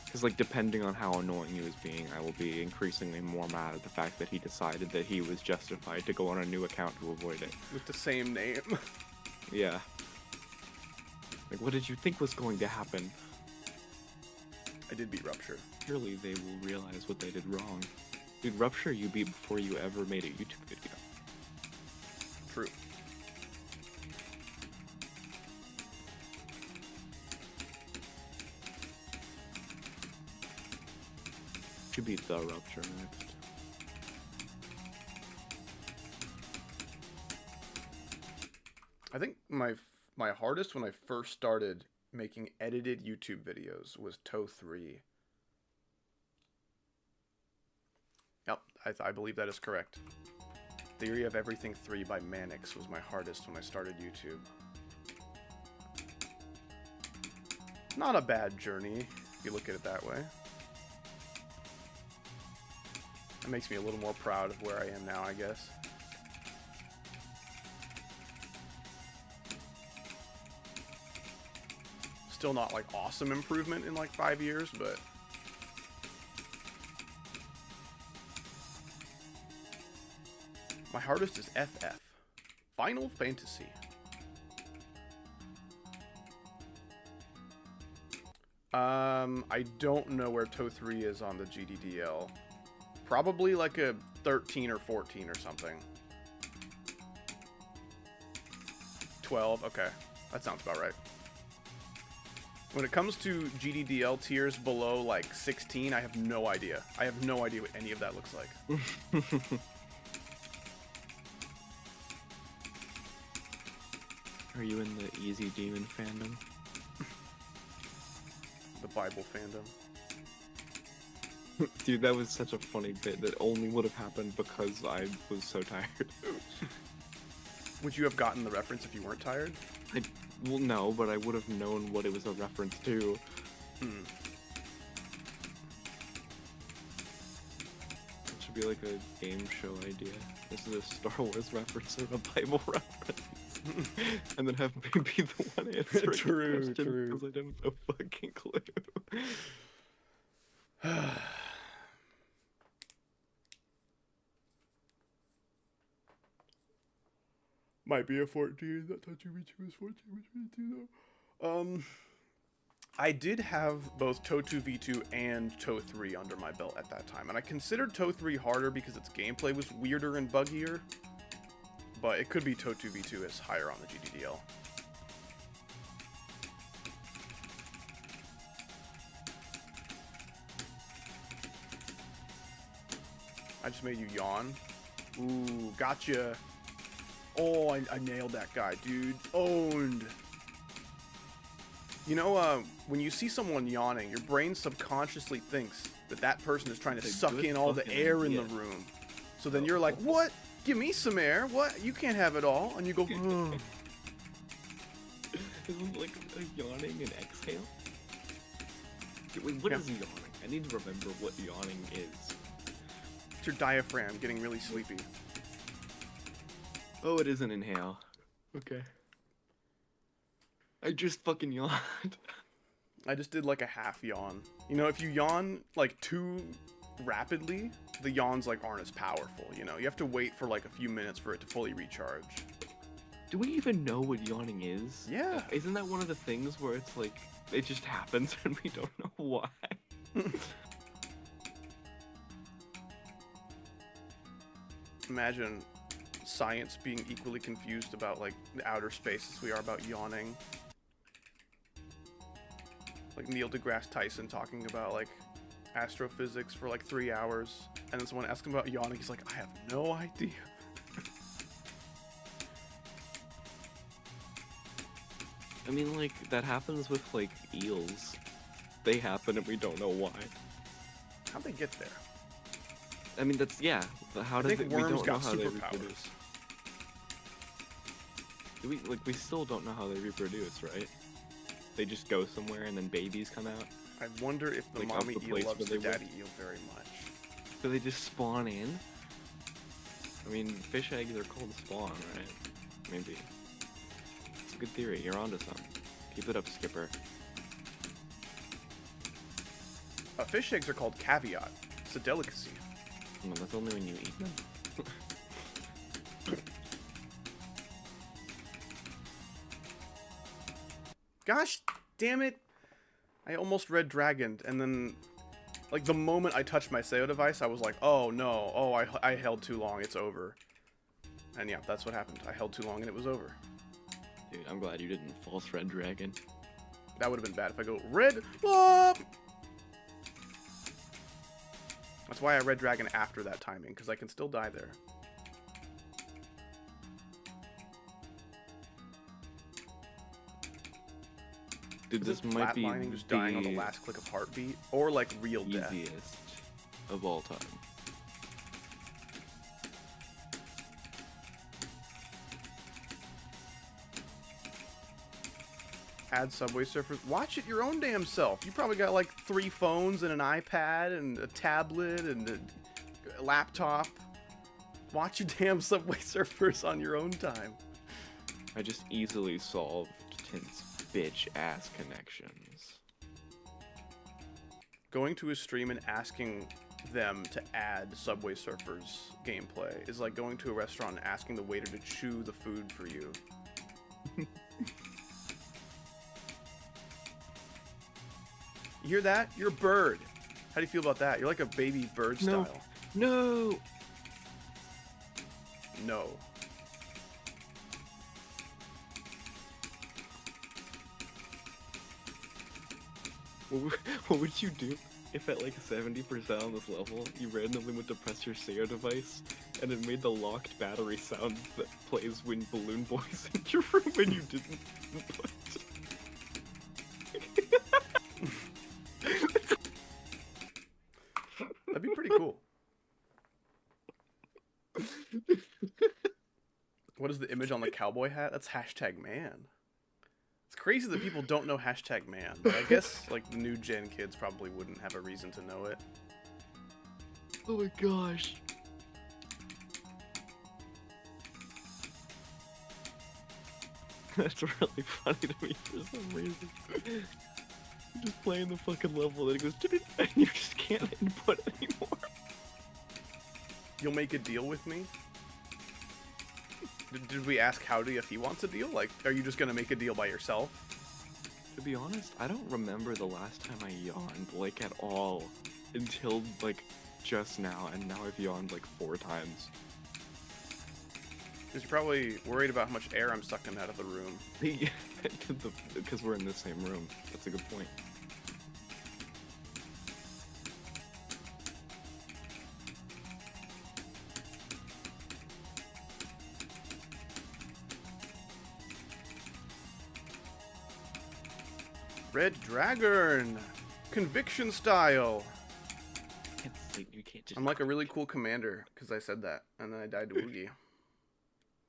Because like depending on how annoying he was being, I will be increasingly more mad at the fact that he decided that he was justified to go on a new account to avoid it. With the same name. Yeah. Like, what did you think was going to happen? I did beat Rupture. Surely they will realize what they did wrong. Dude, Rupture you beat before you ever made a YouTube video. True. You beat the Rupture next. I think my hardest when I first started making edited YouTube videos was Toe 3. Yep, I believe that is correct. Theory of Everything 3 by Mannix was my hardest when I started YouTube. Not a bad journey, if you look at it that way. It makes me a little more proud of where I am now, I guess. Still not like awesome improvement in like 5 years, but my hardest is FF. Final Fantasy. I don't know where Toe 3 is on the GDDL. Probably like a 13 or 14 or something. 12, okay. That sounds about right. When it comes to GDDL tiers below like 16, I have no idea. I have no idea what any of that looks like. Are you in the Easy Demon fandom? The Bible fandom. Dude, that was such a funny bit that only would have happened because I was so tired. Would you have gotten the reference if you weren't tired? Well, no, but I would have known what it was a reference to. It should be like a game show idea. This is a Star Wars reference and a Bible reference. And then have me be the one answering True, the question true. because I didn't have a fucking clue. Might be a 14. That Touchy Michi was 14, which V2 though. I did have both Toe 2 V2 and Toe 3 under my belt at that time, and I considered Toe 3 harder because its gameplay was weirder and buggier. But it could be Toe 2 V2 is higher on the GDDL. I just made you yawn. Ooh, gotcha. Oh, I nailed that guy, dude. Owned. You know, when you see someone yawning, your brain subconsciously thinks that that person is trying to That's a suck good in all the fucking air in idea. the room. So then you're like, what? Give me some air. What? You can't have it all. And you go, oh. Isn't like a yawning an exhale? Wait, what Yeah. is yawning? I need to remember what yawning is. It's your diaphragm getting really sleepy. Oh, it is an inhale. Okay. I just fucking yawned. I just did like a half yawn. You know, if you yawn like too rapidly, the yawns like aren't as powerful, you know? You have to wait for like a few minutes for it to fully recharge. Do we even know what yawning is? Yeah. Isn't that one of the things where it's like, it just happens and we don't know why? Imagine science being equally confused about like the outer space as we are about yawning. Like Neil deGrasse Tyson talking about like astrophysics for like 3 hours, and then someone asks him about yawning, he's like, I have no idea. I mean, like, that happens with, like, eels. They happen and we don't know why. How'd they get there? I mean, that's, yeah. But how I does think it, we worms don't know got how they superpowers. reproduce. Do we, like, we still don't know how they reproduce, right? They just go somewhere and then babies come out? I wonder if the Like, of mommy the eel place loves where the they daddy eel very much. Do they just spawn in? I mean, fish eggs are called spawn, right? Maybe. It's a good theory. You're onto something. Keep it up, Skipper. Fish eggs are called caveat. It's a delicacy. No, that's only when you eat them. Gosh damn it! I almost red dragoned, and then, like, the moment I touched my SEO device, I was like, oh no, oh, I held too long, it's over. And yeah, that's what happened. I held too long and it was over. Dude, I'm glad you didn't false red dragon. That would have been bad if I go, red, whoop! That's why I red dragon after that timing, because I can still die there. Dude, Is this it might be flatlining, just dying on the last click of heartbeat, or like real death? easiest of all time. Add Subway Surfers. Watch it your own damn self. You probably got like 3 phones and an iPad and a tablet and a laptop. Watch your damn Subway Surfers on your own time. I just easily solved Tint's bitch-ass connections. Going to a stream and asking them to add Subway Surfers gameplay is like going to a restaurant and asking the waiter to chew the food for you. You hear that? You're a bird. How do you feel about that? You're like a baby bird No. style. No! No. What would you do if at like 70% on this level, you randomly went to press your SEO device and it made the locked battery sound that plays when Balloon Boy's in your room and you didn't put? That'd be pretty cool. What is the image on the cowboy hat? That's hashtag man. It's crazy that people don't know hashtag man, but I guess like the new gen kids probably wouldn't have a reason to know it. Oh my gosh. That's really funny to me for some reason. You're just playing the fucking level and it goes and you just can't input anymore. You'll make a deal with me? Did we ask Howdy if he wants a deal? Like, are you just gonna make a deal by yourself? To be honest, I don't remember the last time I yawned, like, at all. Until, like, just now, and now I've yawned, like, 4 times. Because you're probably worried about how much air I'm sucking out of the room. Because we're in the same room. That's a good point. Red Dragon! Conviction style! You can't just... I'm like a really cool commander, because I said that, and then I died to Woogie.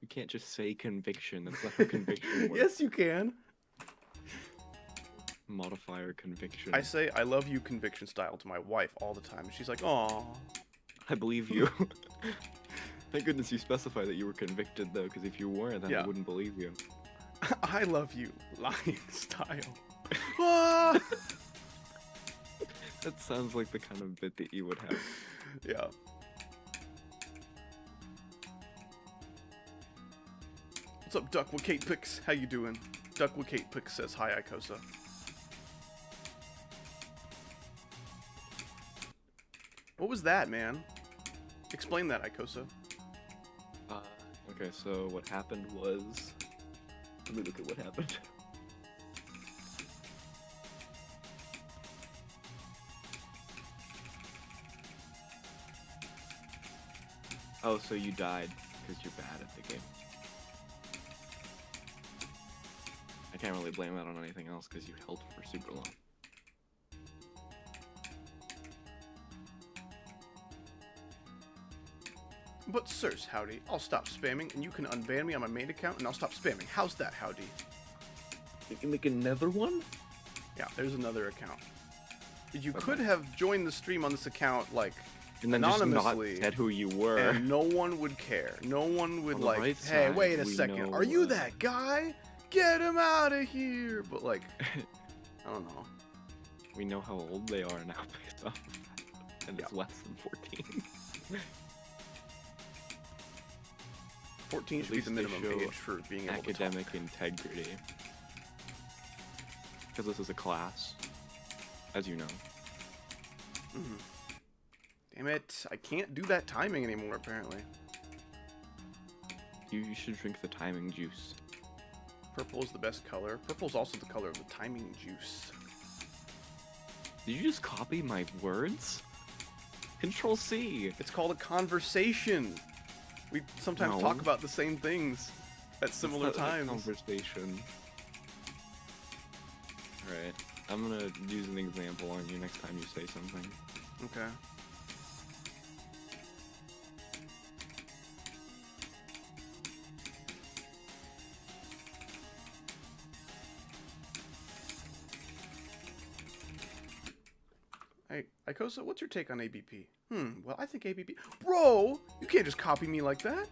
You can't just say conviction. That's not how conviction works. Yes, you can! modifier conviction. I say I love you conviction style to my wife all the time, and she's like, "Aw." I believe you. Thank goodness you specified that you were convicted, though, because if you weren't, then I Yeah. wouldn't believe you. I love you lying style. Ah! That sounds like the kind of bit that you would have. Yeah. What's up, Duck with Kate Pix? How you doing? Duck with Kate Pix says hi, Ikosa. What was that, man? Explain that, Ikosa. Okay, so what happened was... Let me look at what happened. Oh, so you died because you're bad at the game. I can't really blame that on anything else because you held for super long. But sirs, Howdy, I'll stop spamming and you can unban me on my main account and I'll stop spamming. How's that, Howdy? You can make another one? Yeah, there's another account. You could have joined the stream on this account, like, And then just not anonymously, said who you were. and no one would care. No one would On the like, right hey, side, wait a we second, know, are you that guy? Get him out of here! But like, I don't know. We know how old they are now based off of that. And it's less than 14. 14 At should be the least they minimum show age for being able to talk. academic integrity. Because this is a class, as you know. Mhm. Damn it, I can't do that timing anymore, apparently. You should drink the timing juice. Purple is the best color. Purple's also the color of the timing juice. Did you just copy my words? Control C. It's called a conversation. We sometimes No. talk about the same things at similar It's not a times. Conversation. Alright, I'm gonna use an example on you next time you say something. Okay. Hey, Ikosa, what's your take on ABP? Well, I think ABP... Bro! You can't just copy me like that!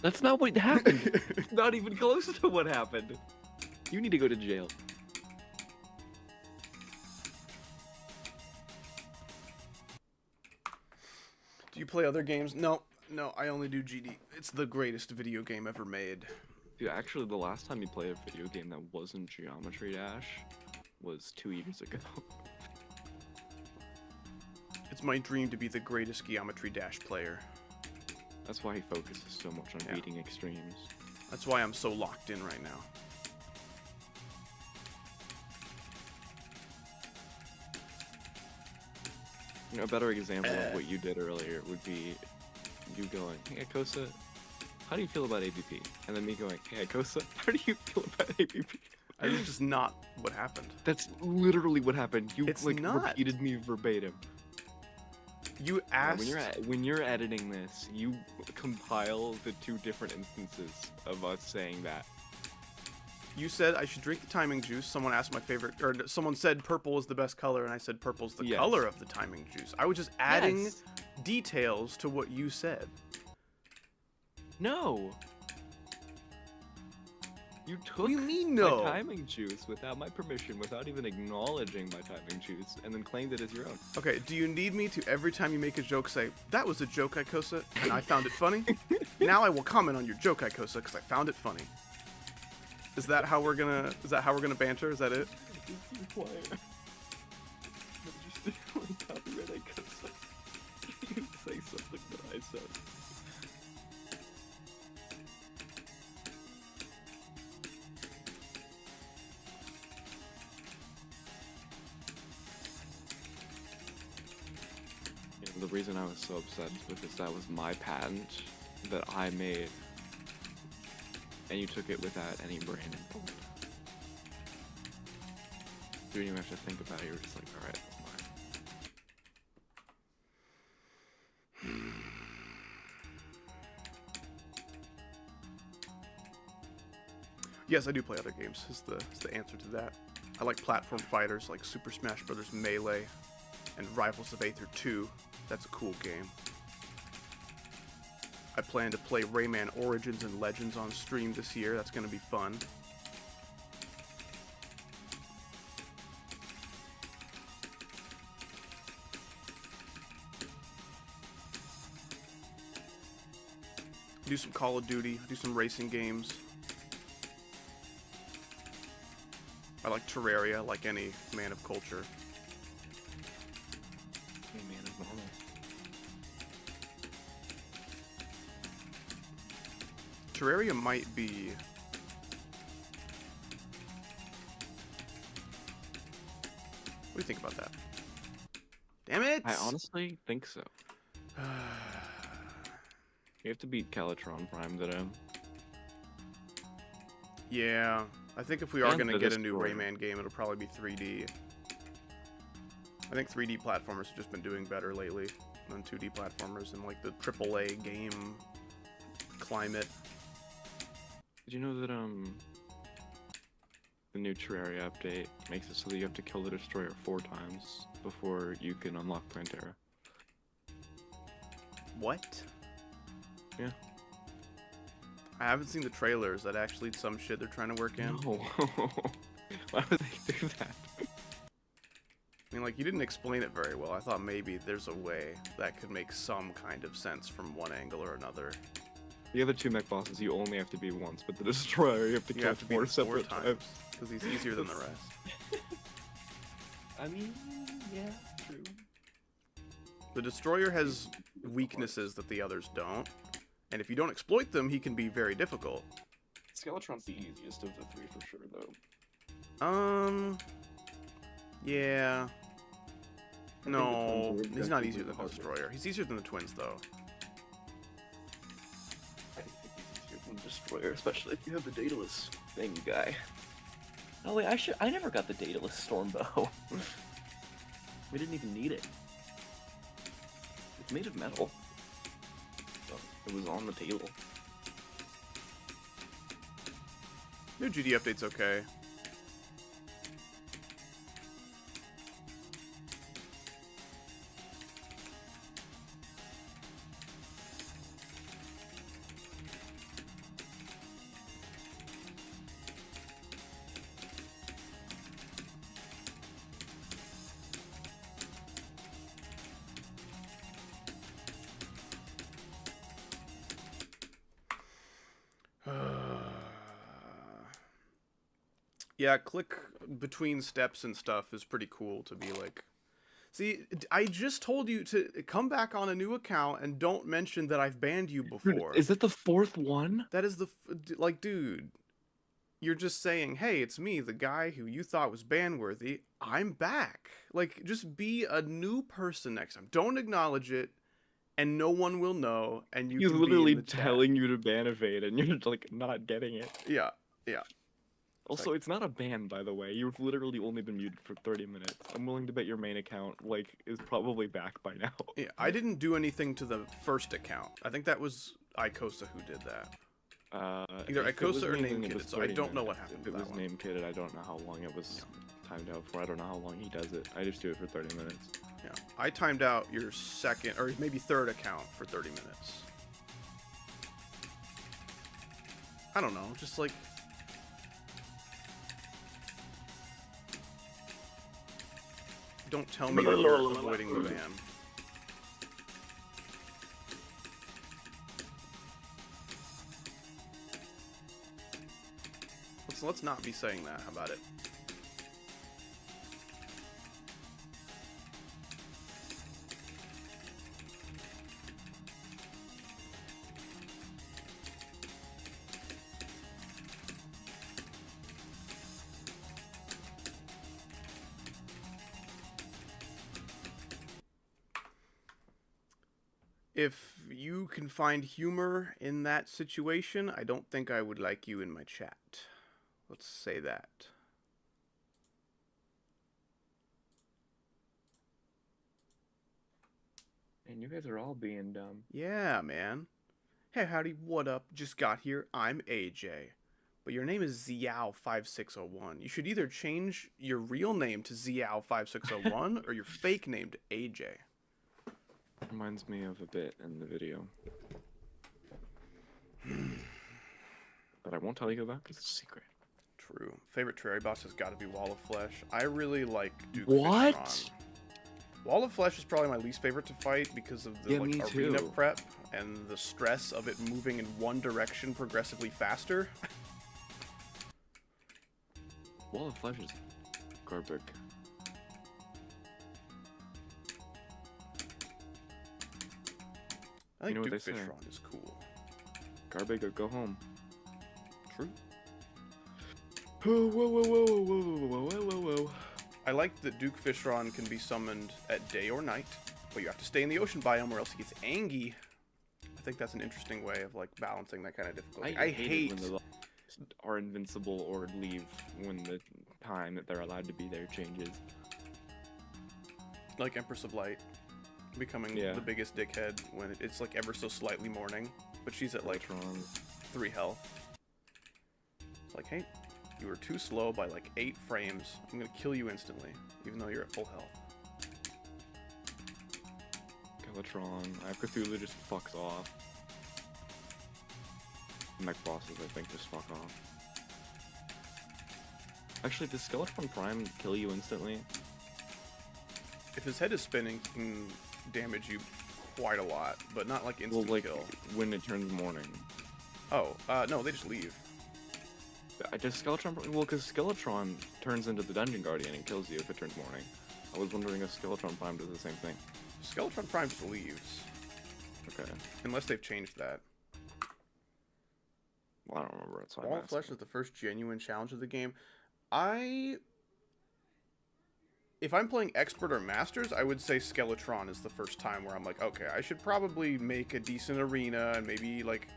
That's not what happened. Not even close to what happened. You need to go to jail. Do you play other games? No, I only do GD. It's the greatest video game ever made. Dude, actually, the last time you played a video game that wasn't Geometry Dash was 2 years ago. It's my dream to be the greatest Geometry Dash player. That's why he focuses so much on Yeah. beating extremes. That's why I'm so locked in right now. You know, a better example of what you did earlier would be you going, "Hey, Akosa, how do you feel about ABP?" And then me going, "Hey, Akosa, how do you feel about ABP?" That's just not what happened. That's literally what happened. You It's like not. repeated me verbatim. You asked... When you're editing this, you compile the 2 different instances of us saying that. You said I should drink the timing juice. Someone asked my favorite, or someone said purple is the best color, and I said purple's the Yes. color of the timing juice. I was just adding Yes. details to what you said. No. You took What do you mean, my no? timing juice without my permission, without even acknowledging my timing juice, and then claimed it as your own. Okay, do you need me to every time you make a joke say, "That was a joke, Ikosa, and I found it funny"? Now I will comment on your joke, Ikosa, because I found it funny. Is that how we're gonna banter? Is that it? It's required. But you still like copyright Akosa. You say something that I said. And the reason I was so upset is because that was my patent that I made, and you took it without any brain involved. You didn't even have to think about it. You were just like, "All right, that's mine." Yes, I do play other games. Is the answer to that? I like platform fighters like Super Smash Bros. Melee and Rivals of Aether 2. That's a cool game. I plan to play Rayman Origins and Legends on stream this year. That's going to be fun. Do some Call of Duty, do some racing games. I like Terraria, like any man of culture. Hey, man, it's normal. Terraria might be... What do you think about that? Damn it! I honestly think so. You have to beat Calitron Prime today. Yeah, I think if we are And going to the get a new Destroyer. Rayman game, it'll probably be 3D. I think 3D platformers have just been doing better lately than 2D platformers in like the AAA game climate. Did you know that the new Terraria update makes it so that you have to kill the Destroyer 4 times before you can unlock Plantera? What? Yeah. I haven't seen the trailers. That actually some shit they're trying to work in. No. Why would they do that? I mean, like, you didn't explain it very well. I thought maybe there's a way that could make some kind of sense from one angle or another. The other 2 mech bosses you only have to beat once, but the Destroyer you have to You kill have to beat 4 it 4 separate times times. because he's easier than the rest. I mean, yeah, true. The Destroyer has weaknesses that the others don't, and if you don't exploit them, he can be very difficult. Skeletron's the easiest of the 3 for sure, though. Yeah. the No, twins are he's not objectively easier than the harder. Destroyer. He's easier than the twins, though. I think he's easier than Destroyer, especially if you have the Daedalus thing guy. Oh wait, I never got the Daedalus Stormbow. We didn't even need it. It's made of metal. So it was on the table. New GD update's okay. Yeah, click between steps and stuff is pretty cool to be like... See, I just told you to come back on a new account and don't mention that I've banned you before. Is that the 4th one? That is the... Like, dude, you're just saying, hey, it's me, the guy who you thought was ban-worthy. I'm back. Like, just be a new person next time. Don't acknowledge it, and no one will know, and you He's can be in literally the chat. telling you to ban evade, and you're like not getting it. Yeah, yeah. Also, it's not a ban, by the way. You've literally only been muted for 30 minutes. I'm willing to bet your main account, like, is probably back by now. Yeah, I didn't do anything to the first account. I think that was Ikosa who did that. Either If it was Ikosa or me, then Name it Kitted, was so I 30 don't know what minutes. happened If to it that was one. name kitted, I don't know how long it was timed out for. I don't know how long he does it. I just do it for 30 minutes. Yeah, I timed out your second, or maybe third account for 30 minutes. I don't know, just like... Don't tell me that you're avoiding the ban. Let's not be saying that. How about it? If you can find humor in that situation, I don't think I would like you in my chat. Let's say that. And you guys are all being dumb. Yeah, man. Hey, howdy, what up? Just got here. I'm AJ. but your name is Ziao5601. You should either change your real name to Ziao5601 or your fake name to AJ. Reminds me of a bit in the video. But I won't tell you about because it's a secret. True. Favorite Terraria boss has got to be Wall of Flesh. I really like Duke What? Fishron. Wall of Flesh is probably my least favorite to fight because of the me arena too. prep and the stress of it moving in one direction progressively faster. Wall of Flesh is garbage. I think know what Duke they say. Fishron is cool. Garbage or go home. True. Whoa, whoa, whoa, whoa, whoa, whoa, whoa, whoa, whoa, whoa. I like that Duke Fishron can be summoned at day or night, but you have to stay in the ocean biome or else he gets angry. I think that's an interesting way of like balancing that kind of difficulty. I hate when the bosses are invincible or leave when the time that they're allowed to be there changes. like Empress of Light becoming Yeah. the biggest dickhead when it's like ever so slightly morning, but she's at like Wrong. 3 health. It's like, hey, you were too slow by like 8 frames. I'm gonna kill you instantly, even though you're at full health. Kelatron. Cthulhu just fucks off. Mech bosses, I think, just fuck off. Actually, does Skeletron Prime kill you instantly? If his head is spinning, he can damage you quite a lot, but not like Well, instant like, kill. when it turns morning. Oh, no, they just leave. Does Skeletron... Well, because Skeletron turns into the Dungeon Guardian and kills you if it turns morning. I was wondering if Skeletron Prime does the same thing. Skeletron Prime just leaves, Okay. unless they've changed that. Well, I don't remember. That's why I'm Wall of Flesh asking. is the first genuine challenge of the game. If I'm playing Expert or Masters, I would say Skeletron is the first time where I'm like, okay, I should probably make a decent arena and maybe, like,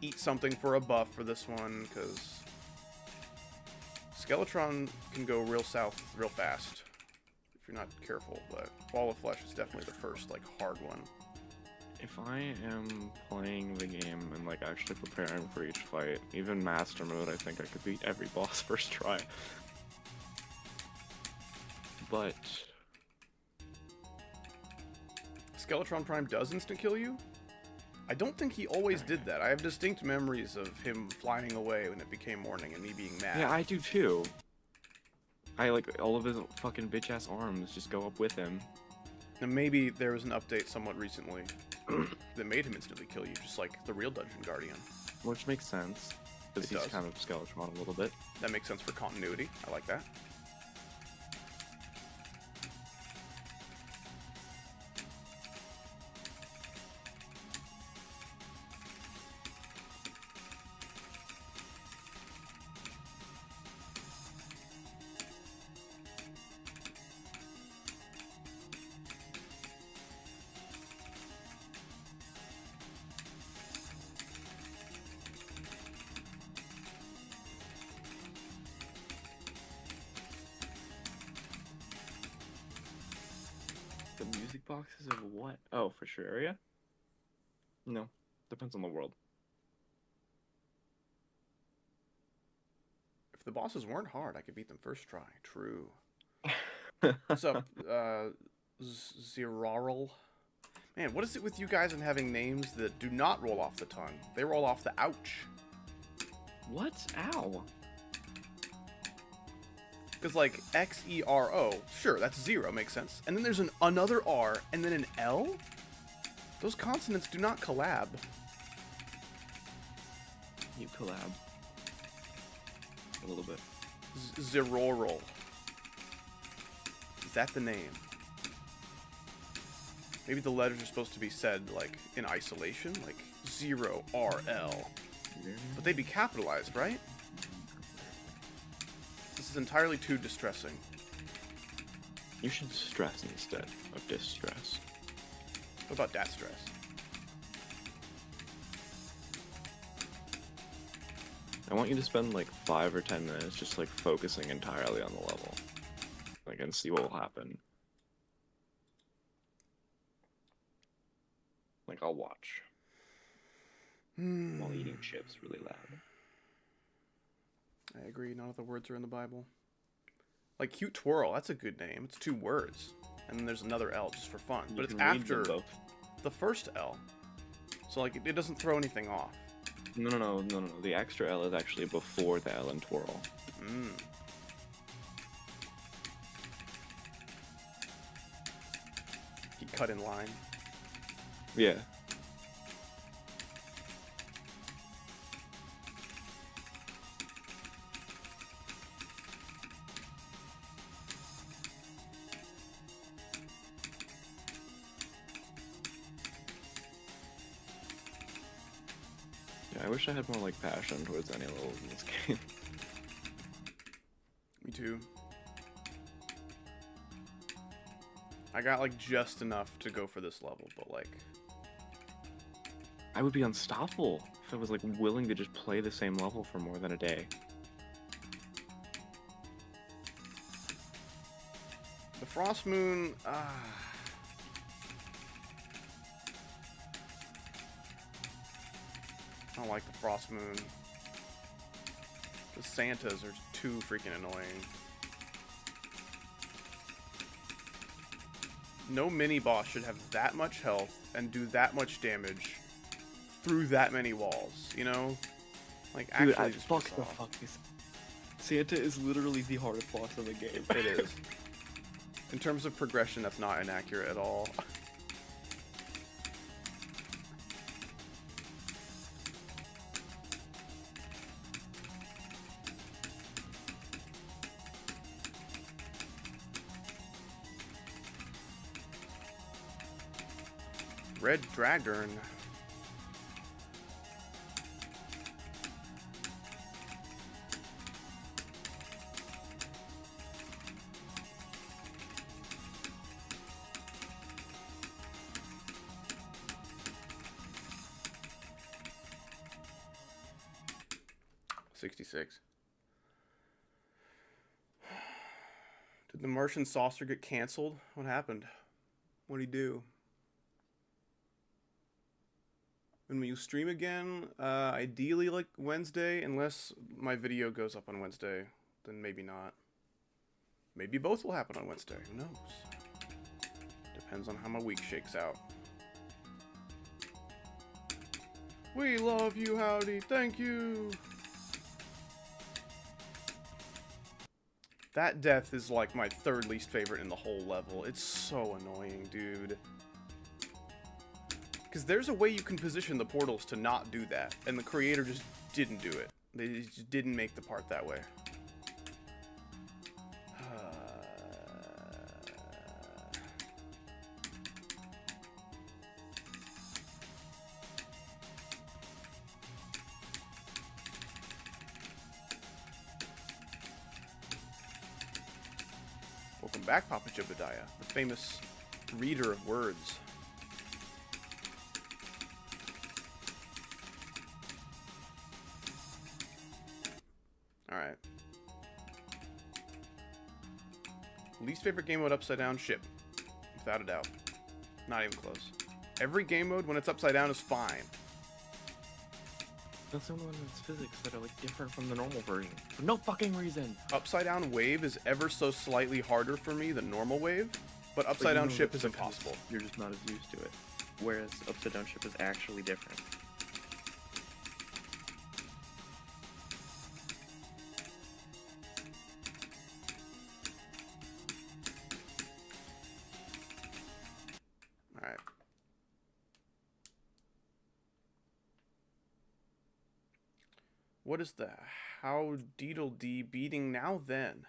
eat something for a buff for this one, because Skeletron can go real south real fast if you're not careful, but Wall of Flesh is definitely the first, like, hard one. If I am playing the game and like actually preparing for each fight, even Master Mode, I think I could beat every boss first try. But Skeletron Prime does instant kill you? I don't think he always did that. I have distinct memories of him flying away when it became morning and me being mad. yeah, I do too. I like all of his fucking bitch ass arms just go up with him. And maybe there was an update somewhat recently that made him instantly kill you, just like the real Dungeon Guardian. Which makes sense. Because It he's does. kind of Skeletron a little bit. That makes sense for continuity. I like that. The music boxes of what? Oh, for sure area? No. Depends on the world. If the bosses weren't hard, I could beat them first try. True. What's up, Zirarl? Man, what is it with you guys and having names that do not roll off the tongue? They roll off the ouch. What? Ow. Because, like, X-E-R-O, sure, that's 0, makes sense. And then there's another R, and then an L? Those consonants do not collab. You collab. A little bit. Zirorol. Is that the name? Maybe the letters are supposed to be said, like, in isolation, like 0-R-L. But they'd be capitalized, right? This is entirely too distressing. You should stress instead of distress. What about dat stress? I want you to spend like 5 or 10 minutes just like focusing entirely on the level. Like, and see what will happen. Like, I'll watch. While eating chips really loud. I agree, none of the words are in the Bible. Like Cute Twirl, that's a good name. It's 2 words. And then there's another L just for fun. But it's after the first L. So like it doesn't throw anything off. No. The extra L is actually before the L in twirl. You cut in line. Yeah. I wish I had more like passion towards any levels in this game. Me too. I got like just enough to go for this level, but like I would be unstoppable if I was like willing to just play the same level for more than a day. the Frost Moon. I don't like the Frost Moon. The Santas are too freaking annoying. No mini-boss should have that much health and do that much damage through that many walls, you know? Like, actually, Dude, just fuck piss the off. fuck is... Santa is literally the hardest boss in the game. It is. In terms of progression, that's not inaccurate at all. Red Dragon. $66. Did the Martian saucer get canceled? What happened? What'd he do? When will you stream again? Ideally like Wednesday, unless my video goes up on Wednesday, then maybe not. Maybe both will happen on Wednesday, who knows? Depends on how my week shakes out. We love you, Howdy, thank you! That death is like my 3rd least favorite in the whole level. It's so annoying, dude. Because there's a way you can position the portals to not do that, and the creator just didn't do it. They just didn't make the part that way. Welcome back, Papa Jebediah, the famous reader of words. Alright. Least favorite game mode upside down? Ship. Without a doubt. Not even close. Every game mode when it's upside down is fine. That's the only one that's physics that are like different from the normal version. For no fucking reason. Upside down wave is ever so slightly harder for me than normal wave, but upside down ship is impossible. You're just not as used to it. Whereas upside down ship is actually different. Alright. What is the how deedle dee beating now then?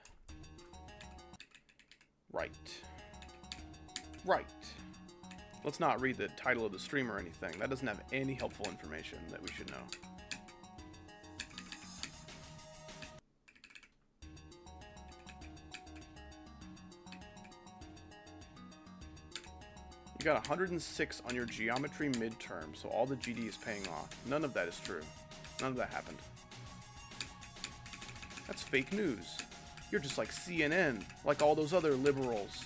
Right. Right. Let's not read the title of the stream or anything. That doesn't have any helpful information that we should know. You got 106 on your geometry midterm, so all the GD is paying off. None of that is true. None of that happened. That's fake news. You're just like CNN, like all those other liberals.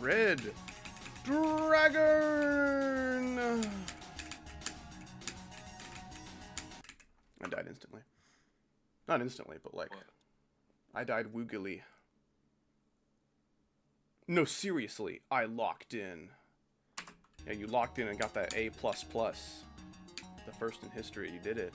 Red Dragon! I died instantly. Not instantly, but like, I died woogily. No, seriously, I locked in. Yeah, you locked in and got that A++. The first in history, you did it.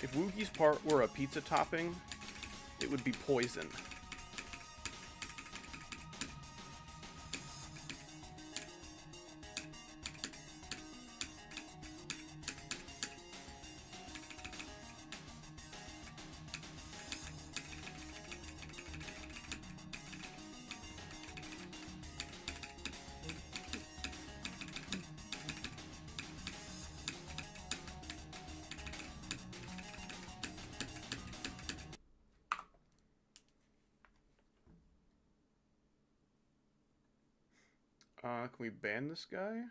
If Woogie's part were a pizza topping, it would be poison. Can we ban this guy?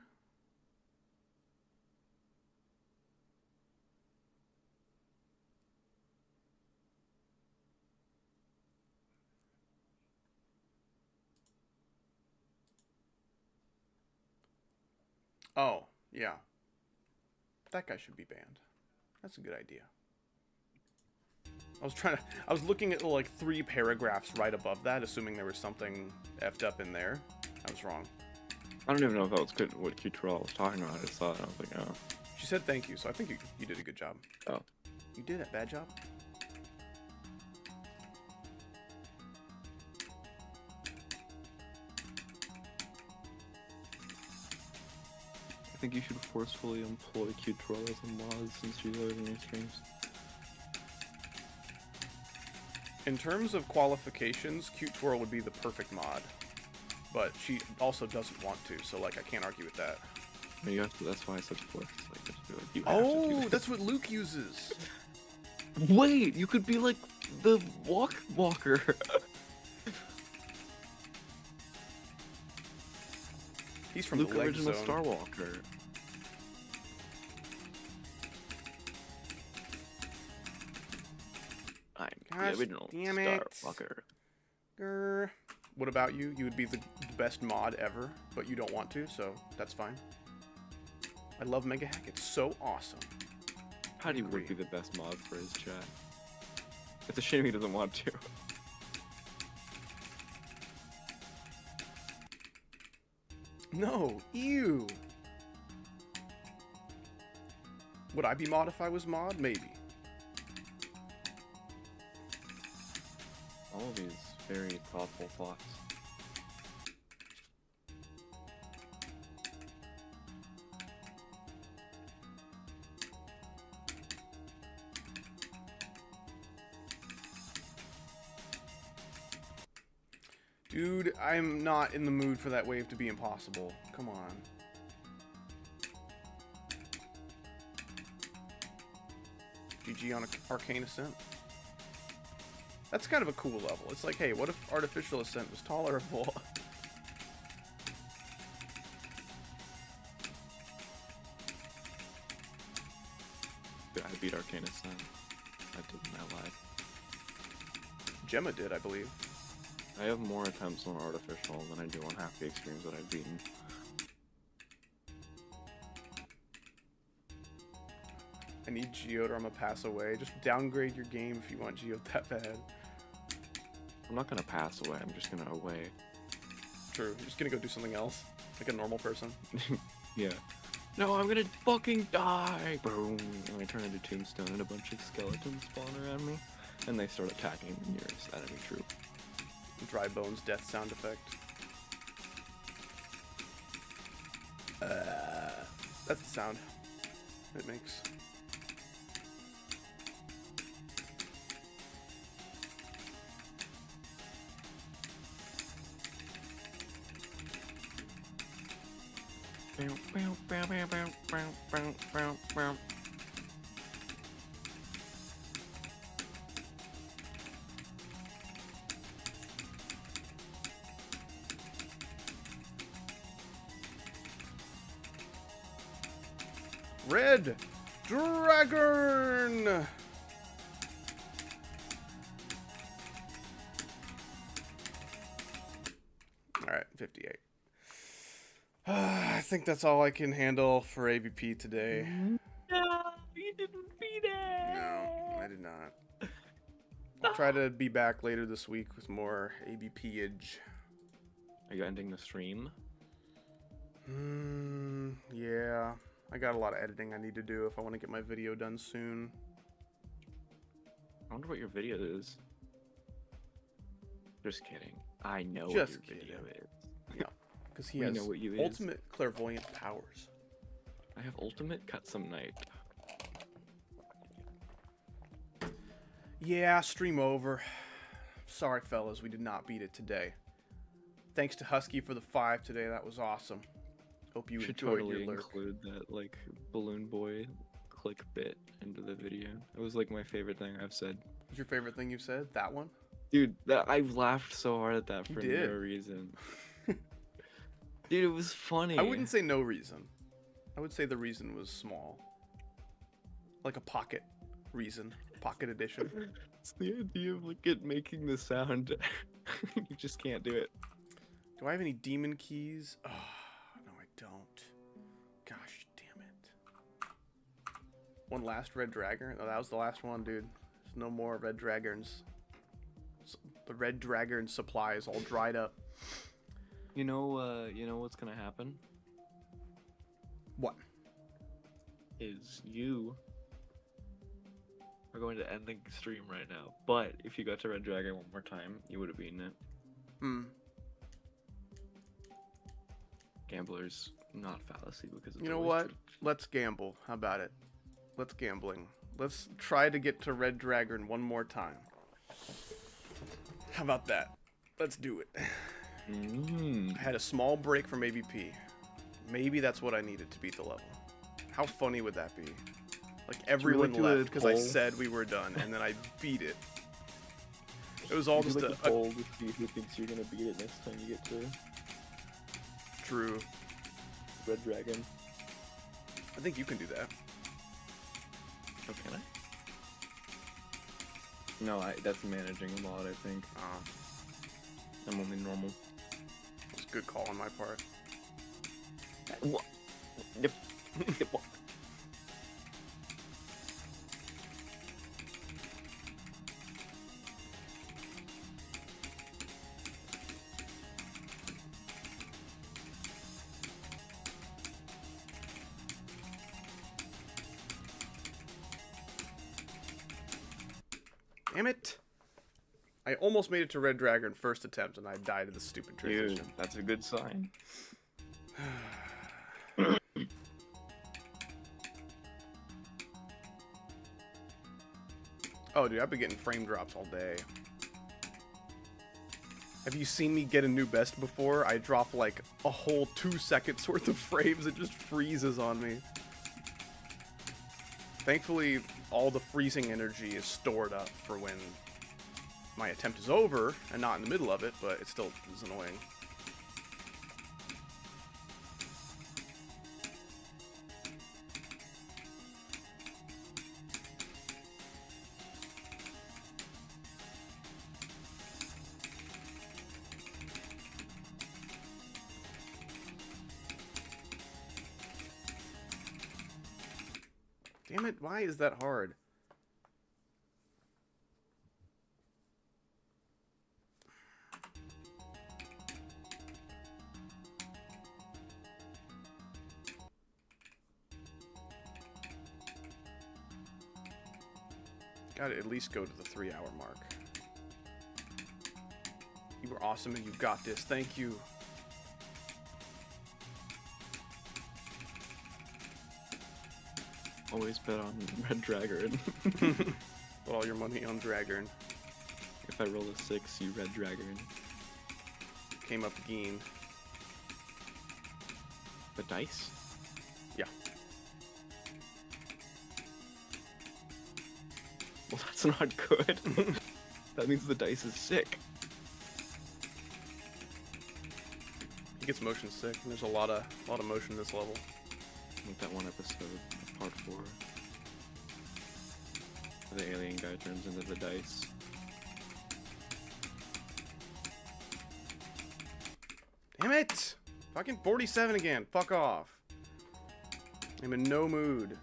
Oh, yeah. That guy should be banned. That's a good idea. I was looking at like 3 paragraphs right above that, assuming there was something effed up in there. I was wrong. I don't even know if that was good, what Q-Troll was talking about. I just saw it and I was like, oh. She said thank you, so I think you did a good job. Oh. You did a bad job? I think you should forcefully employ Q-Troll as a mod since she's already in your streams. In terms of qualifications, Cute Twirl would be the perfect mod. But she also doesn't want to, so like I can't argue with that. No, you have to, that's why I said force. Like, you have to do Oh, this. that's what Luke uses. Wait, you could be like the walker. He's from Luke the Leg original Zone. Star Walker. I'm Gosh the original damn Star it. Walker. Grr. What about you? You would be the best mod ever, but you don't want to, so that's fine. I love Megahack. It's so awesome. How do you would be the best mod for his chat? It's a shame he doesn't want to. No, ew. Would I be mod if I was mod? Maybe. All of these very thoughtful thoughts. Dude, I'm not in the mood for that wave to be impossible. Come on. GG on Arcane Ascent. That's kind of a cool level. It's like, hey, what if Artificial Ascent was tolerable? Dude, I beat Arcane Ascent. I didn't, I lied. Gemma did, I believe. I have more attempts on Artificial than I do on half the extremes that I've beaten. I need Geode or I'm gonna pass away. Just downgrade your game if you want Geode that bad. I'm not gonna pass away, I'm just gonna away. True. You're just gonna go do something else. Like a normal person. Yeah. No, I'm gonna fucking die! Boom! And I turn into Tombstone and a bunch of skeletons spawn around me. And they start attacking the nearest enemy troop. Dry Bones death sound effect. That's the sound it makes. Red Dragon! Alright, 58. I think that's all I can handle for ABP today. No, you didn't beat it. No, I did not. I'll try to be back later this week with more ABP-age. Are you ending the stream? Yeah. I got a lot of editing I need to do if I want to get my video done soon. I wonder what your video is. Just kidding. I know Just what your video is. Yeah, because he We has know what you is. ultimate clairvoyant powers. I have ultimate cut some night. Yeah, stream over. Sorry, fellas, we did not beat it today. Thanks to Husky for the 5 today. That was awesome. Hope you Should enjoyed totally your lurk. include that like balloon boy click bit into the video. It was like my favorite thing I've said. What's your favorite thing you've said? That one? Dude, I've laughed so hard at that You for did. no reason. Dude, it was funny. I wouldn't say no reason. I would say the reason was small. Like a pocket reason. Pocket edition. It's the idea of like it making the sound. You just can't do it. Do I have any demon keys? Oh, no, I don't. Gosh, damn it. One last red dragon? Oh, that was the last one, dude. There's no more red dragons. The red dragon supply is all dried up. You know what's gonna happen? What? Is you are going to end the stream right now. But if you got to Red Dragon one more time, you would have beaten it. Gamblers, not fallacy because it's You know always what? true. Let's gamble. How about it? Let's gambling. Let's try to get to red dragon one more time. How about that? Let's do it. I had a small break from ABP. Maybe that's what I needed to beat the level. How funny would that be? Like everyone do a left because I poll? said we were done, and then I beat it. It was all Would you just like a a poll to see who thinks you're gonna beat it next time you get to true. Red Dragon. I think you can do that. Oh, can I? No, that's managing a lot, I think. I'm only normal. It's a good call on my part. What? Yep. Damn it! I almost made it to Red Dragon first attempt, and I died of the stupid transition. Dude, that's a good sign. Oh, dude, I've been getting frame drops all day. Have you seen me get a new best before? I drop like a whole 2 seconds worth of frames. It just freezes on me. Thankfully, all the freezing energy is stored up for when my attempt is over and not in the middle of it, but it still is annoying. Damn it, why is that hard? Gotta at least go to the 3-hour mark. You were awesome and you got this. Thank you. Always bet on Red Dragon. Put all your money on Dragon. If I roll a 6, you Red Dragon. Came up again. The dice? Yeah. Well, that's not good. That means the dice is sick. He gets motion sick, and there's a lot of motion this level. Like that one episode of part 4. The alien guy turns into the dice. Damn it! Fucking 47 again. Fuck off. I'm in no mood.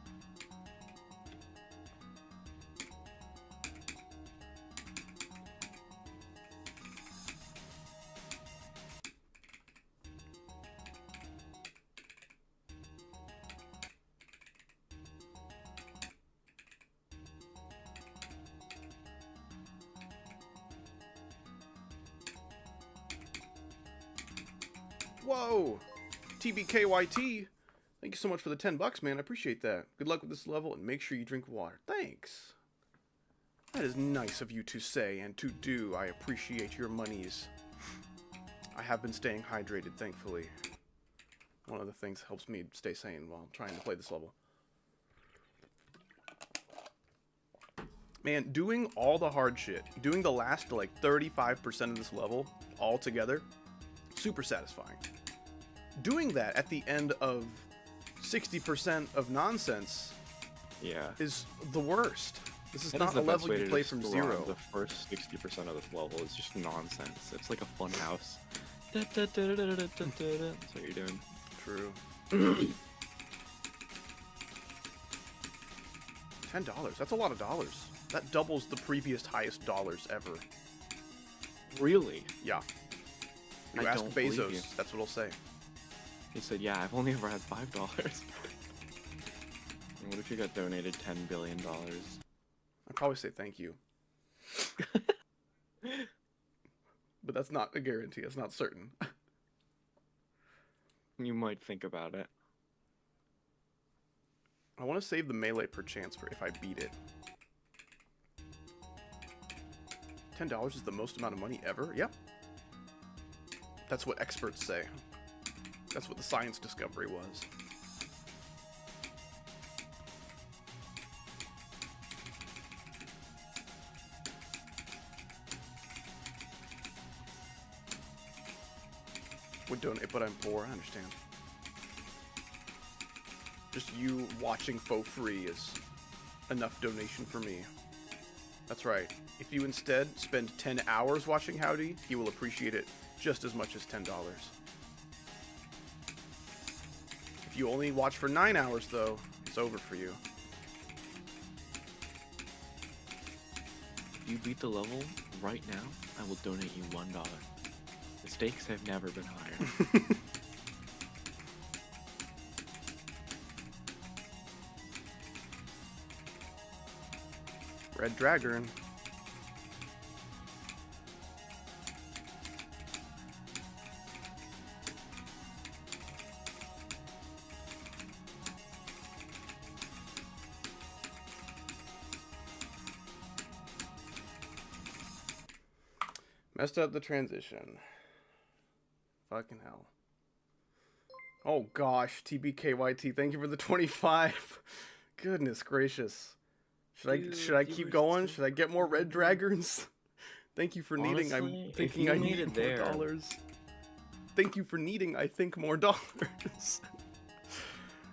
Whoa! TBKYT! Thank you so much for the 10 bucks, man. I appreciate that. Good luck with this level, and make sure you drink water. Thanks. That is nice of you to say and to do. I appreciate your monies. I have been staying hydrated, thankfully. One of the things helps me stay sane while I'm trying to play this level. Man, doing all the hard shit, doing the last, like, 35% of this level all together, super satisfying. Doing that at the end of 60% of nonsense is the worst. This is not a level you play from zero. The first 60% of this level is just nonsense. It's like a fun house. That's what you're doing. True. $10. That's a lot of dollars. That doubles the previous highest dollars ever. Really? Yeah. You I ask don't believe you. Bezos, that's what he'll say. He said, yeah, I've only ever had $5. And what if you got donated $10 billion? I'd probably say thank you. But that's not a guarantee. It's not certain. You might think about it. I want to save the melee per chance for if I beat it. $10 is the most amount of money ever? Yep. That's what experts say. That's what the science discovery was. Would donate, but I'm poor. I understand. Just you watching for free is enough donation for me. That's right. If you instead spend 10 hours watching Howdy, he will appreciate it just as much as $10. If you only watch for 9 hours, though, it's over for you. If you beat the level right now, I will donate you $1. The stakes have never been higher. Red Dragon. Messed up the transition. Fucking hell. Oh gosh, TBKYT, thank you for the 25. Goodness gracious. Should I keep going? Should I get more red dragons? Thank you for needing. Honestly, I'm thinking I need more dollars. Thank you for needing. I think more dollars.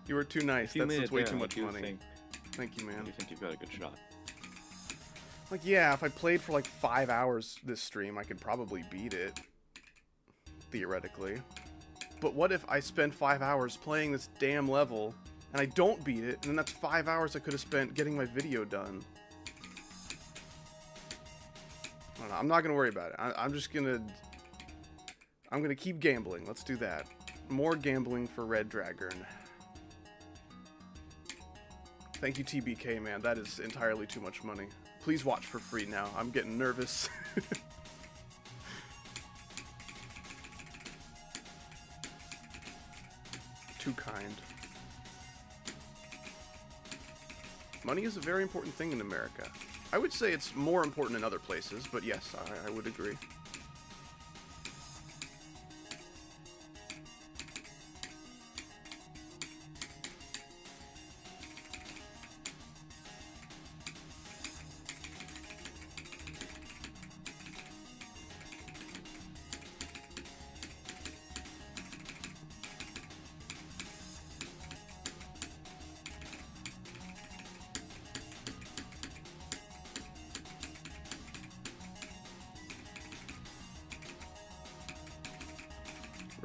You were too nice. That's way too much money. Thank you, man. You think you've got a good shot? Like, yeah, if I played for like 5 hours this stream, I could probably beat it. Theoretically. But what if I spend 5 hours playing this damn level and I don't beat it, and then that's 5 hours I could have spent getting my video done? I don't know, I'm not gonna worry about it. I'm just gonna... I'm gonna keep gambling. Let's do that. More gambling for Red Dragon. Thank you, TBK, man. That is entirely too much money. Please watch for free now. I'm getting nervous. Too kind. Money is a very important thing in America. I would say it's more important in other places, but yes, I would agree.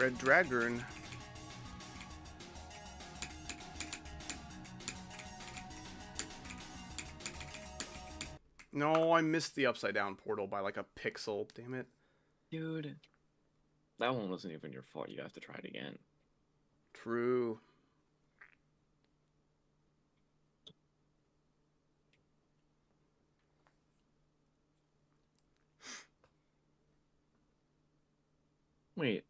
Red Dragon. No, I missed the upside down portal by like a pixel. Damn it. Dude. That one wasn't even your fault. You have to try it again. True. Wait.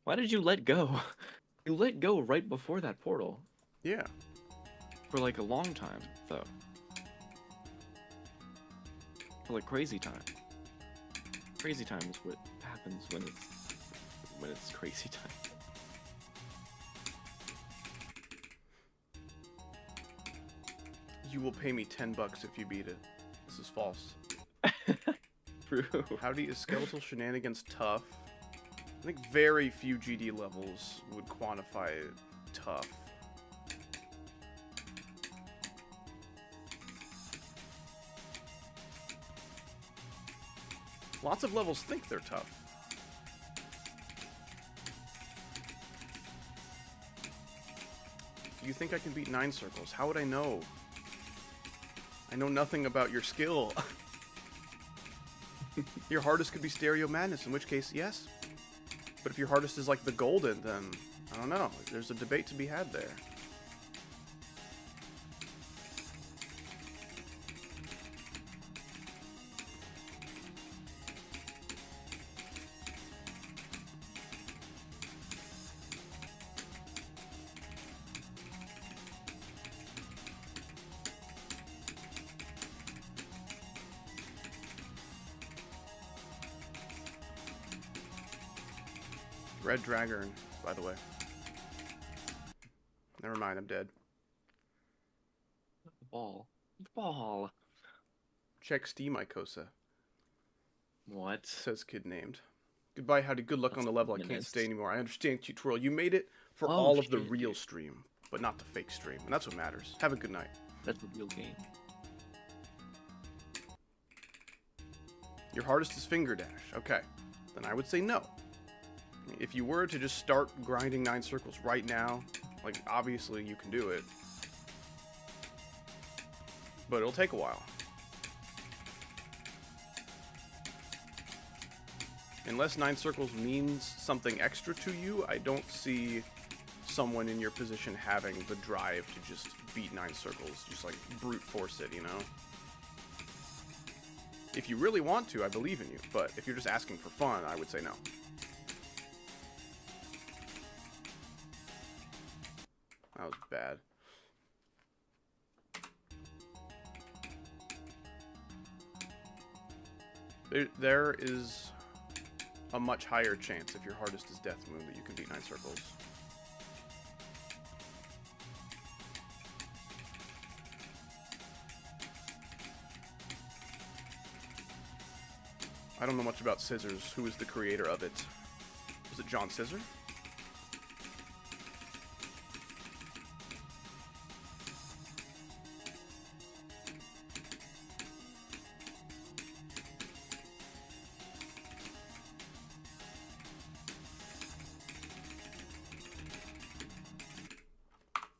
Why did you let go? You let go right before that portal. Yeah. For like a long time, though. For like crazy time. Crazy time is what happens when it's crazy time. You will pay me $10 if you beat it. This is false. True. Howdy is skeletal shenanigans tough? I think very few GD levels would quantify it tough. Lots of levels think they're tough. You think I can beat 9 circles? How would I know? I know nothing about your skill. Your hardest could be Stereo Madness, in which case, yes. But if your hardest is like the Golden, then I don't know. There's a debate to be had there. Red Dragon, by the way. Never mind, I'm dead. The ball. The ball. Check Steam Icosa, What? says kid named. Goodbye, howdy, good luck That's on the level. I can't ominous. stay anymore. I understand, tutorial. You made it for Oh, all of the shit, real dude. stream, but not the fake stream. And that's what matters. Have a good night. That's a real game. Your hardest is Finger Dash. Okay. Then I would say no. If you were to just start grinding 9 circles right now, like, obviously you can do it. But it'll take a while. Unless 9 circles means something extra to you, I don't see someone in your position having the drive to just beat 9 circles. Just, like, brute force it, you know? If you really want to, I believe in you. But if you're just asking for fun, I would say no. That was bad. There is a much higher chance if your hardest is Death Moon that you can beat 9 circles. I don't know much about Scissors. Who is the creator of it? Was it John Scissor?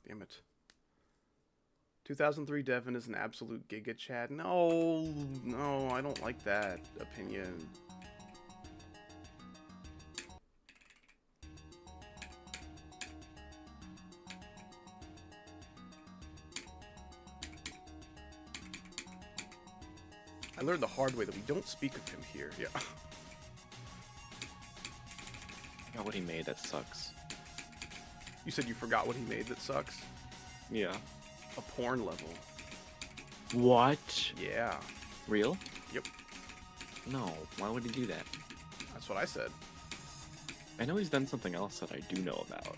Damn it. 2003 Devin is an absolute Giga Chad. No, no, I don't like that opinion. I learned the hard way that we don't speak of him here. Yeah. I forgot what he made that sucks. You said you forgot what he made that sucks? Yeah. A porn level. What? Yeah. Real? Yep. No. Why would he do that? That's what I said. I know he's done something else that I do know about.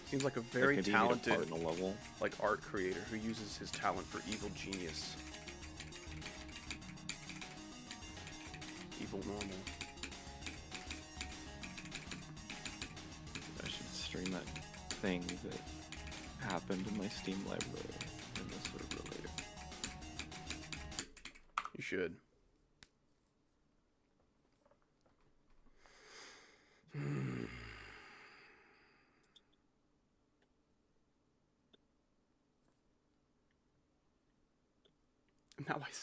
Seems like a very Like, maybe he made a talented part in a level. like art creator who uses his talent for evil genius. Evil normal. I should stream that thing that happened in my Steam library in the server later. You should.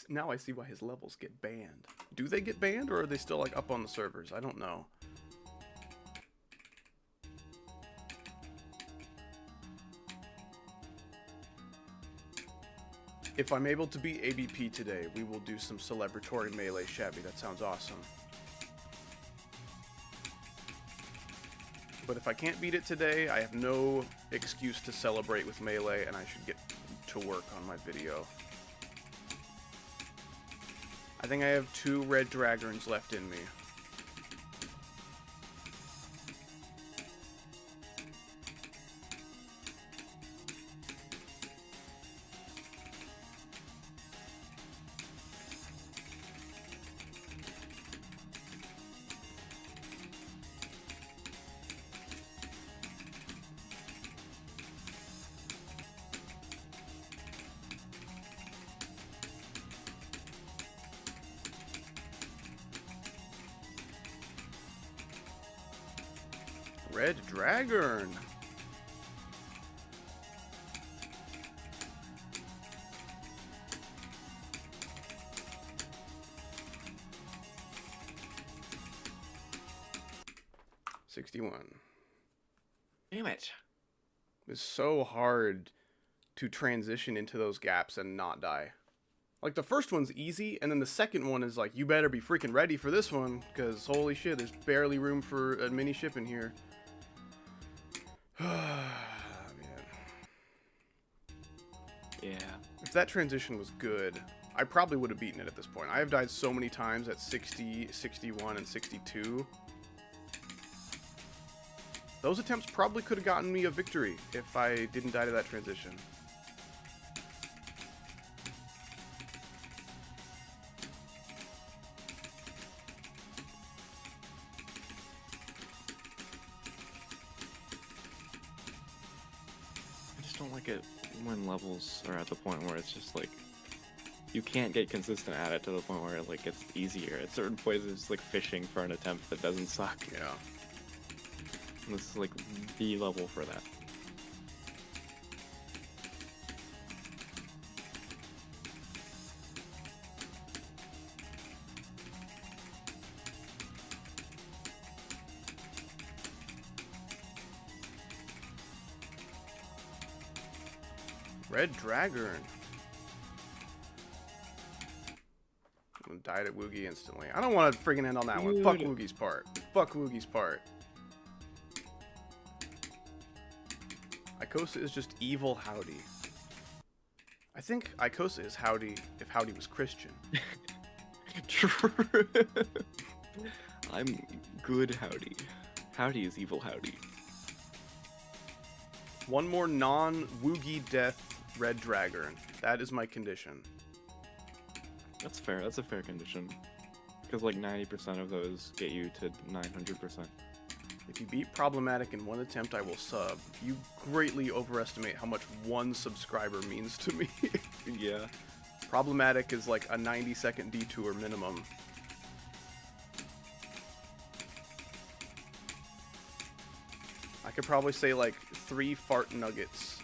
Now I see why his levels get banned. Do they get banned, or are they still like up on the servers? I don't know. If I'm able to beat ABP today, we will do some celebratory melee Shabby. That sounds awesome. But if I can't beat it today, I have no excuse to celebrate with melee, and I should get to work on my video. I think I have 2 red dragons left in me. Red Dragon. $61. Damn it. It's so hard to transition into those gaps and not die. Like, the first one's easy, and then the second one is like, you better be freaking ready for this one, because holy shit, there's barely room for a mini ship in here. Man. Yeah. If that transition was good, I probably would have beaten it at this point. I have died so many times at 60, 61, and 62. Those attempts probably could have gotten me a victory if I didn't die to that transition. I just don't like it when levels are at the point where it's just like you can't get consistent at it to the point where it like gets easier. At certain points it's like fishing for an attempt that doesn't suck. Yeah. This is like the level for that. Red Dragon. Died at Woogie instantly. I don't want to friggin' end on that one. Fuck Woogie's part. Fuck Woogie's part. Ikosa is just evil Howdy. I think Ikosa is Howdy if Howdy was Christian. True. I'm good Howdy. Howdy is evil Howdy. One more non-Woogie death Red Dragon. That is my condition. That's fair. That's a fair condition. Because like 90% of those get you to 900%. If you beat Problematic in one attempt, I will sub. You greatly overestimate how much one subscriber means to me. Yeah. Problematic is like a 90-second detour minimum. I could probably say like 3 fart nuggets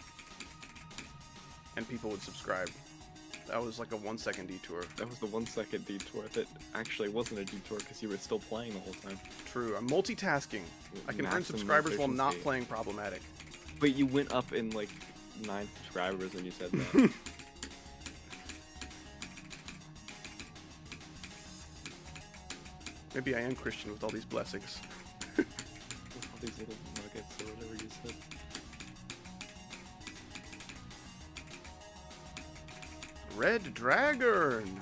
and people would subscribe. That was like a 1-second detour. That was the 1-second detour that actually wasn't a detour because you were still playing the whole time. True, I'm multitasking. I can earn Maximum subscribers while not efficiency. playing Problematic. But you went up in like 9 subscribers when you said that. Maybe I am Christian with all these blessings. With all these little nuggets or whatever you said. Red Dragon!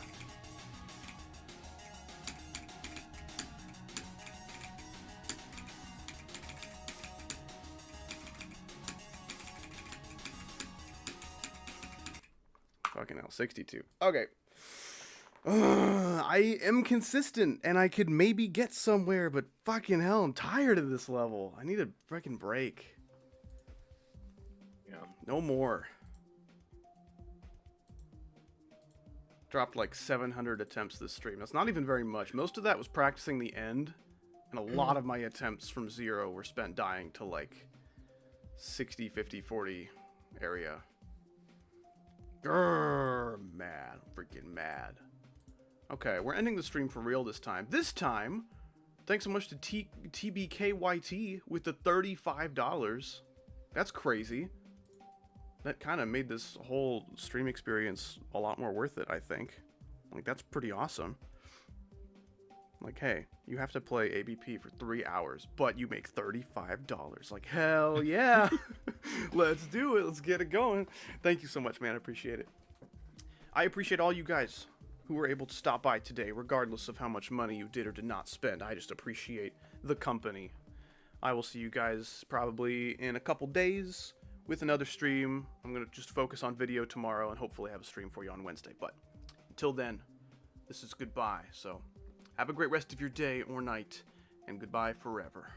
Fucking hell, 62. Okay. I am consistent, and I could maybe get somewhere, but fucking hell, I'm tired of this level. I need a freaking break. Yeah. No more. Dropped like 700 attempts this stream. That's not even very much. Most of that was practicing the end, and a lot of my attempts from 0 were spent dying to like 60, 50, 40 area. Grrr, mad. Freaking mad. Okay, we're ending the stream for real this time. This time, thanks so much to TBKYT with the $35. That's crazy. That kind of made this whole stream experience a lot more worth it, I think. Like, that's pretty awesome. Like, hey, you have to play ABP for 3 hours, but you make $35. Like, hell yeah. Let's do it. Let's get it going. Thank you so much, man. I appreciate it. I appreciate all you guys who were able to stop by today, regardless of how much money you did or did not spend. I just appreciate the company. I will see you guys probably in a couple days with another stream. I'm going to just focus on video tomorrow and hopefully have a stream for you on Wednesday. But until then, this is goodbye. So have a great rest of your day or night, and goodbye forever.